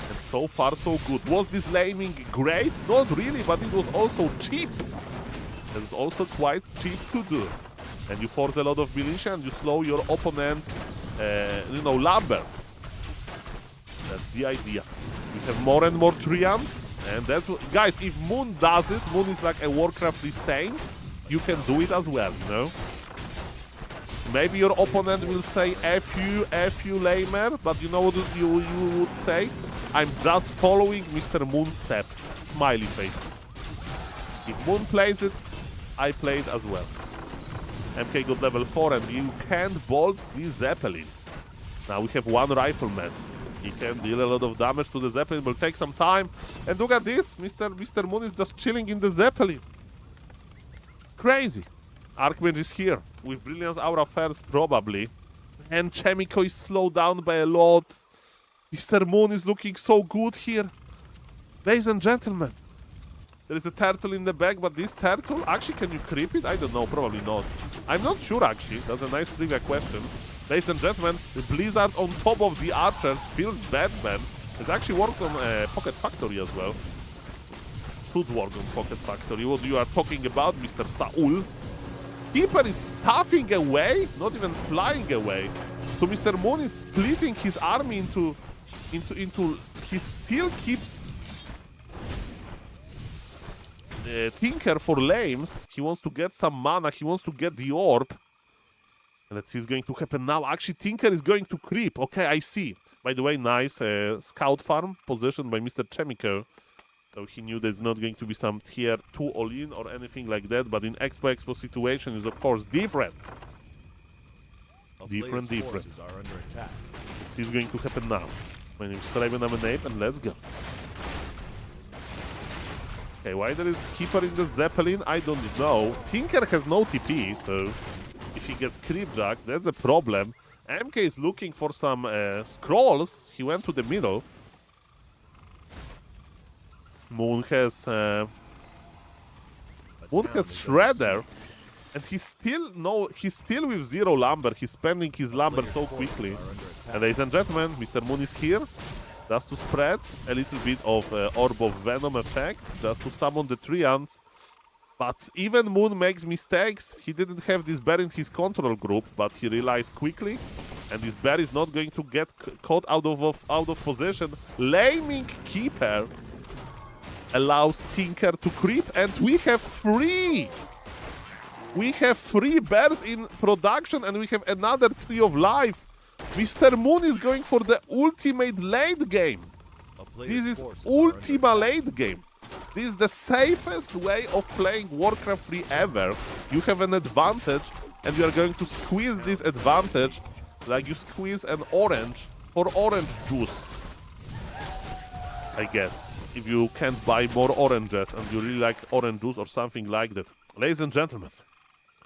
And so far, so good. Was this laming great? Not really, but it was also cheap. It was also quite cheap to do. And you force a lot of militia and you slow your opponent, lumber. That's the idea. We have more and more Triumphs. And that's what, guys, if Moon does it, Moon is like a Warcraft saint, you can do it as well, you know? Maybe your opponent will say F you lamer, but you know what you would say? I'm just following Mr. Moon's steps. Smiley face. If Moon plays it, I play it as well. MK got level 4 and you can't bolt this Zeppelin. Now we have one rifleman. He can deal a lot of damage to the Zeppelin, will take some time. And look at this, Mr. Moon is just chilling in the Zeppelin. Crazy. Archmage is here, with Brilliance Aura first, probably. And Chemico is slowed down by a lot. Mr. Moon is looking so good here. Ladies and gentlemen, there is a turtle in the back, but this turtle, actually, can you creep it? I don't know, probably not. I'm not sure, actually. That's a nice trivia question. Ladies and gentlemen, the Blizzard on top of the archers feels Batman. It actually works on Pocket Factory as well. Should work on Pocket Factory. What you are talking about, Mr. Saul? Keeper is stuffing away, not even flying away. So Mr. Moon is splitting his army into. He still keeps Tinker for lames. He wants to get some mana. He wants to get the orb. And let's see what's going to happen now. Actually, Tinker is going to creep. Okay, I see. By the way, nice scout farm positioned by Mr. Chemico. So he knew there's not going to be some tier 2 all-in or anything like that. But in Expo situation is, of course, different. Different. Let's see what's going to happen now. My name is SaulApeMan and let's go. Okay, why there is Keeper in the Zeppelin, I don't know. Tinker has no TP, so if he gets Creepjack, that's a problem. MK is looking for some scrolls. He went to the middle. Moon has Shredder, and he's still with 0 lumber. He's spending his lumber so quickly. And ladies and gentlemen, Mr. Moon is here. Just to spread a little bit of Orb of Venom effect, just to summon the Treants. But even Moon makes mistakes. He didn't have this bear in his control group, but he realized quickly. And this bear is not going to get caught out of position. Laming Keeper allows Tinker to creep, and we have 3! We have 3 bears in production, and we have another 3 of life. Mr. Moon is going for the ultimate late game. This is ultimate late game. This is the safest way of playing Warcraft 3 ever. You have an advantage, and you are going to squeeze this advantage like you squeeze an orange for orange juice. I guess, if you can't buy more oranges and you really like orange juice or something like that. Ladies and gentlemen,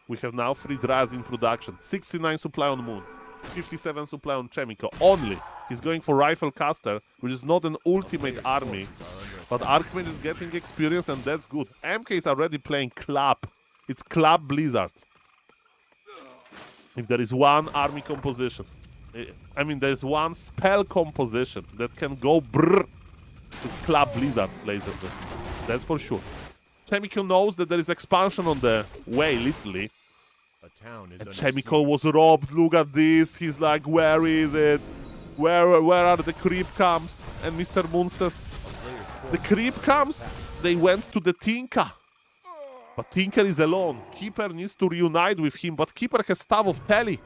we have now 3 Dryads in production. 69 supply on Moon. 57 supply on Chemico only. He's going for Rifle Caster, which is not an ultimate army. But Archmage is getting experience, and that's good. MK is already playing Club. It's Club Blizzard. If there is one army composition, I mean, there's one spell composition that can go brrr, it's Club Blizzard, ladies and gentlemen. That's for sure. Chemico knows that there is expansion on the way, literally. And Chemico was robbed. Look at this. He's like, where is it? Where are the creep camps? And Mr. Moon says, the creep camps, they went to the Tinker. But Tinker is alone. Keeper needs to reunite with him, but Keeper has Staff of Tele.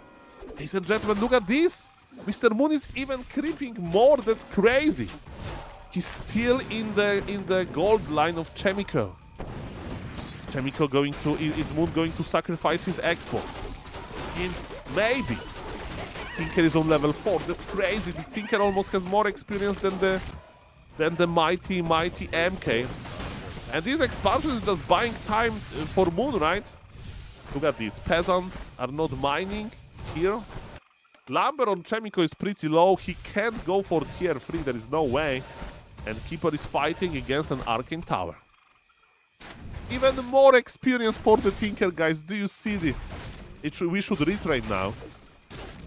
Ladies and gentlemen, look at this. Mr. Moon is even creeping more. That's crazy. He's still in the gold line of Chemico. Is Chemico going to, is Moon going to sacrifice his export? And maybe. Tinker is on level 4. That's crazy. This Tinker almost has more experience than the mighty MK. And this expansion is just buying time for Moon, right? Look at this. Peasants are not mining here. Lumber on Chemico is pretty low. He can't go for tier 3. There is no way. And Keeper is fighting against an Arcane Tower. Even more experience for the Tinker, guys. Do you see this? We should retrain now.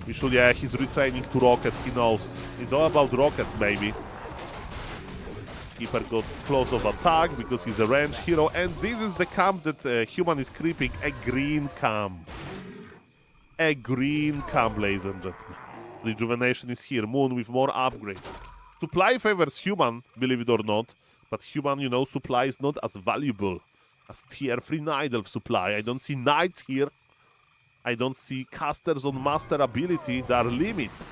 We should, yeah, he's retraining to rockets. He knows. It's all about rockets, baby. Keeper got close of attack because he's a range hero. And this is the camp that Human is creeping. A green camp. A green camp, ladies and gentlemen. Rejuvenation is here. Moon with more upgrades. Supply favors Human, believe it or not. But Human, you know, supply is not as valuable as tier 3 Night Elf supply. I don't see Knights here. I don't see casters on Master ability. There are limits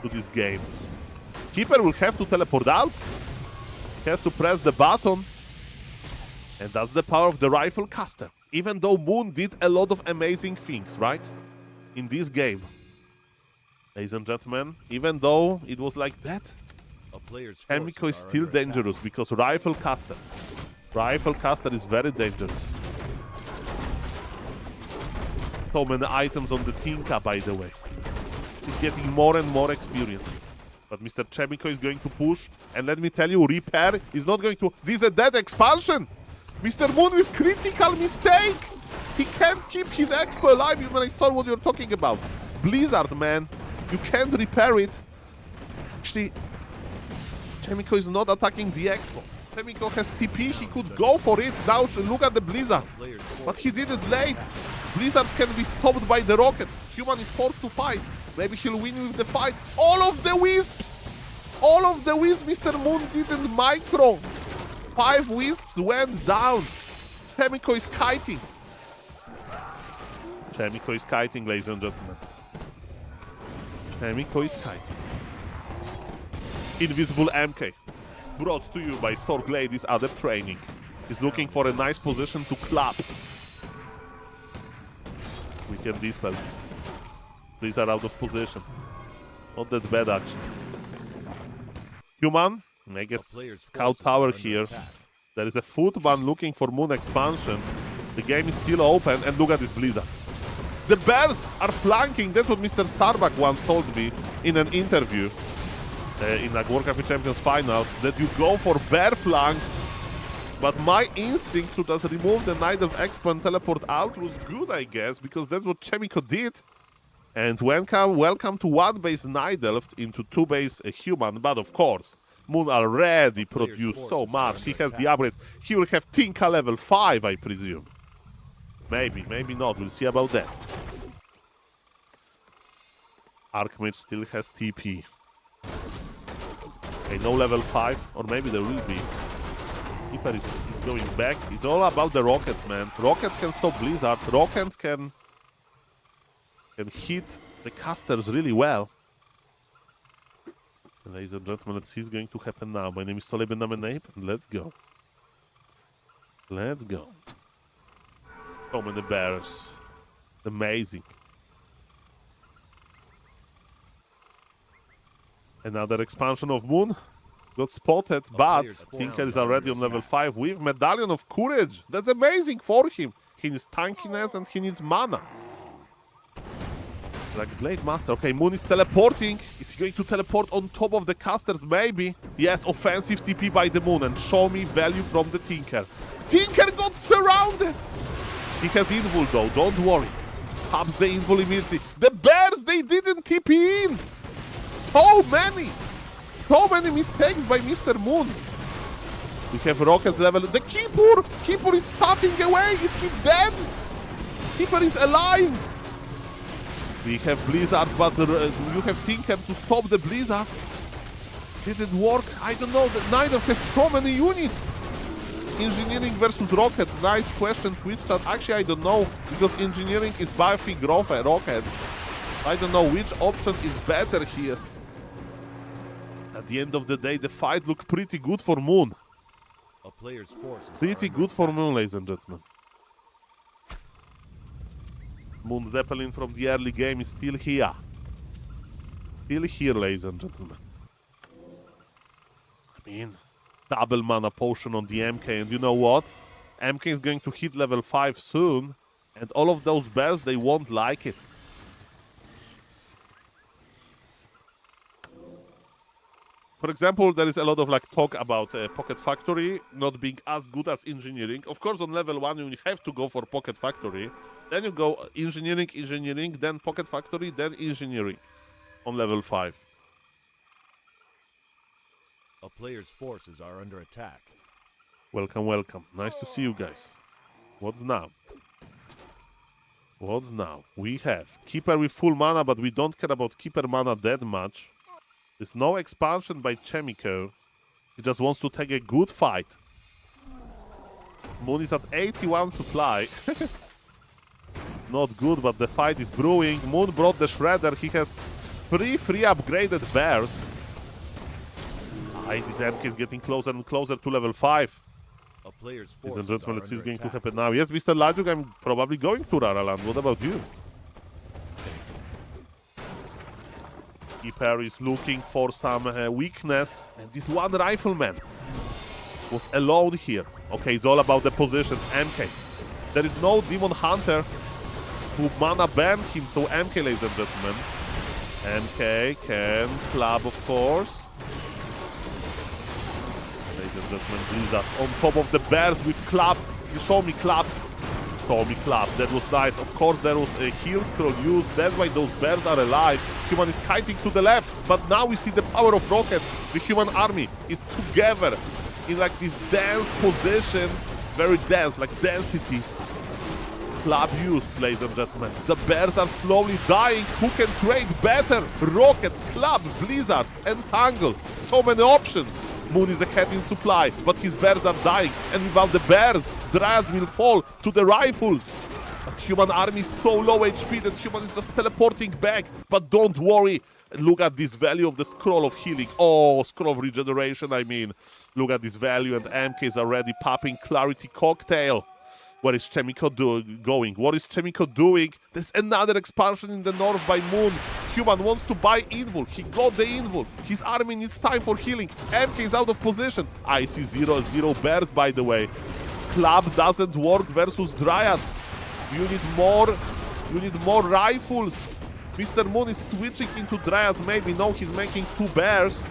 to this game. Keeper will have to teleport out. He has to press the button. And that's the power of the Rifle Caster. Even though Moon did a lot of amazing things, right? In this game. Ladies and gentlemen, even though it was like that, Chemico is still dangerous because Rifle Caster. Rifle Caster is very dangerous. So many items on the Tinka, by the way. He's getting more and more experience. But Mr. Chemico is going to push. And let me tell you, Repair is not going to... This is a dead expansion! Mr. Moon with critical mistake! He can't keep his expo alive even I saw what you're talking about. Blizzard, man. You can't repair it. Actually, Chemico is not attacking the expo. Chemico has TP, he could go for it. Now look at the Blizzard. But he did it late. Blizzard can be stopped by the rocket. Human is forced to fight. Maybe he'll win with the fight. All of the Wisps! All of the Wisps Mr. Moon didn't micro. 5 Wisps went down. Chemico is kiting. Chemico is kiting, ladies and gentlemen. Chemico is kiting. Invisible MK. Brought to you by Sorg Ladies Adept Training. He's looking for a nice position to clap. We can dispel this. These are out of position. Not that bad, actually. Human, I guess Scout Tower here. There is a Footman looking for Moon expansion. The game is still open, and look at this Blizzard. The Bears are flanking. That's what Mr. Starbuck once told me in an interview in the Warcraft Champions Finals, that you go for bear flank. But my instinct to just remove the Knight of Expo and teleport out was good, I guess, because that's what Chemico did. And welcome to 1-base Night Elf into 2-base Human. But of course, Moon already produced so much. He has the upgrades. He will have Tinka level 5, I presume. Maybe, maybe not. We'll see about that. Archmage still has TP. Okay, no level 5, or maybe there will be. Keeper is going back. It's all about the rockets, man. Rockets can stop Blizzard. Rockets can hit the casters really well. Ladies and gentlemen, let's see what's going to happen now. My name is SaulApeMan, and let's go. Let's go. So many bears. Amazing. Another expansion of Moon. Got spotted, but Tinker is already on level 5 with Medallion of Courage. That's amazing for him. He needs tankiness and he needs mana. Like Blade Master. Okay, Moon is teleporting. Is he going to teleport on top of the casters? Maybe. Yes, offensive TP by the Moon and show me value from the Tinker. Tinker got surrounded! He has invul though, don't worry. Pops the invul immediately. The Bears, they didn't TP in! So many! So many mistakes by Mr. Moon. We have rocket level. The Keeper! Keeper is stuffing away! Is he dead? Keeper is alive! We have Blizzard, but you have Tinker to stop the Blizzard. Did it work? I don't know. The Night Elf has so many units. Engineering versus rockets. Nice question, Twitch chat. Actually, I don't know, because engineering is buffing rockets. I don't know which option is better here. At the end of the day, the fight looked pretty good for Moon. A player's forces Pretty good for Moon, ladies and gentlemen. Moon Zeppelin from the early game is still here. Still here, ladies and gentlemen. I mean, double mana potion on the MK, and you know what? MK is going to hit level 5 soon, and all of those bears, they won't like it. For example, there is a lot of like talk about Pocket Factory not being as good as engineering. Of course, on level 1 you have to go for Pocket Factory. Then you go engineering, then Pocket Factory, then engineering on level 5. A player's forces are under attack. Welcome, welcome. Nice to see you guys. What's now? What's now? We have Keeper with full mana, but we don't care about Keeper mana that much. There's no expansion by Chemico. He just wants to take a good fight. Moon is at 81 supply. It's not good, but the fight is brewing. Moon brought the Shredder. He has 3 free upgraded bears. This MK is getting closer and closer to level 5. A player's Ladies forces and gentlemen, are let's see what's under going to attack. happen now. Yes, Mr. Ladjuk, I'm probably going to Raraland. What about you? Keeper is looking for some weakness, and this one rifleman was alone here. Okay, it's all about the position. MK. There is no Demon Hunter to mana ban him, so MK, ladies and gentlemen. MK can club, of course. Ladies and gentlemen, Blizzard on top of the bears with club. You show me club. Show me club. That was nice. Of course, there was a heal scroll used. That's why those bears are alive. Human is kiting to the left, but now we see the power of rockets. The human army is together in like this dense position. Very dense, like density. Club used, ladies and gentlemen. The bears are slowly dying. Who can trade better? Rockets, club, Blizzard, Entangle. So many options. Moon is ahead in supply, but his bears are dying. And without the bears, Dryads will fall to the rifles. But human army is so low HP that human is just teleporting back. But don't worry. Look at this value of the scroll of healing. Oh, scroll of regeneration, I mean. Look at this value, and MK is already popping Clarity Cocktail. Where is Chemico going? What is Chemico doing? There's another expansion in the north by Moon. Human wants to buy Invul. He got the Invul. His army needs time for healing. MK is out of position. I see 0-0 bears, by the way. Club doesn't work versus Dryads. You need more rifles. Mr. Moon is switching into Dryads. Maybe no, he's making 2 bears.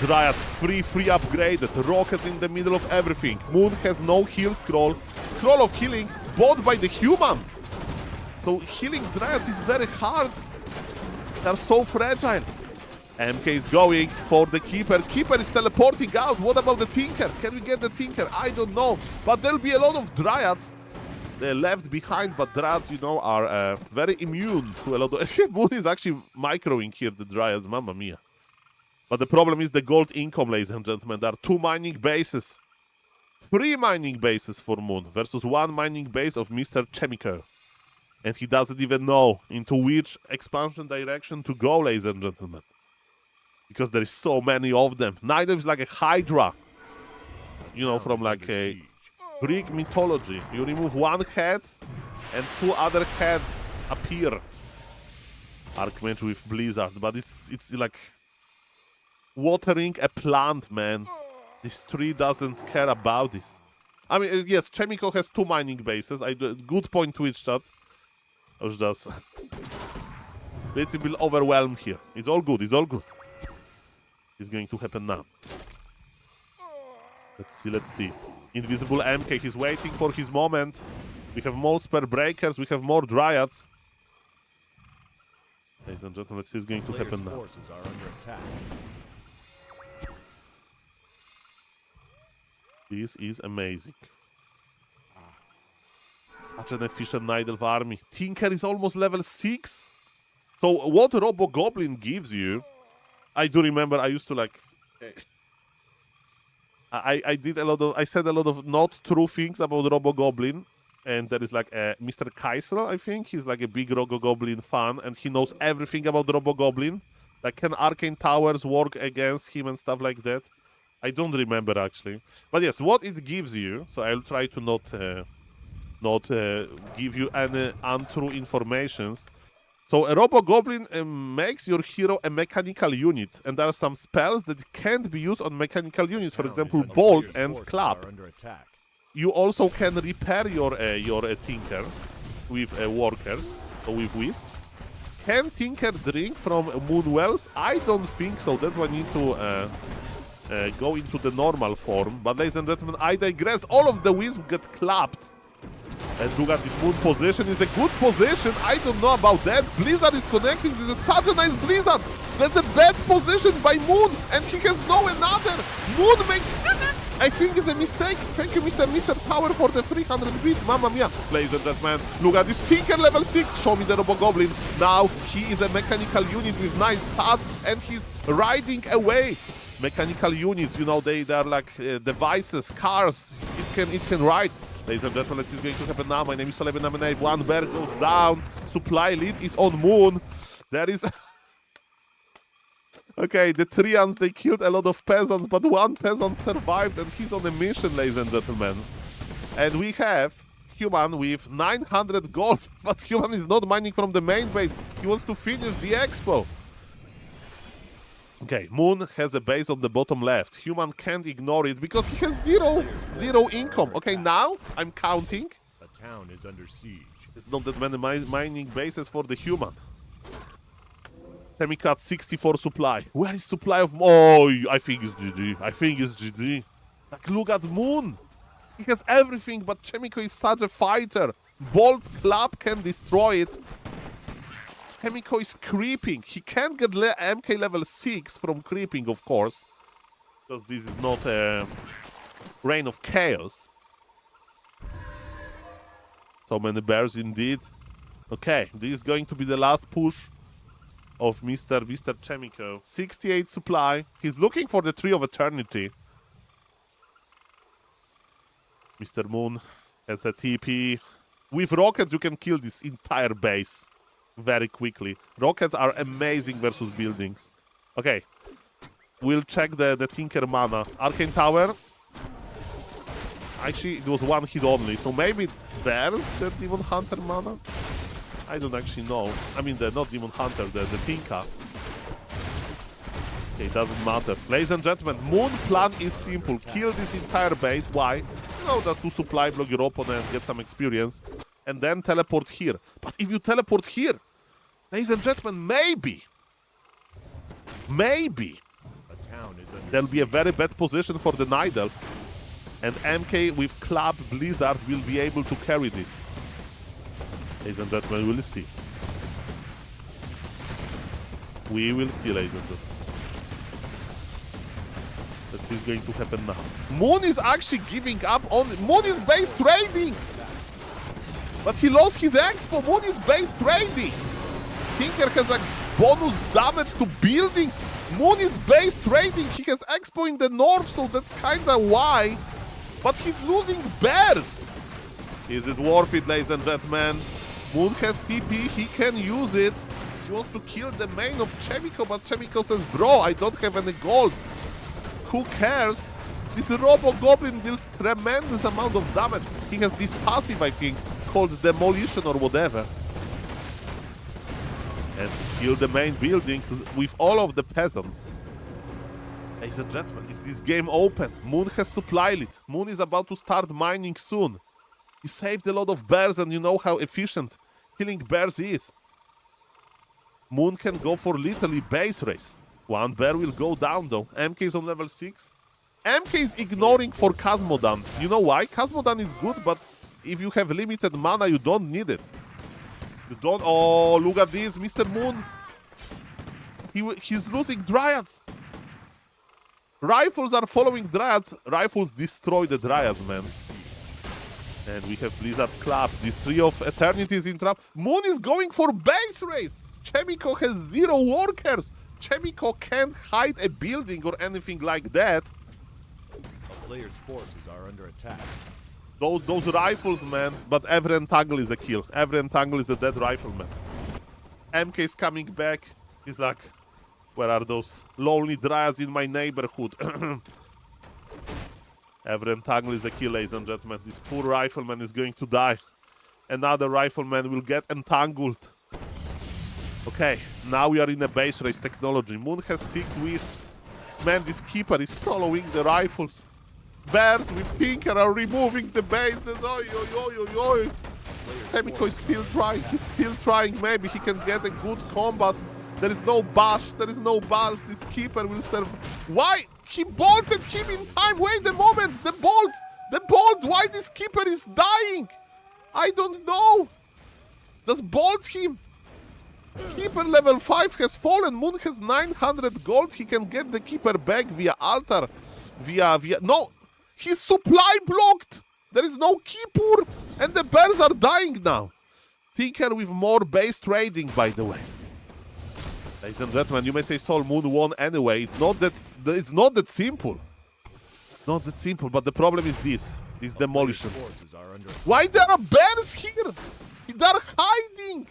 Dryads free upgraded. Rockets in the middle of everything. Moon has no heal scroll. Scroll of healing bought by the human. So healing Dryads is very hard. They're so fragile. MK is going for the Keeper. Keeper is teleporting out. What about the Tinker? Can we get the Tinker? I don't know. But there'll be a lot of Dryads. They're left behind, but Dryads, you know, are very immune to a lot of... Moon is actually microing here, the Dryads. Mamma mia. But the problem is the gold income, ladies and gentlemen. There are 2 mining bases. 3 mining bases for Moon versus 1 mining base of Mr. Chemico. And he doesn't even know into which expansion direction to go, ladies and gentlemen. Because there is so many of them. Neither is like a Hydra. You know, from like a Greek mythology. You remove 1 head and 2 other heads appear. Archmage with Blizzard. But it's like... watering a plant, man. This tree doesn't care about this. I mean, yes, Chemico has 2 mining bases. Good point, Twitch chat. I was just... Let's be overwhelmed here. It's all good, it's all good. It's going to happen now. Let's see. Invisible MK, he's waiting for his moment. We have more spare breakers, we have more Dryads. Ladies and gentlemen, let's see what's going to happen now. Forces are under attack. This is amazing. Such an efficient Night Elf army. Tinker is almost level 6. So what Robo Goblin gives you, I do remember I used to like... I said a lot of not true things about Robo Goblin. And there is like Mr. Kaiser, I think. He's like a big Robo Goblin fan. And he knows everything about Robo Goblin. Like, can arcane towers work against him and stuff like that? I don't remember actually. But yes, what it gives you. So I'll try to not give you any untrue informations. So a Robo-Goblin makes your hero a mechanical unit, and there are some spells that can't be used on mechanical units. For example, Bolt and Clap. You also can repair your Tinker with workers, so with Wisps. Can Tinker drink from Moon Wells? I don't think so. That's why I need to go into the normal form. But ladies and gentlemen, I digress. All of the Wisps get clapped. And look at this Moon position. Is a good position. I don't know about that. Blizzard is connecting. This is such a nice Blizzard. That's a bad position by Moon. And he has no another. Moon makes... I think it's a mistake. Thank you, Mr. Power, for the 300 beats. Mamma mia. Ladies and gentlemen, look at this Tinker level 6. Show me the Robo-Goblin. Now he is a mechanical unit with nice stats. And he's riding away. Mechanical units, you know, they are like devices, cars. It can ride. Ladies and gentlemen, let's see what's going to happen now. My name is SaulApeMan. One bear goes down. Supply lead is on Moon. There is... Okay, the Trians, they killed a lot of peasants, but one peasant survived, and he's on a mission, ladies and gentlemen. And we have Human with 900 gold, but Human is not mining from the main base. He wants to finish the expo. Okay, Moon has a base on the bottom left. Human can't ignore it because he has zero income. Okay, now I'm counting. A town is under siege. It's not that many mining bases for the Human. Chemical 64 supply. Where is supply of... Oh, I think it's GG. I think it's GG. Like, look at Moon. He has everything, but Chemico is such a fighter. Bolt Club can destroy it. Chemico is creeping. He can't get MK level 6 from creeping, of course. Because this is not a Reign of Chaos. So many bears indeed. Okay, this is going to be the last push of Mr. Chemico. 68 supply. He's looking for the Tree of Eternity. Mr. Moon has a TP. With rockets, you can kill this entire base very quickly. Rockets are amazing versus buildings. Okay. We'll check the Tinker mana. Arcane Tower. Actually, it was one hit only. So maybe it's bears, the Demon Hunter mana? I don't actually know. I mean, not Demon Hunter, the Tinka. Okay, doesn't matter. Ladies and gentlemen, Moon plan is simple. Kill this entire base. Why? You know, just to supply block your opponent, get some experience. And then teleport here. But if you teleport here, ladies and gentlemen, maybe there'll be a very bad position for the Night Elf. And MK with Club Blizzard will be able to carry this. Ladies and gentlemen, we will see. We will see, ladies and gentlemen. Let's see what's going to happen now. Moon is actually giving up on... Moon is base trading! But he lost his expo. Moon is base trading. Tinker has like bonus damage to buildings. Moon is base trading. He has expo in the north, so that's kinda why. But he's losing bears. Is it worth it, ladies and gentlemen? Moon has TP. He can use it. He wants to kill the main of Chemico, but Chemico says, bro, I don't have any gold. Who cares? This Robo-Goblin deals tremendous amount of damage. He has this passive, I think, called Demolition or whatever. And kill the main building with all of the peasants. Ladies and gentlemen, is this game open? Moon has supply lead. Moon is about to start mining soon. He saved a lot of bears, and you know how efficient killing bears is. Moon can go for literally base race. One bear will go down though. MK is on level 6. MK is ignoring for Cosmodan. You know why? Cosmodan is good, but if you have limited mana, you don't need it. You don't... Oh, look at this, Mr. Moon. He's losing Dryads. Rifles are following Dryads. Rifles destroy the Dryads, man. And we have Blizzard Club. This Tree of Eternity is in trap. Moon is going for base race. Chemico has 0 workers. Chemico can't hide a building or anything like that. A player's forces are under attack. Those rifles, man. But every entangle is a kill. Every entangle is a dead rifleman. MK is coming back. He's like, Where are those lonely dryads in my neighborhood? Every entangle is a kill, ladies and gentlemen. This poor rifleman is going to die. Another rifleman will get entangled. Okay, now we are in a base race technology. Moon has 6 wisps. Man, this keeper is soloing the rifles. Bears with Tinker are removing the base. Oi, oi, oi, oi, oi. Chemico is still trying. He's still trying. Maybe he can get a good combat. There is no bash. There is no bash. This keeper will serve. Why? He bolted him in time. Wait a moment. The bolt. The bolt. Why this keeper is dying? I don't know. Just bolt him. Keeper level 5 has fallen. Moon has 900 gold. He can get the keeper back via altar. Via... No. His supply blocked. There is no keeper. And the bears are dying now. Tinker with more base trading, by the way. Ladies and gentlemen, you may say Soul Moon won anyway. It's not that simple. Not that simple, but the problem is this demolition. Why there are bears here? They're hiding.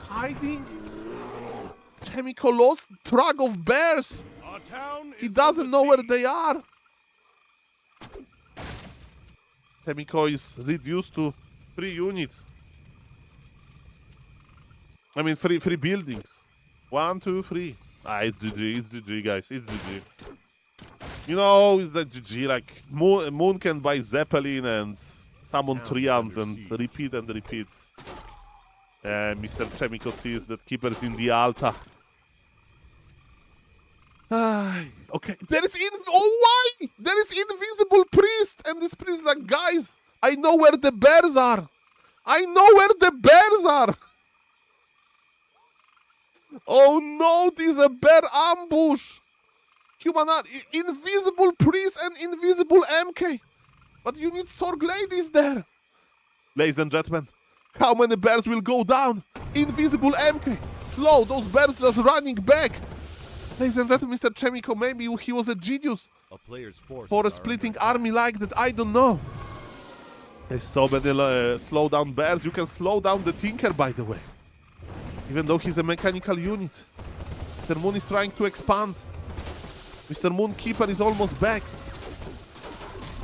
Hiding? Chemico lost track of bears. He doesn't know where they are. Chemico is reduced to 3 units. I mean, three buildings. 1, 2, 3. It's GG, it's GG, guys, it's GG. You know, it's the GG, like, Moon can buy Zeppelin and summon Trians and repeat and repeat. Mr. Chemico sees that Keeper's in the altar. Okay, there is why? There is invisible priest, and this priest like, guys, I know where the bears are. I know where the bears are. Oh no, this is a bear ambush. Invisible priest and invisible MK. But you need Sorg ladies there. Ladies and gentlemen, how many bears will go down? Invisible MK. Slow, those bears just running back. Ladies and gentlemen, Mr. Chemico, maybe he was a genius for a splitting army like that. I don't know. There's so many slow down bears. You can slow down the Tinker, by the way. Even though he's a mechanical unit. Mr. Moon is trying to expand. Mr. Moon Keeper is almost back.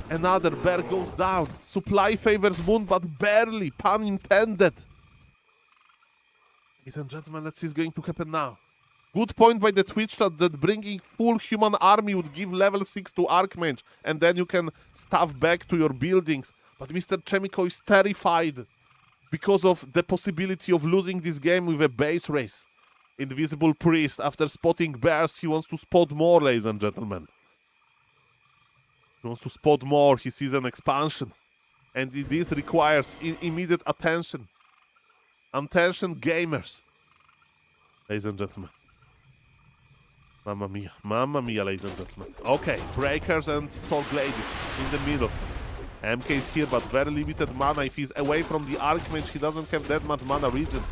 Another bear goes down. Supply favors Moon, but barely. Pun intended. Ladies and gentlemen, let's see what's going to happen now. Good point by the Twitch chat that bringing full human army would give level 6 to Archmage, and then you can stuff back to your buildings. But Mr. Chemico is terrified because of the possibility of losing this game with a base race. Invisible Priest, after spotting bears, he wants to spot more, ladies and gentlemen. He wants to spot more. He sees an expansion. And this requires immediate attention. Attention, gamers. Ladies and gentlemen. Mamma mia, ladies and gentlemen. Okay, Breakers and Sorg Ladies in the middle. MK is here, but very limited mana. If he's away from the Archmage, he doesn't have that much mana regen.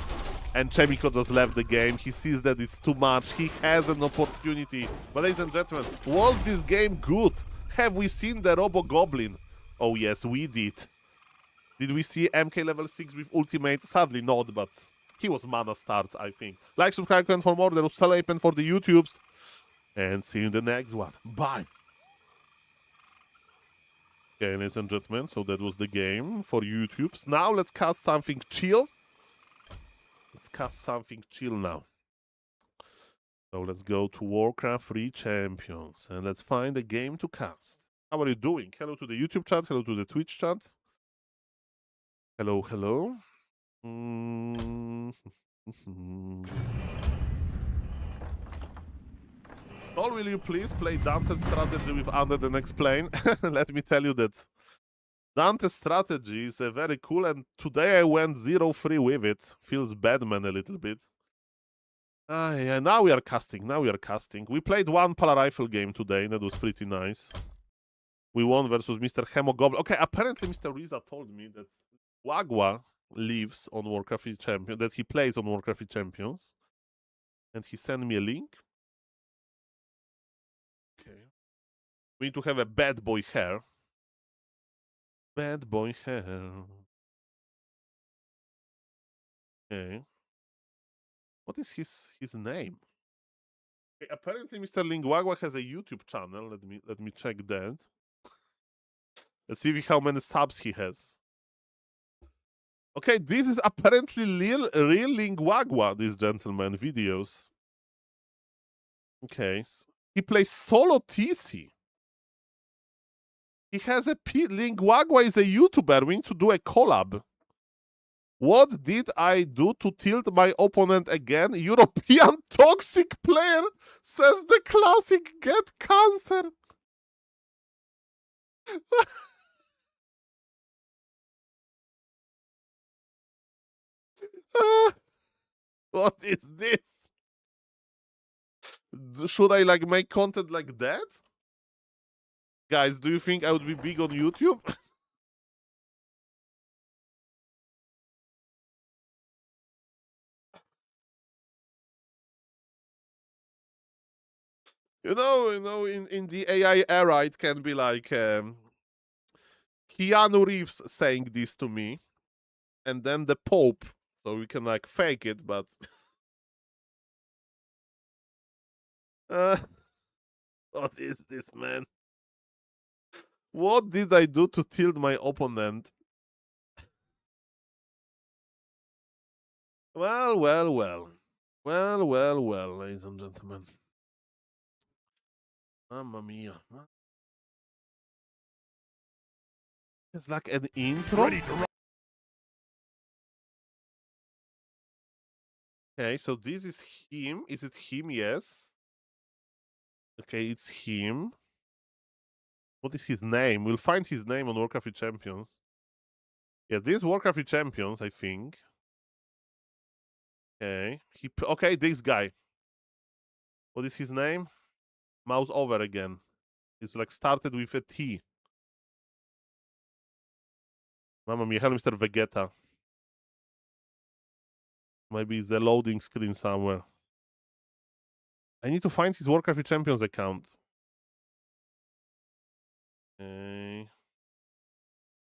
And Chemico just left the game. He sees that it's too much. He has an opportunity. But ladies and gentlemen, was this game good? Have we seen the Robo-Goblin? Oh yes, we did. Did we see MK level 6 with ultimate? Sadly not, but he was mana start, I think. Like, subscribe, comment for more. There was SaulApeMan for the YouTubes. And see you in the next one. Bye. Okay, ladies and gentlemen, so that was the game for YouTubes. Now let's cast something chill. Let's cast something chill now. So let's go to Warcraft 3 Champions. And let's find a game to cast. How are you doing? Hello to the YouTube chat. Hello to the Twitch chat. Hello, hello. Or will you please play Dante's strategy with Undead and explain? Let me tell you that Dante's strategy is very cool, and today I went 0-3 with it. Feels Batman a little bit. Yeah, now we are casting. We played one Polar Rifle game today, and that was pretty nice. We won versus Mr. Hemogoblin. Okay, apparently Mr. Riza told me that Wagwa lives on Warcraft 3 Champions, that he plays on Warcraft 3 Champions. And he sent me a link. Okay. We need to have a bad boy hair. Bad boy hair. Okay. What is his name? Okay, apparently, Mr. Lingwagwa has a YouTube channel. Let me check that. Let's see how many subs he has. Okay, this is apparently real Lingwagwa, this gentleman videos. Okay, he plays solo TC. He has a Lingwagwa is a YouTuber. We need to do a collab. What did I do to tilt my opponent again? European toxic player, says the classic get cancer. What is this? Should I like make content like that? Guys, do you think I would be big on YouTube? in the AI era, it can be like Keanu Reeves saying this to me, and then the Pope, so we can like fake it, but what is this, man? What did I do to tilt my opponent? Well, ladies and gentlemen. Mamma mia. It's like an intro. Ready to rock. Okay, so this is him. Is it him? Yes. Okay, it's him. What is his name? We'll find his name on Warcraft Champions. Yeah, this Warcraft Champions, I think. Okay. Okay, this guy. What is his name? Mouse over again. It's like started with a T. Mamma mia, hello, Mr. Vegeta. Maybe it's a loading screen somewhere. I need to find his Warcraft Champions account. Okay.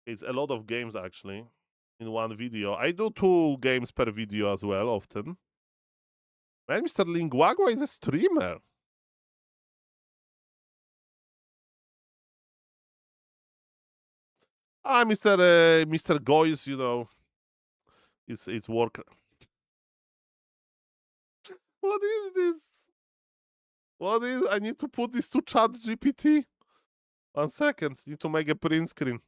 It's a lot of games actually in one video. I do 2 games per video as well often. Man, Mr. Lingwagwa is a streamer. Mr. Goyce, you know, it's Warcraft. What is this? What is? I need to put this to Chat GPT. 1 second. Need to make a print screen.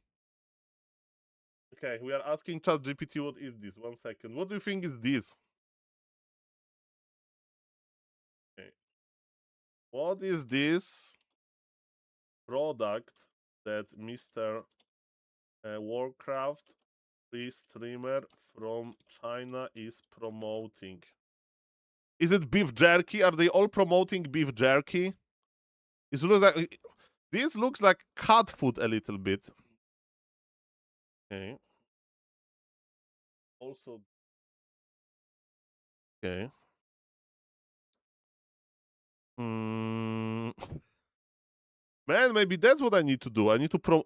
Okay, we are asking Chat GPT what is this. 1 second. What do you think is this? Okay. What is this product that Mr. Warcraft streamer from China is promoting? Is it beef jerky? Are they all promoting beef jerky? This looks like cat food a little bit. Okay. Also, okay. Man, maybe that's what I need to do. I need to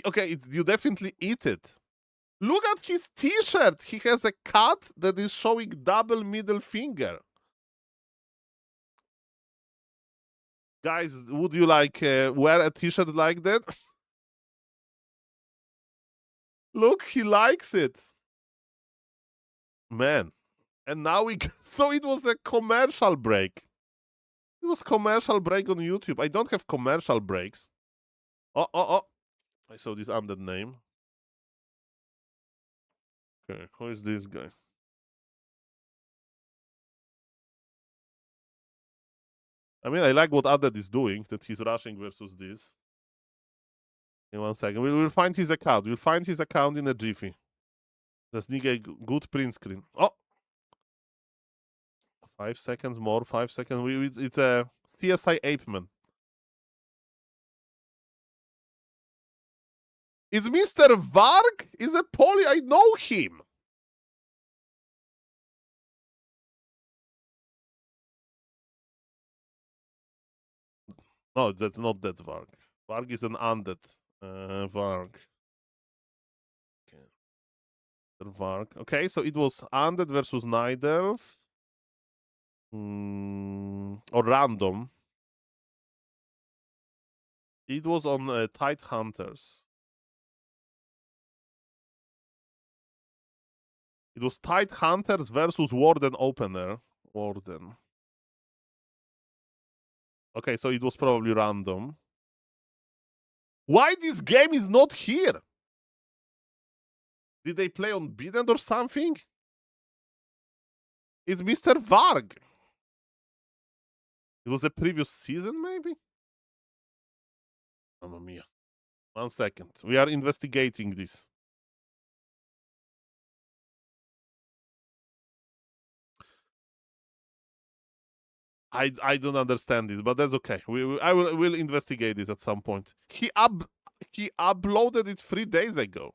okay, you definitely eat it. Look at his T-shirt. He has a cat that is showing double middle finger. Guys, would you like wear a T-shirt like that? Look, he likes it. Man. And now so it was a commercial break. It was commercial break on YouTube. I don't have commercial breaks. Oh. I saw this undead name. Okay, who is this guy? I mean, I like what Undead is doing, that he's rushing versus this. In 1 second. We'll find his account. We'll find his account in a jiffy. Let's need a good print screen. Oh! 5 seconds more, 5 seconds. It's a SaulApeMan. It's Mr. Varg? Is a Poly. I know him. No, that's not that Varg. Varg is an undead. Varg. Okay. Varg. Okay, so it was undead versus Night Elf. Or random. It was on Tide Hunters. It was Tide Hunters versus Warden Opener. Warden. Okay, so it was probably random. Why this game is not here? Did they play on Bident or something? It's Mr. Varg. It was the previous season, maybe? Mamma mia. 1 second. We are investigating this. I don't understand this, but that's okay. We'll investigate this at some point. He uploaded it 3 days ago.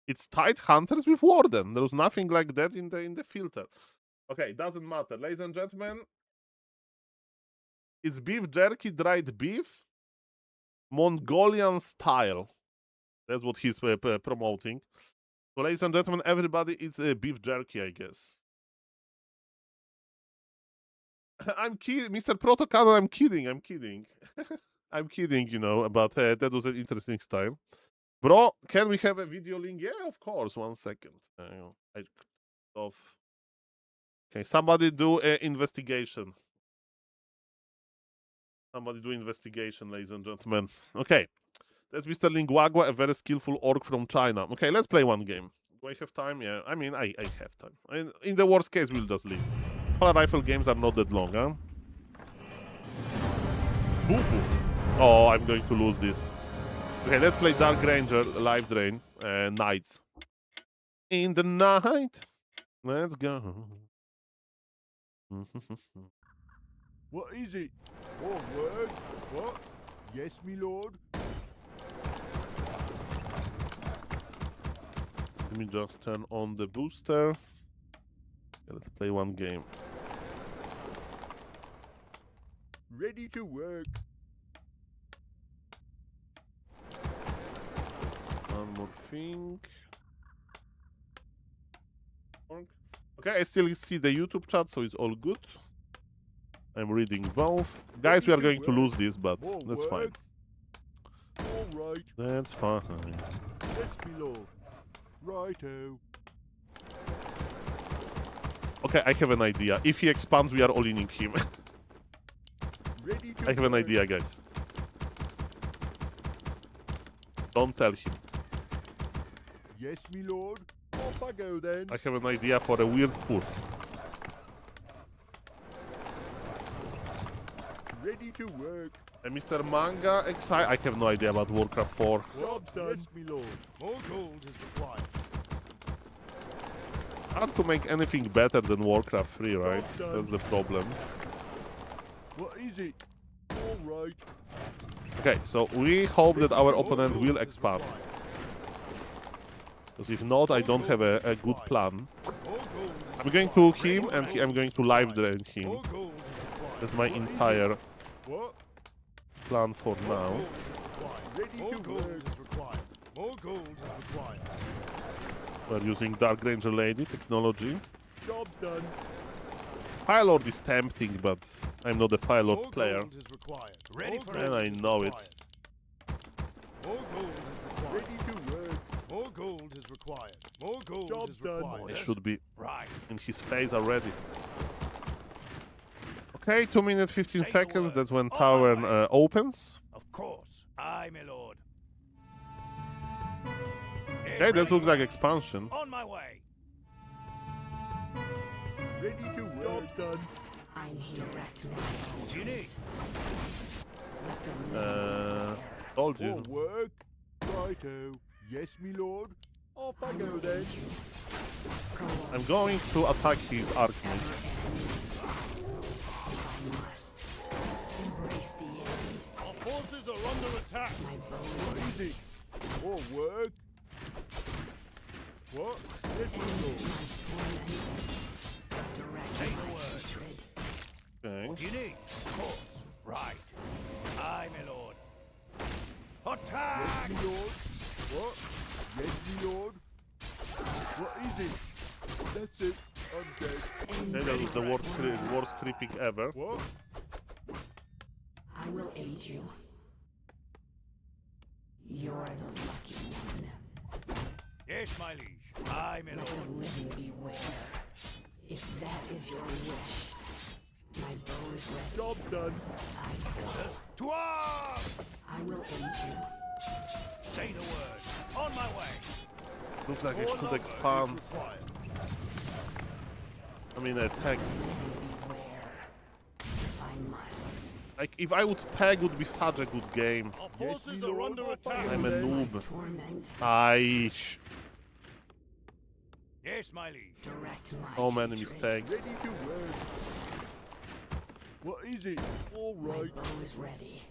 It's Tide Hunters with Warden. There was nothing like that in the filter. Okay, doesn't matter. Ladies and gentlemen, it's beef jerky, dried beef, Mongolian style. That's what he's promoting. So, ladies and gentlemen, everybody, it's beef jerky, I guess. I'm kidding, Mr. Protocano. I'm kidding. I'm kidding. I'm kidding. You know, but that was an interesting style. Bro, can we have a video link? Yeah, of course. 1 second. Okay, somebody do an investigation. Somebody do investigation, ladies and gentlemen. Okay, that's Mr. Linguagua, a very skillful orc from China. Okay, let's play one game. Do I have time? Yeah, I mean, I have time. In the worst case, we'll just leave. Polar rifle games are not that long, huh? Boo-boo. Oh, I'm going to lose this. Okay, let's play Dark Ranger, Live Drain, Nights. In the night, let's go. What is it? One word? What? Yes, me lord. Let me just turn on the booster. Okay, let's play one game. Ready to work. One more thing. Okay, I still see the YouTube chat, so it's all good. I'm reading both. Guys, we are going to lose this, but that's fine. All right. That's fine. Yes, me lord. Righto. Okay, I have an idea. If he expands, we are all inning him. Ready to I have an work. idea, guys. Don't tell him. Yes, me lord. Off I go then. I have an idea for a weird push. Ready to work. Mr. Manga excited. I have no idea about Warcraft 4. Job done. Yes, me lord. More gold is required. Hard to make anything better than Warcraft 3, right? Job done. That's the problem. What is it? All right. Okay, so we hope that our opponent will expand. Because if not, I don't have a good plan. I'm going to him and I'm going to live drain him. That's my entire plan for now. We're using Dark Ranger Lady technology. Job's done. Fire Lord is tempting, but I'm not a Fire Lord player. Ready for And I know it. More gold is required. Ready to work. More gold is required. More gold Job's is done. required. I should be right. in his face already. Okay, 2 minutes 15 Say the seconds. word. That's when On my Tavern way. opens. Of course. Aye, my lord. Okay, this looks like expansion. On my way. Ready to work. Job's done. I'm here to What do you need? let the living Told More you. work. Righto. Yes, me lord. Off I go then. I'm going to attack his archmage. I must embrace the end. Our forces are under attack. My What bones is it? More work. What? Yes, me and lord. my torment. Direct Say the my word. hatred. Okay. What do you need? Of course. Right. Aye, my lord. Attack! Yes, me lord. What? Yes, me lord. What is it? That's it. I'm dead. End Okay, that was the my worst creeping ever. What? I will aid you. You're the lucky one. Yes, my liege. Aye, my Let lord. the living beware. If that is your wish, my bow is ready. Job done. I go. To arms! I will aid you. Say the word. On my way. Looks like it More should lumber expand. is required. I mean, tag. Living beware. If I must. Like, if I would tag, would be such a good game. Our Yes, forces my are lord. under attack. I'm a noob. Torment. Aish. Yes, my liege. Direct my So many hatred. mistakes. Ready to work. What is it? All My right. bow is ready.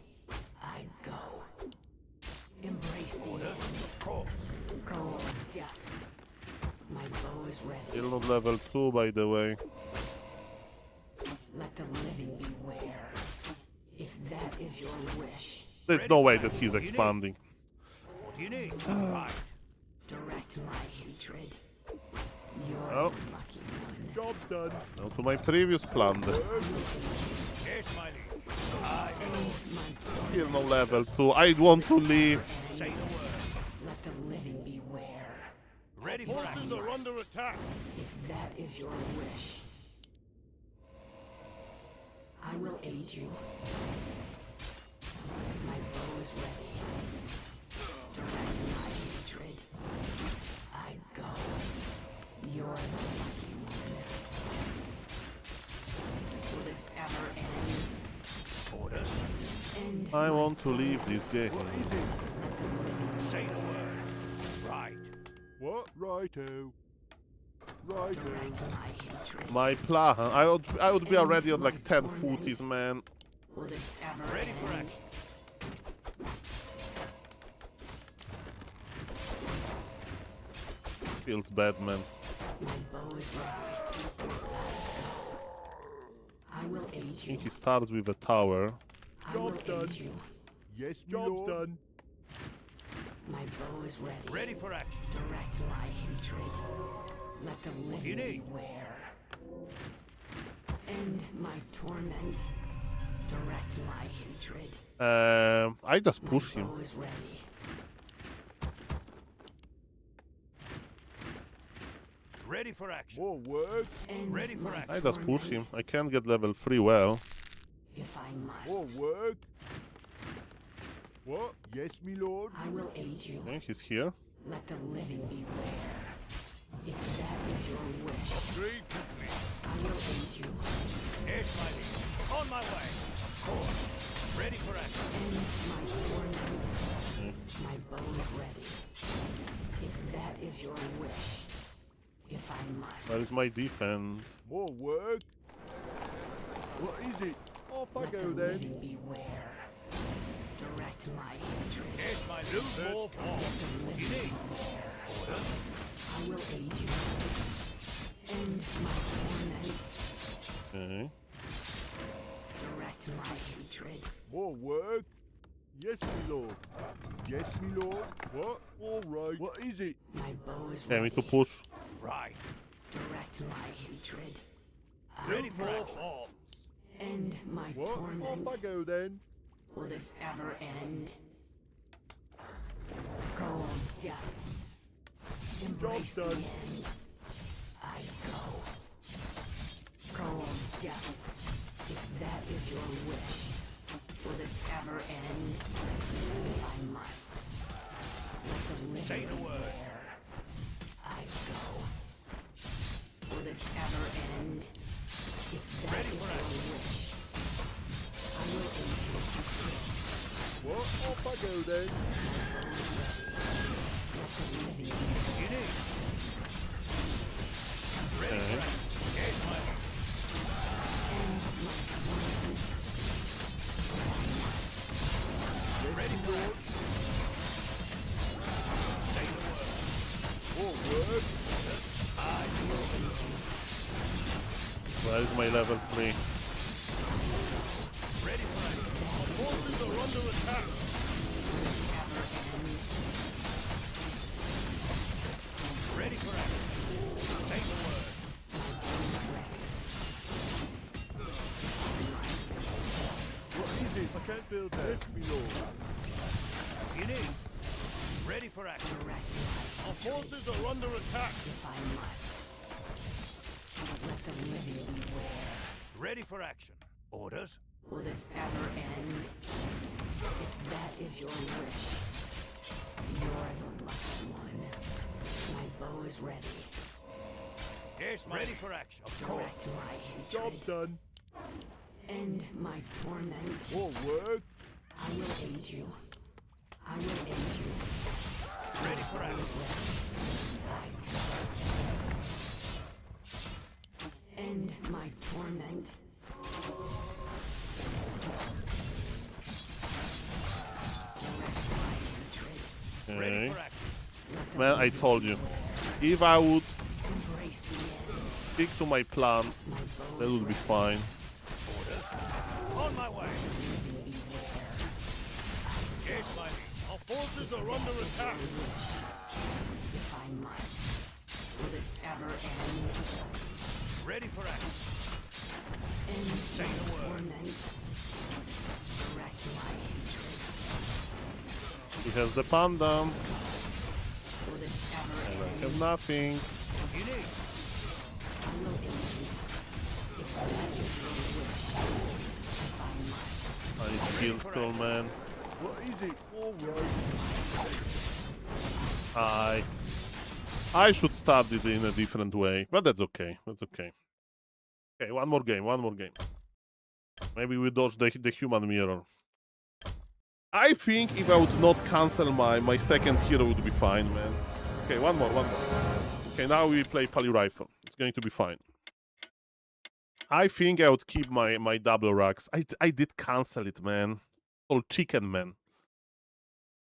I go. Embrace the end. Of course. Go of death. My bow is ready. Still not level 2, by the way. Let the living beware. If that is your wish, There's no way that he's expanding. What do you need? Right. direct my hatred. You're Oh. the lucky one. Job done. Now to my previous plan. Yes, my liege. Aye, my lord. My Still no level 2. I want to leave. Say the word. let the living beware. Ready for Forces action. are under attack. If that is your wish, I will aid you. My bow is ready. Direct my hatred. I go. You're the lucky one. Will this ever end? Orders. End. I want to leave this game. What is it? Let the living Say the word. Right. What? Righto. Righto. direct my hatred. My plan. I would be already on like 10 footies, man. Will this ever Ready end? for action. Feels bad, man. My bow is ready. I will aid I you. think he starts with a tower. I will Job done. aid you. Yes, job's done. My bow is ready. Ready for action. Direct my hatred. Let the do you living need? beware. End my torment. Direct my hatred. I just My push him. bow is ready. Ready for action. More work. End Ready for my action. I just push him. torment. I can't get level 3 well. If I More must, work. What? Yes, me lord. I will aid you. Okay, he's here. Let the living beware. If that is your wish, Agreed complete. I will aid you. Yes, my liege. On my way. Of course. Ready for action. End my torment. My bow is ready. If that is your wish, if I must, Where is my defense? More work. What is it? Off I let go the then. living beware. Direct my hatred. Yes, my liege. More form. Let the What do you living need? beware. Orders. I will aid you. End my torment. Okay. Direct my hatred. More work. Yes, me lord. Yes, me lord. What? All right. What is it? My bow is Okay, I ready. need to push. Right. Direct my hatred. Ready for I action. go. End my What? torment. Off I go then. Will this ever end? Go on, death. Embrace the done. end. I go. Go on, death. If that is your wish, will this ever end? If I must. Let the living Say the word. beware. I go. Will this ever end? If that Ready is for your action. wish, I will aid you. What? Off I go then. Let the living What do you need? Ready for Okay. action. Yes, my liege. end my torment. Ready for action. Say the word. More work. I will aid you. Where is my level 3? Ready for action. Our forces are under attack. Ever end. Ready for action. Yes, my lord. You need. Ready for action. Direct my Our forces are under attack. if I must. Let the living beware. Ready for action. Orders. Will this ever end? If that is your wish, you're the lucky one. My bow is ready. Yes, ready for action. Of course. Correct my Job's hatred. done. End my torment. More work. I will aid you. I will aid you. Ready for action. End my torment. Direct my hatred. Ready Okay. for action. Man, I told you. If I would Embrace the end. stick to my plan, My bow that is would be fine. Orders. On my way. Yes, my liege. Our forces are under attack. if I must. Will this ever end? Ready for action. End Say the my word. torment. Direct my hatred. He has the panda. Will this ever I end? have nothing. You need. I will aid you. If that is your wish. If I must. I need skill scroll, man. What is it? All right. I should start it in a different way, but that's okay. That's okay. Okay, one more game. One more game. Maybe we dodge the human mirror. I think if I would not cancel my second hero would be fine, man. Okay, one more. Okay, now we play Pali Rifle. It's going to be fine. I think I would keep my double racks. I did cancel it, man. All chicken, man.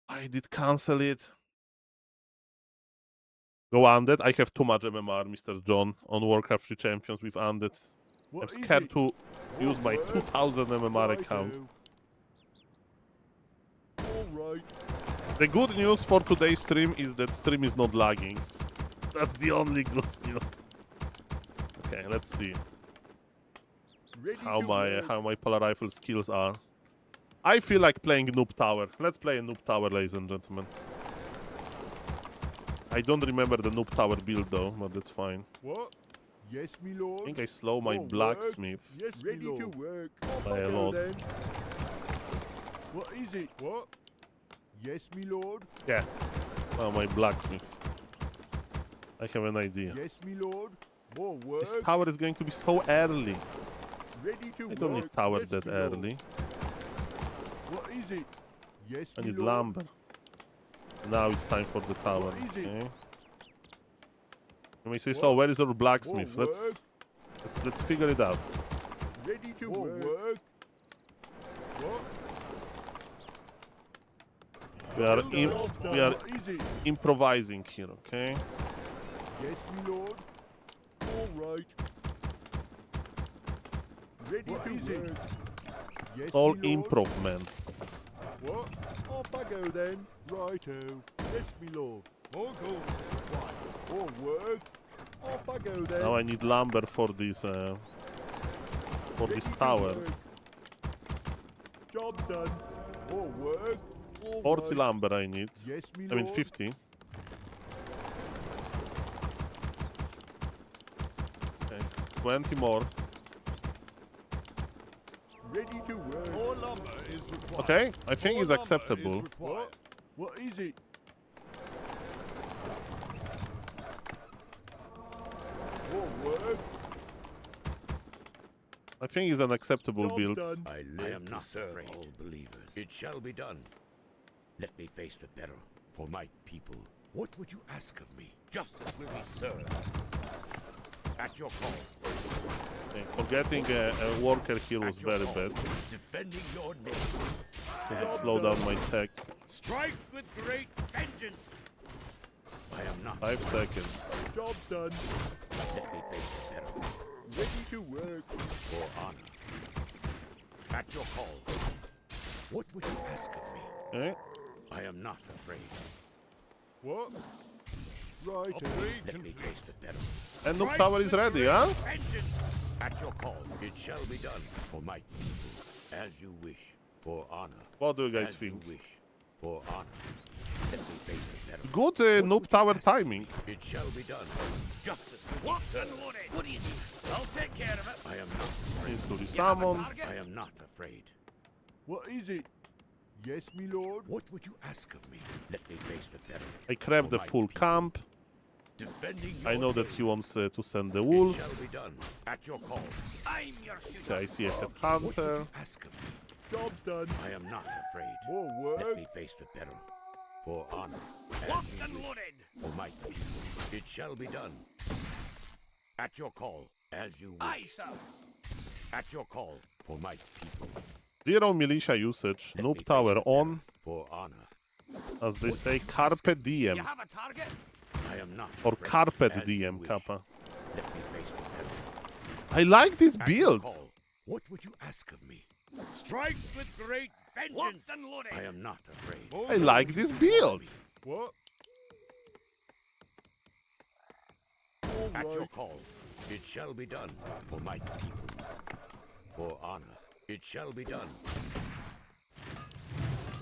I did cancel it. Go undead. I have too much MMR, Mr. John, on Warcraft 3 Champions with undead. What I'm is scared it? to use my All right. 2000 MMR account. All right. The good news for today's stream is that stream is not lagging. That's the only good news. Okay, let's see Ready how to my work. how my polar rifle skills are. I feel like playing Noob Tower. Let's play a Noob Tower, ladies and gentlemen. I don't remember the Noob Tower build though, but that's fine. What? Yes, me I lord. think I slow my All work. blacksmith Yes, ready to work. by a Go lot. then. What is it? What? Yes, me lord. Yeah. Oh, my blacksmith. I have an idea. Yes, me lord. More work. This tower is going to be so early. Ready to I work. don't need tower yes, that me lord. early. What is it? Yes, I me need lord. lumber. Now it's time for the tower. What is it? Okay. You may say, What? so where is our blacksmith? More Let's figure it out. Ready to work. What? We are What is it? improvising here, okay? Yes, me lord. All right. Ready to work. Yes, All me lord. improv, man. What? Off I go then. Righto. Yes, me lord. More gold is required. More work. Off I go then. Now I need lumber for this Ready to tower. work. Job done. More work. All 40 right. lumber I need. Yes, me I mean lord. 50. Okay, 20 more. Ready to work. More lumber is required. Okay, I think More it's lumber acceptable. is required. What is it? More work. I think it's an acceptable Job build. done. I am not serve all believers. It shall be done. Let me face the peril for my people. What would you ask of me? Justice will be served. At your call. Okay, forgetting a worker here was At your very call. bad. Defending your name. Because it slowed down my tech. Strike with great vengeance. I am not. 5 seconds. Job done. Let me face the peril Ready to work. for honor. At your call. What would you ask of me? Okay. I am not afraid. What? Right. Let me face the peril. And Noob Tower is ready, huh? Vengeance! At your call, it shall be done for my people, as you wish. For honor. What do you guys As think? you wish. For honor. Let me face the peril. Good noob tower timing. It shall be done. Justice will be Locked served. and loaded. What do you need? I'll take care of it. I am not afraid. Needs to be You have a summoned. target? I am not afraid. What is it? Yes, me lord. What would you ask of me? Let me face the peril. I grabbed the full camp. Defending I your know that name. he wants to send the It wolves. shall be done. At your call. I'm your shooter. Okay, I see a What would headhunter. you ask of me? Job's done. I am not afraid. More Let work. me face the peril. For honor. As Locked you and wish. loaded. For my people. It shall be done. At your call. As you wish. Aye, sir. At your call. For my people. Zero militia usage. Let me Noob face tower the peril. on. For honor. As they say, carpe diem. You have a target? I am not Or afraid. carpet As you diem, wish. kappa. Let me face the peril. I like this At your build. call. What would you ask of me? Strike with great vengeance. Locked and loaded. I am not afraid. More I like this build. What? At your Alright. call, it shall be done for my people. For honor, it shall be done.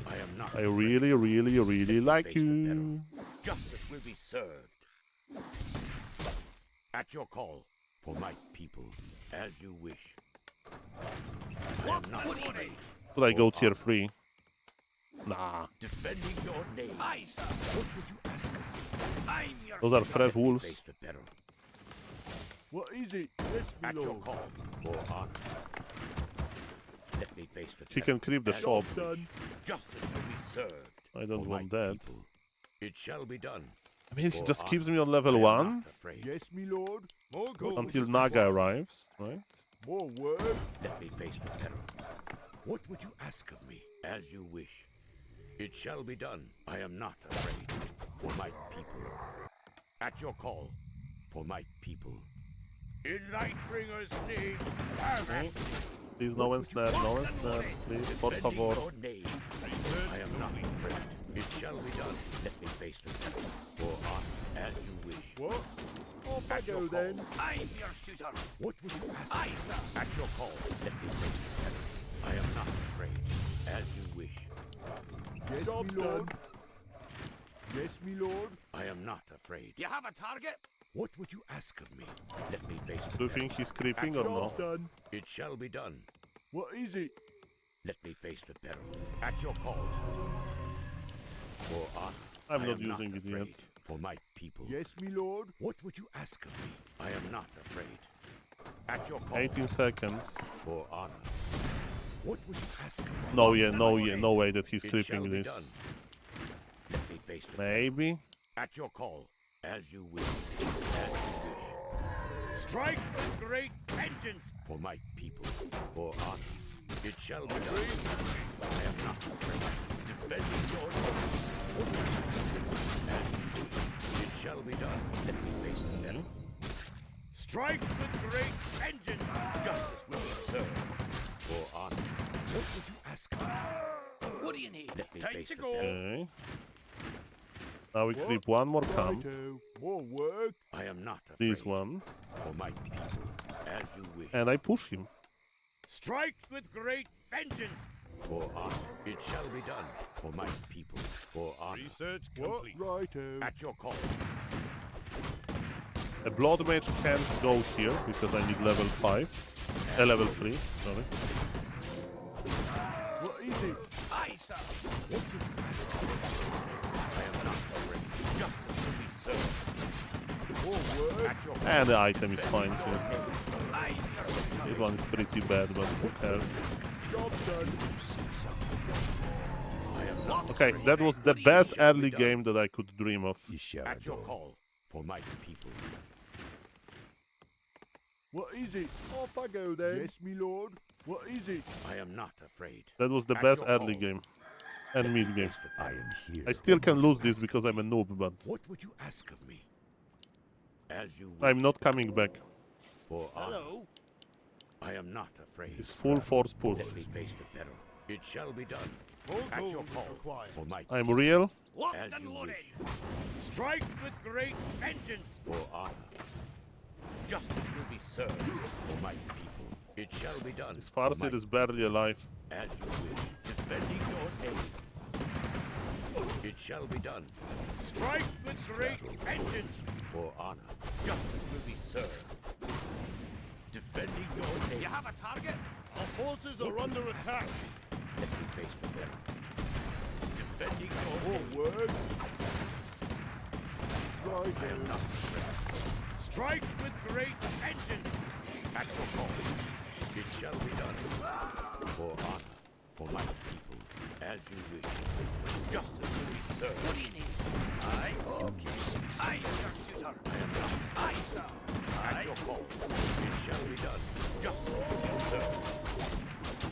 I am not I afraid. really, really, really like Face the you. peril. Justice will be served. At your call, for my people, as you wish. I am Locked not and afraid. loaded. Should I go tier 3? Nah. Defending your name. Aye, sir. What would you ask of me? I'm your Those are shooter. fresh Let me wolves. face the peril. What is it? Yes, me At your lord. call, for honor. Let me face the He peril. can creep the As shop. you wish. Done. Justice will be served. I don't for my want that. people. It shall be done. I mean, he For just keeps honor. me on level I am 1 not afraid. Yes, me lord. More gold. until Naga arrives, right? More work. Let me face the peril. What would you ask of me? As you wish. It shall be done. I am not afraid. For my people. At your call. For my people. In Lightbringer's name. Please, no one snap, no one snap, please, por Defending favor. your name. I am not afraid. It shall be done. Let me face the peril. For honor. As you wish. What? Off I At your go call. then. I'm your shooter. What would you ask? Aye, sir. At your call, let me face the peril. I am not afraid. As you wish. Yes, Job me lord. done. Yes, me lord. I am not afraid. You have a target? What would you ask of me? Let me face the Do you peril. think he's creeping or Job's no? done. It shall be done. What is it? Let me face the peril. At your call. For honor. I'm I not am using it yet. afraid. For my people. Yes, me lord. What would you ask of me? I am not afraid. At your call. 18 seconds. For honor. What would you ask of me? No way that he's It shall creeping be this. done. Let me face the peril. Maybe. At your call, as you wish. As you wish. Strike with great vengeance for my people, for honor. It shall be done. I am not afraid. Defending your name. As you wish. It shall be done. Let me face the peril. Strike with great vengeance. Justice will be served. For honor. What would you ask of me? What do you need? Let me Time face to the go. peril. Okay. Now we creep one more camp. Righto. More work. I am not afraid. This one. For my people, as you wish. And I push him. Strike with great vengeance. For honor, it shall be done. For my people, for honor. Research What? complete. Righto. At your call. A blood mage can't go here because I need level 5. Level 3, sorry. What is it? Aye, sir. What would you ask? I am not afraid. Justice will be served. More work. At your call. And the item is fine too. I'm your shooter. This one is pretty bad, but who cares? Job's done. I am not Okay, afraid. that was the best early game that I could dream of. At your call. For my people. What is it? Off I go then. Yes, me lord. What is it? I am not afraid. That was the At best your early call. game. And mid game. Face the peril. here. I still can lose this because I'm a noob, but What would you ask of me? As you wish. I'm not coming back. For honor. Hello. I am not afraid. It's full force push. Let me face the peril. It shall be done. More At your gold is call. required. For my I'm real. Locked As and you loaded. wish. Strike with great vengeance for honor. Justice will be served for my people. It shall be done. This Farseer is barely alive. As you will, defending your aid. It shall be done. Strike with great vengeance. For honor, justice will be served. Defending your aid. You have a target? Our forces are under attack. Let me face the peril. Defending your aid. Forward. I am not afraid. Strike with great vengeance. At your call. It shall be done. For honor, for my people, as you wish. Justice will be served. What do you need? Aye. Okay. Aye, your shooter. I am not. Aye, sir. At Aye. your call. It shall be done. Justice will be served.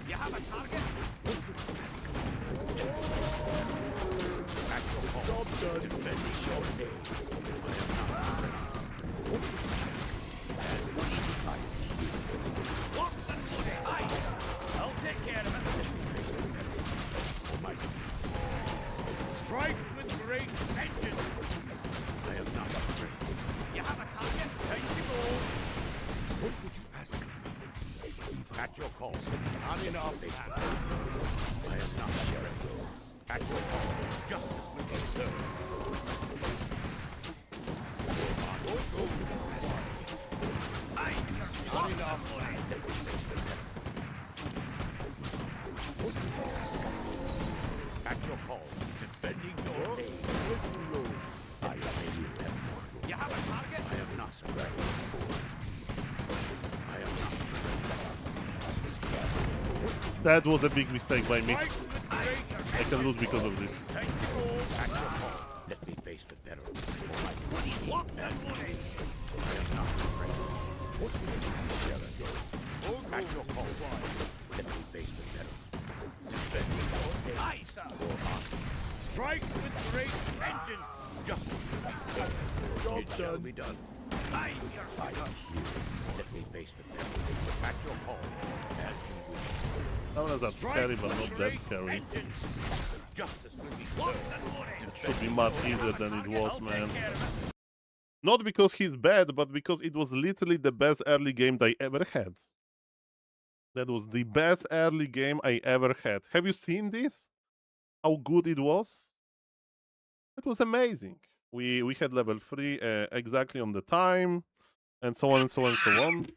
You have a target? At your call. Job done. Defending your name. I am not afraid. What and say? Aye, sir. I'll take care of it. For my Strike with great vengeance. I am not afraid. You have a target? Time to go. What would you ask me? At your call. I'm in our face. I am not sheriff. At your call. Justice will be served. Aye, your shooter. Somebody. Let me face the devil. What would you ask me? At your call. Defending your name. I am the devil. You have a target? I am not afraid. I am not That was a big mistake by me. Strike with great I can lose because of this. Time to go. at your call. Let me face the peril. For my What do you need? What and money? I am not afraid. What will you ask, sheriff? At your call. Let me face the peril. Defending your name. Aye, sir. For honor. Strike with great vengeance. Justice will be served. Job It shall done. be done. Aye, your I shooter. am here. Let me face the peril. At your call. As you wish. That was that Strike scary, but with not that great scary. vengeance. Justice will be What served. and money? Should be much easier than it was, I'll man. take care of it. Not because he's bad, but because it was literally the best early game I ever had. That was the best early game I ever had. Have you seen this? How good it was? It was amazing. We had level 3 exactly on the time, and so on and so on and so on.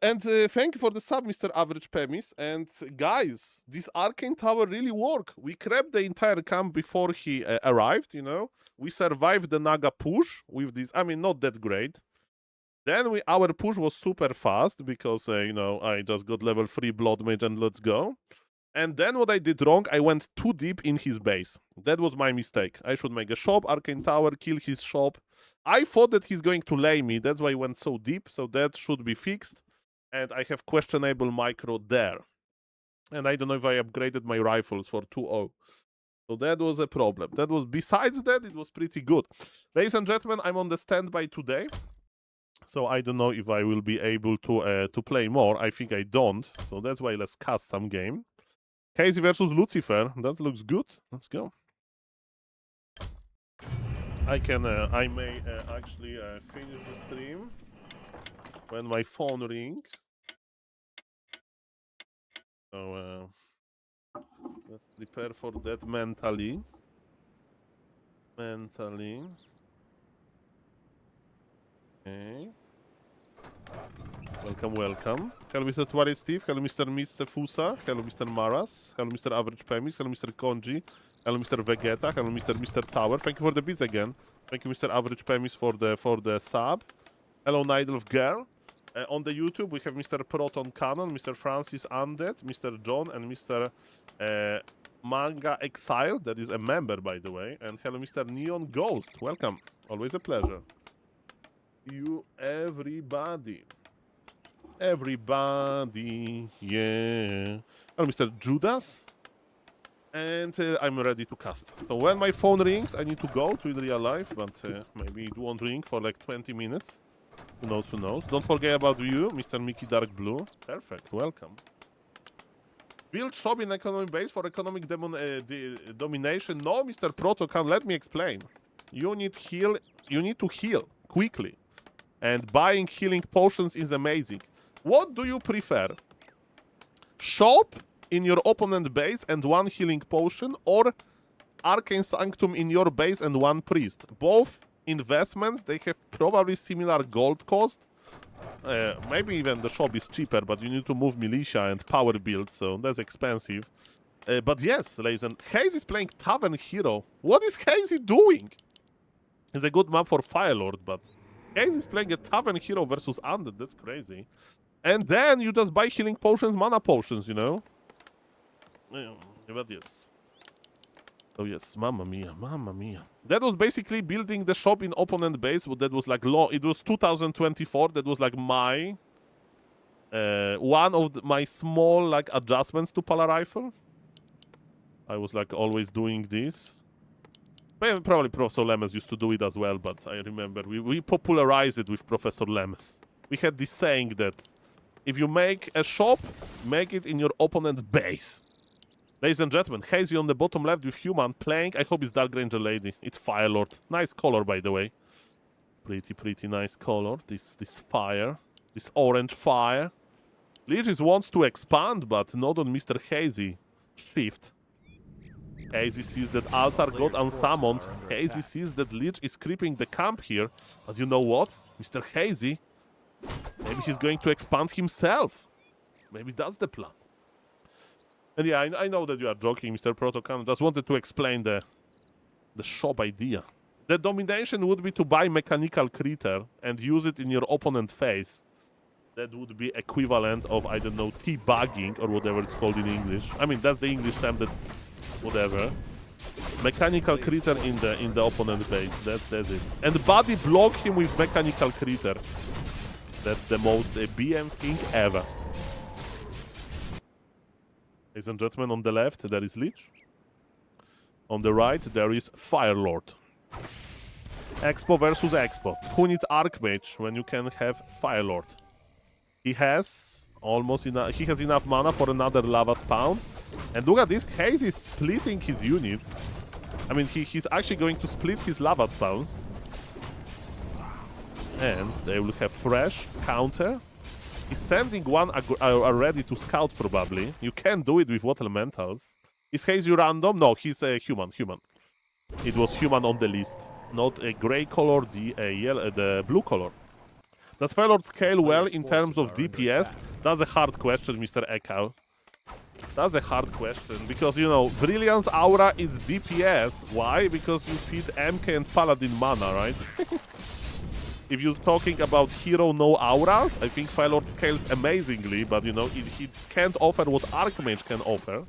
And thank you for the sub, Mr. Average Premise. And guys, this Arcane Tower really worked. We crept the entire camp before he arrived, you know. We survived the Naga push with this, I mean, not that great. Then our push was super fast because, you know, I just got level 3 Blood Mage and let's go. And then what I did wrong, I went too deep in his base. That was my mistake. I should make a shop, Arcane Tower, kill his shop. I thought that he's going to lay me. That's why I went so deep. So that should be fixed. And I have questionable micro there. And I don't know if I upgraded my rifles for 2.0. So that was a problem. That was, besides that, it was pretty good. Ladies and gentlemen, I'm on the standby today. So I don't know if I will be able to play more. I think I don't. So that's why let's cast some game. Casey versus Lucifer. That looks good. Let's go. I may actually finish the stream when my phone rings. So let's prepare for that mentally. Okay. Welcome, welcome. Hello, Mr. Twilight Steve. Hello, Mr. Miss Fusa. Hello, Mr. Maras. Hello, Mr. Average Premise. Hello, Mr. Konji. Hello, Mr. Vegeta. Hello, Mr. Tower. Thank you for the beats again. Thank you, Mr. Average Premise, for the sub. Hello, Nidolf Girl. On the YouTube, we have Mr. Proton Cannon, Mr. Francis Undead, Mr. John, and Mr. Manga Exile. That is a member, by the way. And hello, Mr. Neon Ghost. Welcome. Always a pleasure. You, everybody. Everybody, yeah. Hello, Mr. Judas. And I'm ready to cast. So when my phone rings, I need to go to real life, but maybe it won't ring for like 20 minutes. Who knows, who knows. Don't forget about you, Mr. Mickey Dark Blue. Perfect, welcome. Build shop in economic base for economic domination. No, Mr. Proto, can let me explain. You need to heal quickly. And buying healing potions is amazing. What do you prefer? Shop in your opponent base and 1 healing potion, or Arcane Sanctum in your base and 1 priest? Both investments, they have probably similar gold cost. Maybe even the shop is cheaper, but you need to move militia and power build, so that's expensive. But yes, ladies and Haze is playing Tavern Hero. What is Hazy doing? It's a good map for Firelord, but Haze is playing a Tavern Hero versus Undead. That's crazy. And then you just buy healing potions, mana potions, you know? But yes. Oh yes, mamma mia, mamma mia. That was basically building the shop in opponent base. That was like it was 2024. That was like my one of my small like adjustments to Pala Rifle. I was like always doing this. Probably Professor Lemes used to do it as well, but I remember we popularized it with Professor Lemes. We had this saying that if you make a shop, make it in your opponent base. Ladies and gentlemen, Hazy on the bottom left with human playing. I hope it's Dark Ranger Lady. It's Firelord. Nice color, by the way. Pretty nice color. This fire. This orange fire. Legies wants to expand, but not on Mr. Hazy. Shift. Hazy sees that altar got unsummoned. Hazy sees that Lich is creeping the camp here. But you know what? Mr. Hazy, maybe he's going to expand himself. Maybe that's the plan. And yeah, I know that you are joking, Mr. Protocan. Just wanted to explain the shop idea. The domination would be to buy mechanical critter and use it in your opponent face. That would be equivalent of, I don't know, teabagging or whatever it's called in English. I mean, that's the English term that, whatever. Mechanical critter in the opponent base. That's it. And body block him with mechanical critter. That's the most BM thing ever. Ladies and gentlemen, on the left there is Lich. On the right there is Firelord. Expo versus Expo. Who needs Archmage when you can have Firelord? He has almost enough. He has enough mana for another lava spawn. And look at this, Haze is splitting his units. I mean, he's actually going to split his lava spawns. And they will have fresh counter. He's sending one already to scout, probably. You can do it with Water Elementals. Is Hazy random? No, he's a human. It was human on the list. Not a grey color, the blue color. Does Firelord scale well in terms of DPS? That's a hard question, Mr. Ekau. That's a hard question. Because, you know, Brilliance Aura is DPS. Why? Because you feed MK and Paladin mana, right? If you're talking about hero no auras, I think Firelord scales amazingly, but you know, he can't offer what Archmage can offer.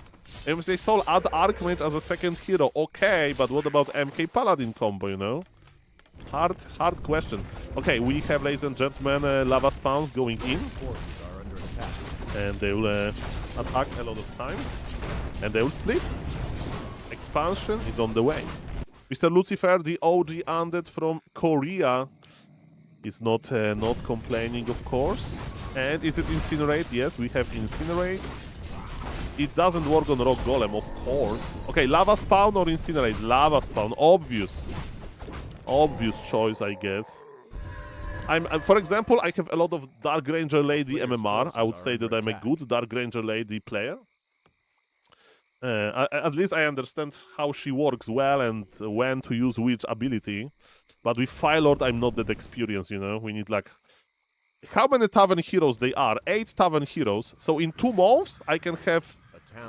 And we say, Soul, add Archmage as a second hero. Okay, but what about MK Paladin combo, you know? Hard question. Okay, we have, ladies and gentlemen, lava spawns going in. And they will attack a lot of time. And they will split. Expansion is on the way. Mr. Lucifer, the OG undead from Korea, is not complaining, of course. And is it Incinerate? Yes, we have Incinerate. It doesn't work on Rock Golem, of course. Okay, Lava Spawn or Incinerate? Lava Spawn, obvious choice, I guess. For example, I have a lot of Dark Ranger Lady MMR. I would say that I'm a good Dark Ranger Lady player. At least I understand how she works well and when to use which ability. But with Firelord, I'm not that experienced, you know. We need like... How many Tavern Heroes they are? 8 Tavern Heroes. So in 2 months, I can have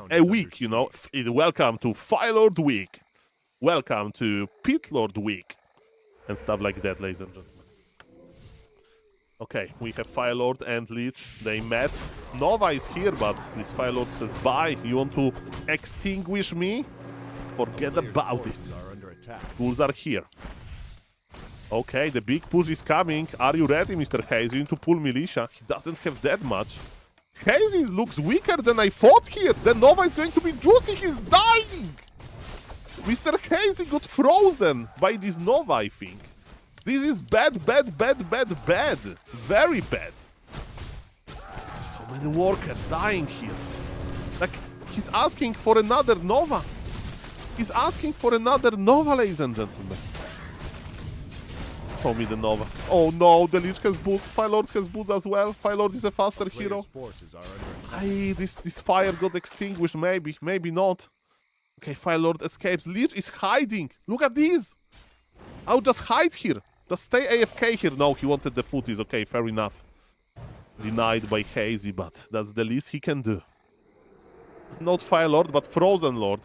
a week, you know. Welcome to Firelord Week. Welcome to Pitlord Week. And stuff like that, ladies and gentlemen. Okay, we have Firelord and Lich. They met. Nova is here, but this Firelord says, bye. You want to extinguish me? Forget about it. Tools are here. Okay, the big push is coming. Are you ready, Mr. Hazy? You need to pull militia. He doesn't have that much. Hazy looks weaker than I thought here. The Nova is going to be juicy. He's dying. Mr. Hazy got frozen by this Nova, I think. This is bad. Very bad. So many workers dying here. Like, he's asking for another Nova. He's asking for another Nova, ladies and gentlemen. Throw me the Nova. Oh no, the Lich has boots. Fire Lord has boots as well. Fire Lord is a faster hero. Forces are under attack. Aye, this fire got extinguished. Maybe, maybe not. Okay, Fire Lord escapes. Lich is hiding. Look at this. I'll just hide here. Just stay AFK here. No, he wanted the footies. Okay, fair enough. Denied by Hazy, but that's the least he can do. Not Fire Lord, but Frozen Lord.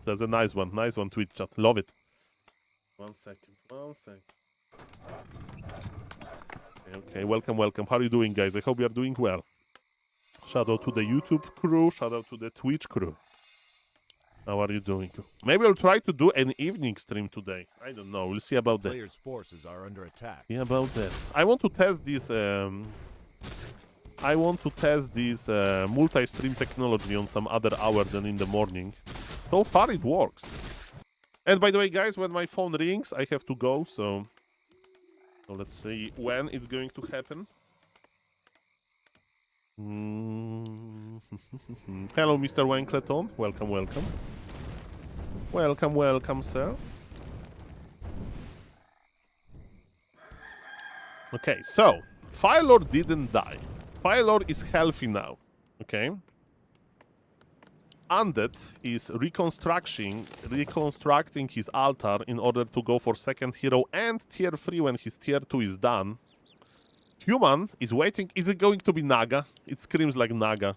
That's a nice one. Nice one, Twitch chat. Love it. 1 second. 1 second. Okay, welcome, welcome. How are you doing, guys? I hope you are doing well. Shout out to the YouTube crew. Shout out to the Twitch crew. How are you doing? Maybe I'll try to do an evening stream today. I don't know. We'll see about that. Players' forces are under attack. See about that. I want to test this. I want to test this multi-stream technology on some other hour than in the morning. So far, it works. And by the way, guys, when my phone rings, I have to go. So let's see when it's going to happen. Hello, Mr. Wankleton. Welcome, welcome. Welcome, welcome, sir. Okay, so Fire Lord didn't die. Fire Lord is healthy now. Okay. Undead is reconstructing his altar in order to go for second hero and tier 3 when his tier 2 is done. Human is waiting. Is it going to be Naga? It screams like Naga.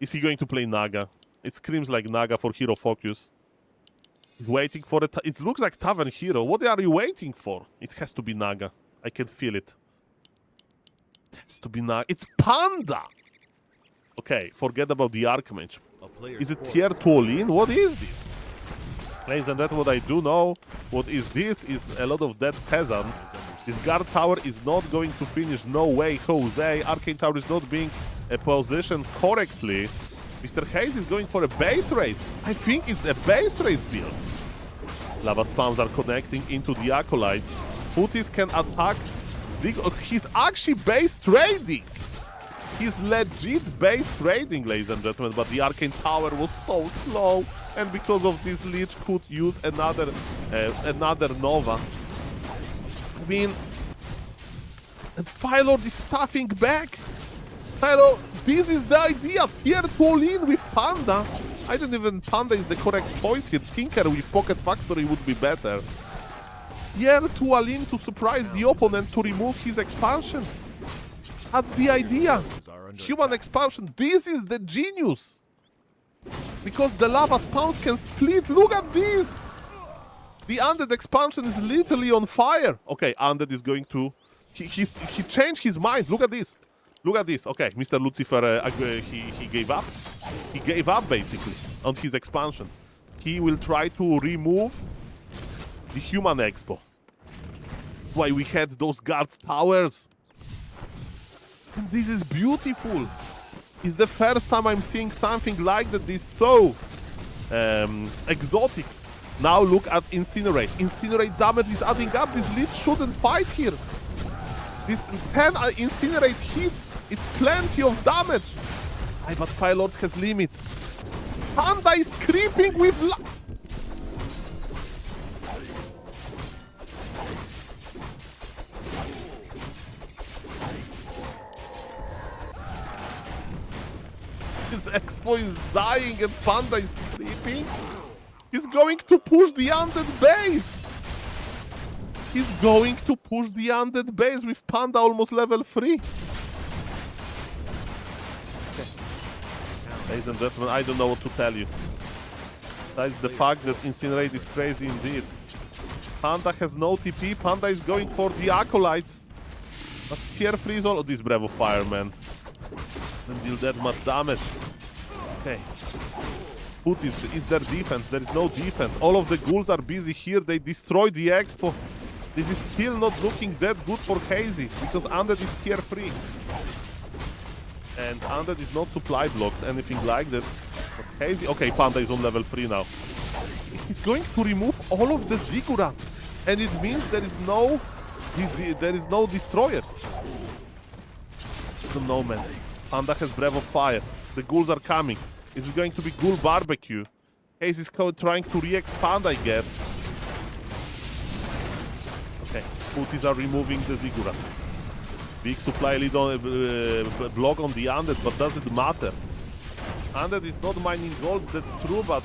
Is he going to play Naga? It screams like Naga for hero focus. He's waiting for it. It looks like Tavern Hero. What are you waiting for? It has to be Naga. I can feel it. It has to be Naga. It's Panda! Okay, forget about the Archmage. Is it tier 2 all-in? What is this? Ladies and gentlemen, what I do know, what is this is a lot of dead peasants. This guard tower is not going to finish, no way, Jose. Arcane tower is not being positioned correctly. Mr. Hayes is going for a base race. I think it's a base race build. Lava spams are connecting into the Acolytes. Footies can attack Zig. Oh, he's actually base trading. He's legit base trading, ladies and gentlemen, but the Arcane Tower was so slow, and because of this, Lich could use another Nova. I mean, and Fire Lord is stuffing back. Fire Lord, this is the idea. Tier 2 all-in with Panda. I don't even Panda is the correct choice here. Tinker with Pocket Factory would be better. Tier 2 all-in to surprise the opponent to remove his expansion. That's the idea. Human expansion. This is the genius. Because the lava spawns can split. Look at this. The Undead expansion is literally on fire. Okay, Undead is going to... He changed his mind. Look at this. Look at this. Okay, Mr. Lucifer, he gave up. He gave up, basically, on his expansion. He will try to remove the Human Expo. Why we had those guard towers. And this is beautiful. It's the first time I'm seeing something like that. This so exotic. Now look at Incinerate. Incinerate damage is adding up. This Lich shouldn't fight here. This 10 Incinerate hits. It's plenty of damage. Aye, but Fire Lord has limits. Panda is creeping with... His Expo is dying and Panda is creeping. He's going to push the Undead base. He's going to push the Undead base with Panda almost level 3. Okay. Ladies and gentlemen, I don't know what to tell you. That's the fact that Incinerate is crazy indeed. Panda has no TP. Panda is going for the Acolytes. But tier 3 is all of this Bravo Fireman. Doesn't deal that much damage. Okay. Foot is their defense. There is no defense. All of the ghouls are busy here. They destroyed the Expo. This is still not looking that good for Hazy because Undead is tier 3. And Undead is not supply blocked, anything like that. But Hazy... Okay, Panda is on level 3 now. He's going to remove all of the Ziggurats. And it means there is no destroyers. I don't know, man. Panda has Breath of Fire. The ghouls are coming. Is it going to be Ghoul Barbecue? Haze is trying to re-expand, I guess. Okay. Footies are removing the ziggurats. Big supply lead on block on the undead, but does it matter? Undead is not mining gold, that's true, but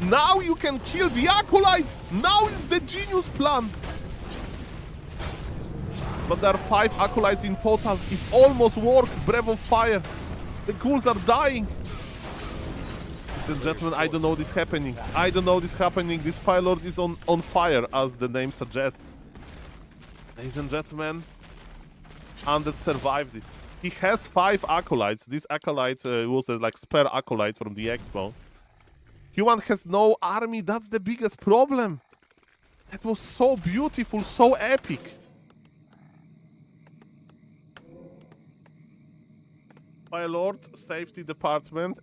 now you can kill the acolytes! Now is the genius plan! But there are 5 acolytes in total. It almost worked. Breath of Fire. The ghouls are dying. Ladies and gentlemen, I don't know this happening. I don't know this happening. This Fire Lord is on fire, as the name suggests. Ladies and gentlemen, Undead survived this. He has 5 acolytes. This acolyte was like spare acolyte from the expo. Human has no army. That's the biggest problem. That was so beautiful, so epic. My lord, safety department.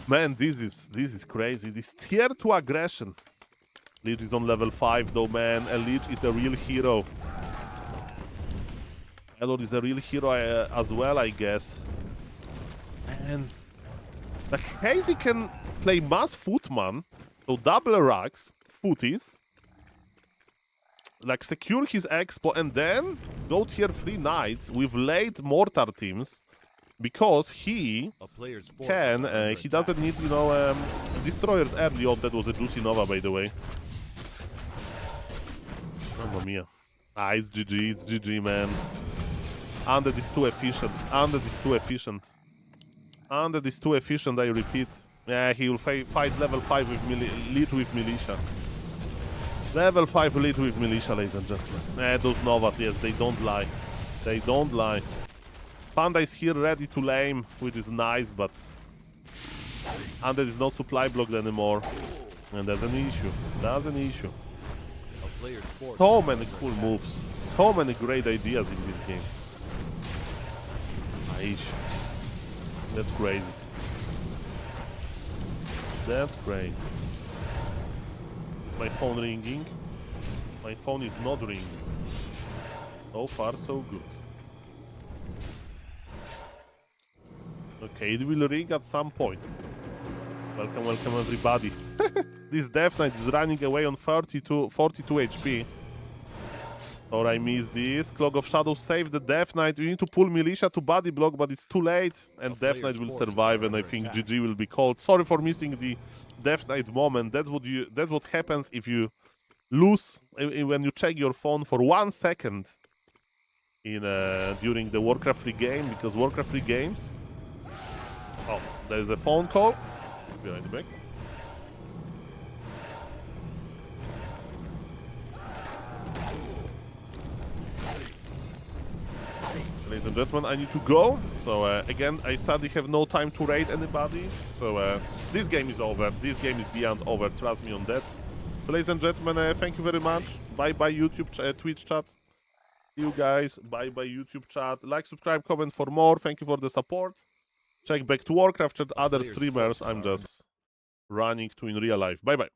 Man, this is crazy. This tier 2 aggression. Lich is on level 5 though, man. A Lich is a real hero. My lord is a real hero as well, I guess. And like Hazy can play mass footman, so double racks, footies, like secure his expo, and then go tier 3 knights with late mortar teams, because he can, he doesn't need, you know, destroyers early. Oh, that was a juicy Nova, by the way. Mamma mia. Ah, it's GG, man. Undead is too efficient. Undead is too efficient. Undead is too efficient, I repeat. Yeah, he will fight level 5 with Lich with Militia. Level 5 Lich with Militia, ladies and gentlemen. Those Novas, yes, they don't lie. They don't lie. Panda is here ready to lame, which is nice, but Undead is not supply blocked anymore. And that's an issue. That's an issue. So many cool moves. So many great ideas in this game. Aish. That's crazy. That's crazy. Is my phone ringing? My phone is not ringing. So far, so good. Okay, it will ring at some point. Welcome, welcome everybody. This Death Knight is running away on 42 HP. Or I missed this. Clog of Shadows saved the Death Knight. We need to pull Militia to body block, but it's too late. And Death Knight will survive, and I think GG will be called. Sorry for missing the Death Knight moment. That's what happens if you lose when you check your phone for 1 second in during the Warcraft 3 game, because Warcraft 3 games. Oh, there's a phone call. Behind the back. Ladies and gentlemen, I need to go. So again, I sadly have no time to raid anybody. So this game is over. This game is beyond over. Trust me on that. So ladies and gentlemen, thank you very much. Bye bye YouTube, Twitch chat. See you guys. Bye bye YouTube chat. Like, subscribe, comment for more. Thank you for the support. Check back to Warcraft chat, other streamers. I'm just running to in real life. Bye bye.